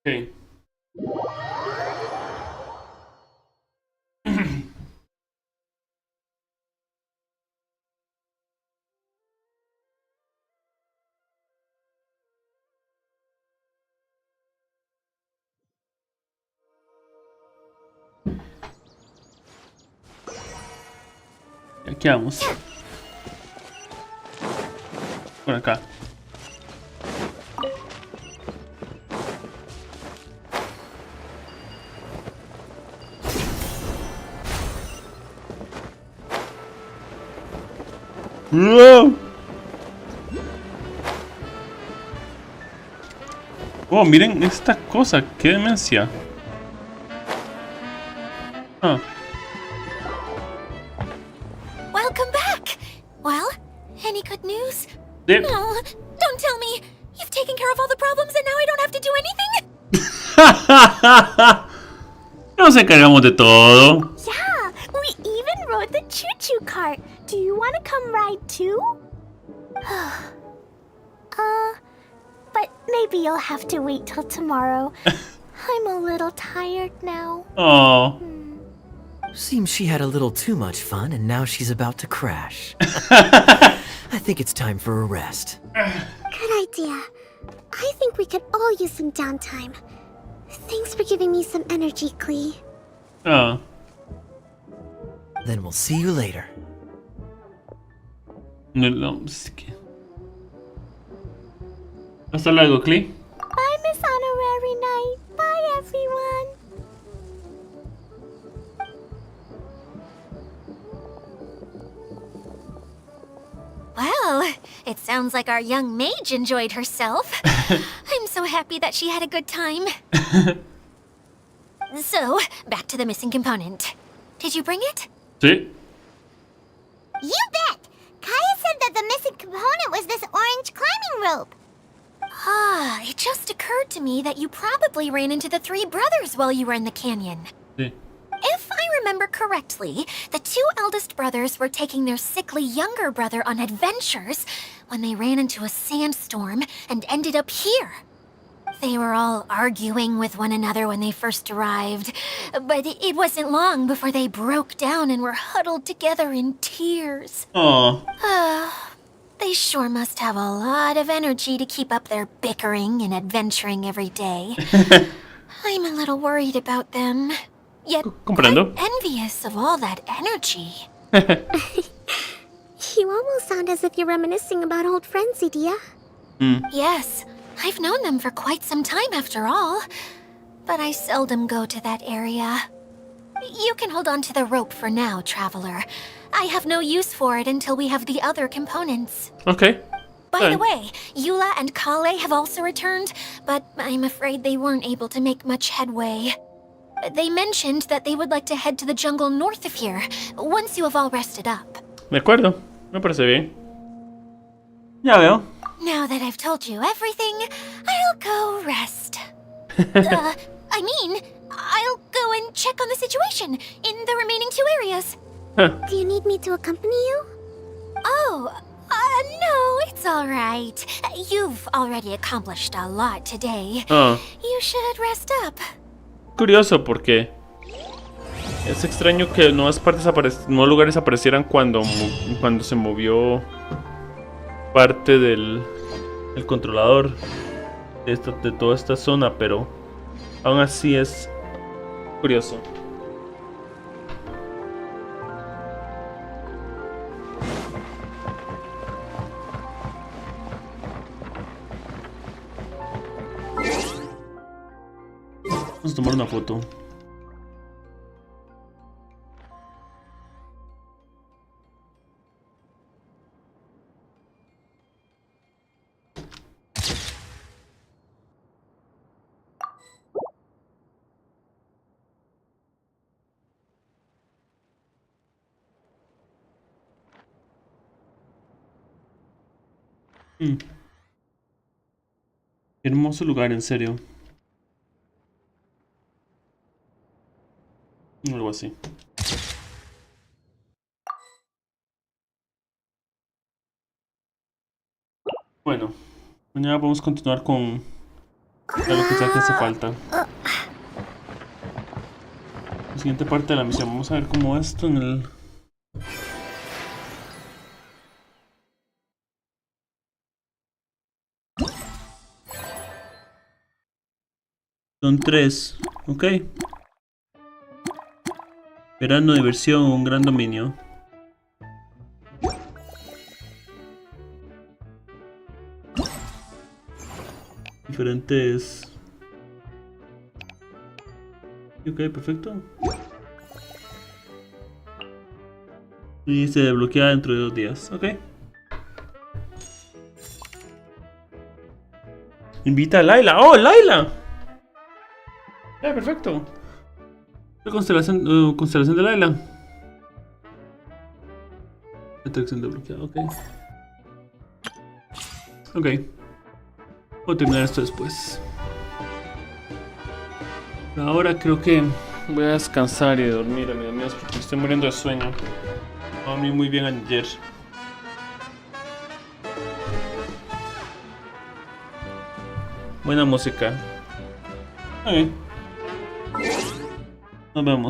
Okay. Aquí vamos. Por acá. ¡Wow! Oh, miren esta cosa, qué demencia. Ah. Welcome back! Well, any good news? Yep. No, don't tell me! You've taken care of all the problems and now I don't have to do anything? Nos encargamos de todo. Yeah, we even rode the choo-choo cart. Do you want to come ride too? But maybe you'll have to wait till tomorrow. I'm a little tired now. Oh. Seems she had a little too much fun and now she's about to crash. I think it's time for a rest. Good idea. I think we could all use some downtime. Thanks for giving me some energy, Klee. Oh. Then we'll see you later. No, es que... Hasta luego, Klee. Bye, Miss Honorary Knight. Bye, everyone. Well, it sounds like our young mage enjoyed herself. I'm so happy that she had a good time. So, back to the missing component. Did you bring it? Sí. You bet! Kaya said that the missing component was this orange climbing rope. Ah, it just occurred to me that you probably ran into the three brothers while you were in the canyon. Sí. If I remember correctly, the two eldest brothers were taking their sickly younger brother on adventures when they ran into a sandstorm and ended up here. They were all arguing with one another when they first arrived, but it wasn't long before they broke down and were huddled together in tears. Oh. They sure must have a lot of energy to keep up their bickering and adventuring every day. I'm a little worried about them. Yet Comprendo. quite envious of all that energy. You almost sound as if you're reminiscing about old friends, Idia. Yes, I've known them for quite some time after all. But I seldom go to that area. You can hold on to the rope for now, Traveler. I have no use for it until we have the other components. Okay. By the way, Eula and Kale have also returned, but I'm afraid they weren't able to make much headway. They mentioned that they would like to head to the jungle north of here, once you have all rested up. De acuerdo. Me parece bien. Ya veo. Now that I've told you everything, I'll go rest. I mean, I'll go and check on the situation in the remaining two areas. Do you need me to accompany you? Oh, no, it's all right. You've already accomplished a lot today. Oh. You should rest up. Curioso porque es extraño que nuevas partes nuevos lugares aparecieran cuando se movió parte del controlador de toda esta zona, pero aún así es curioso. Vamos a tomar una foto. Qué hermoso lugar, en serio. Algo así. Bueno, mañana podemos continuar con lo que sea que hace falta. La siguiente parte de la misión. Vamos a ver cómo esto en el... Son 3, ok. Verano, diversión, un gran dominio. Diferentes... Ok, perfecto. Y se desbloquea dentro de 2 días, ok. Invita a Laila. ¡Oh, Laila! Perfecto. La constelación de Laila. Atracción desbloqueada, ok. Ok. Voy a terminar esto después. Ahora creo que voy a descansar y dormir, amigos míos, porque estoy muriendo de sueño. No dormí muy bien ayer. Buena música. Ok. Nos vemos.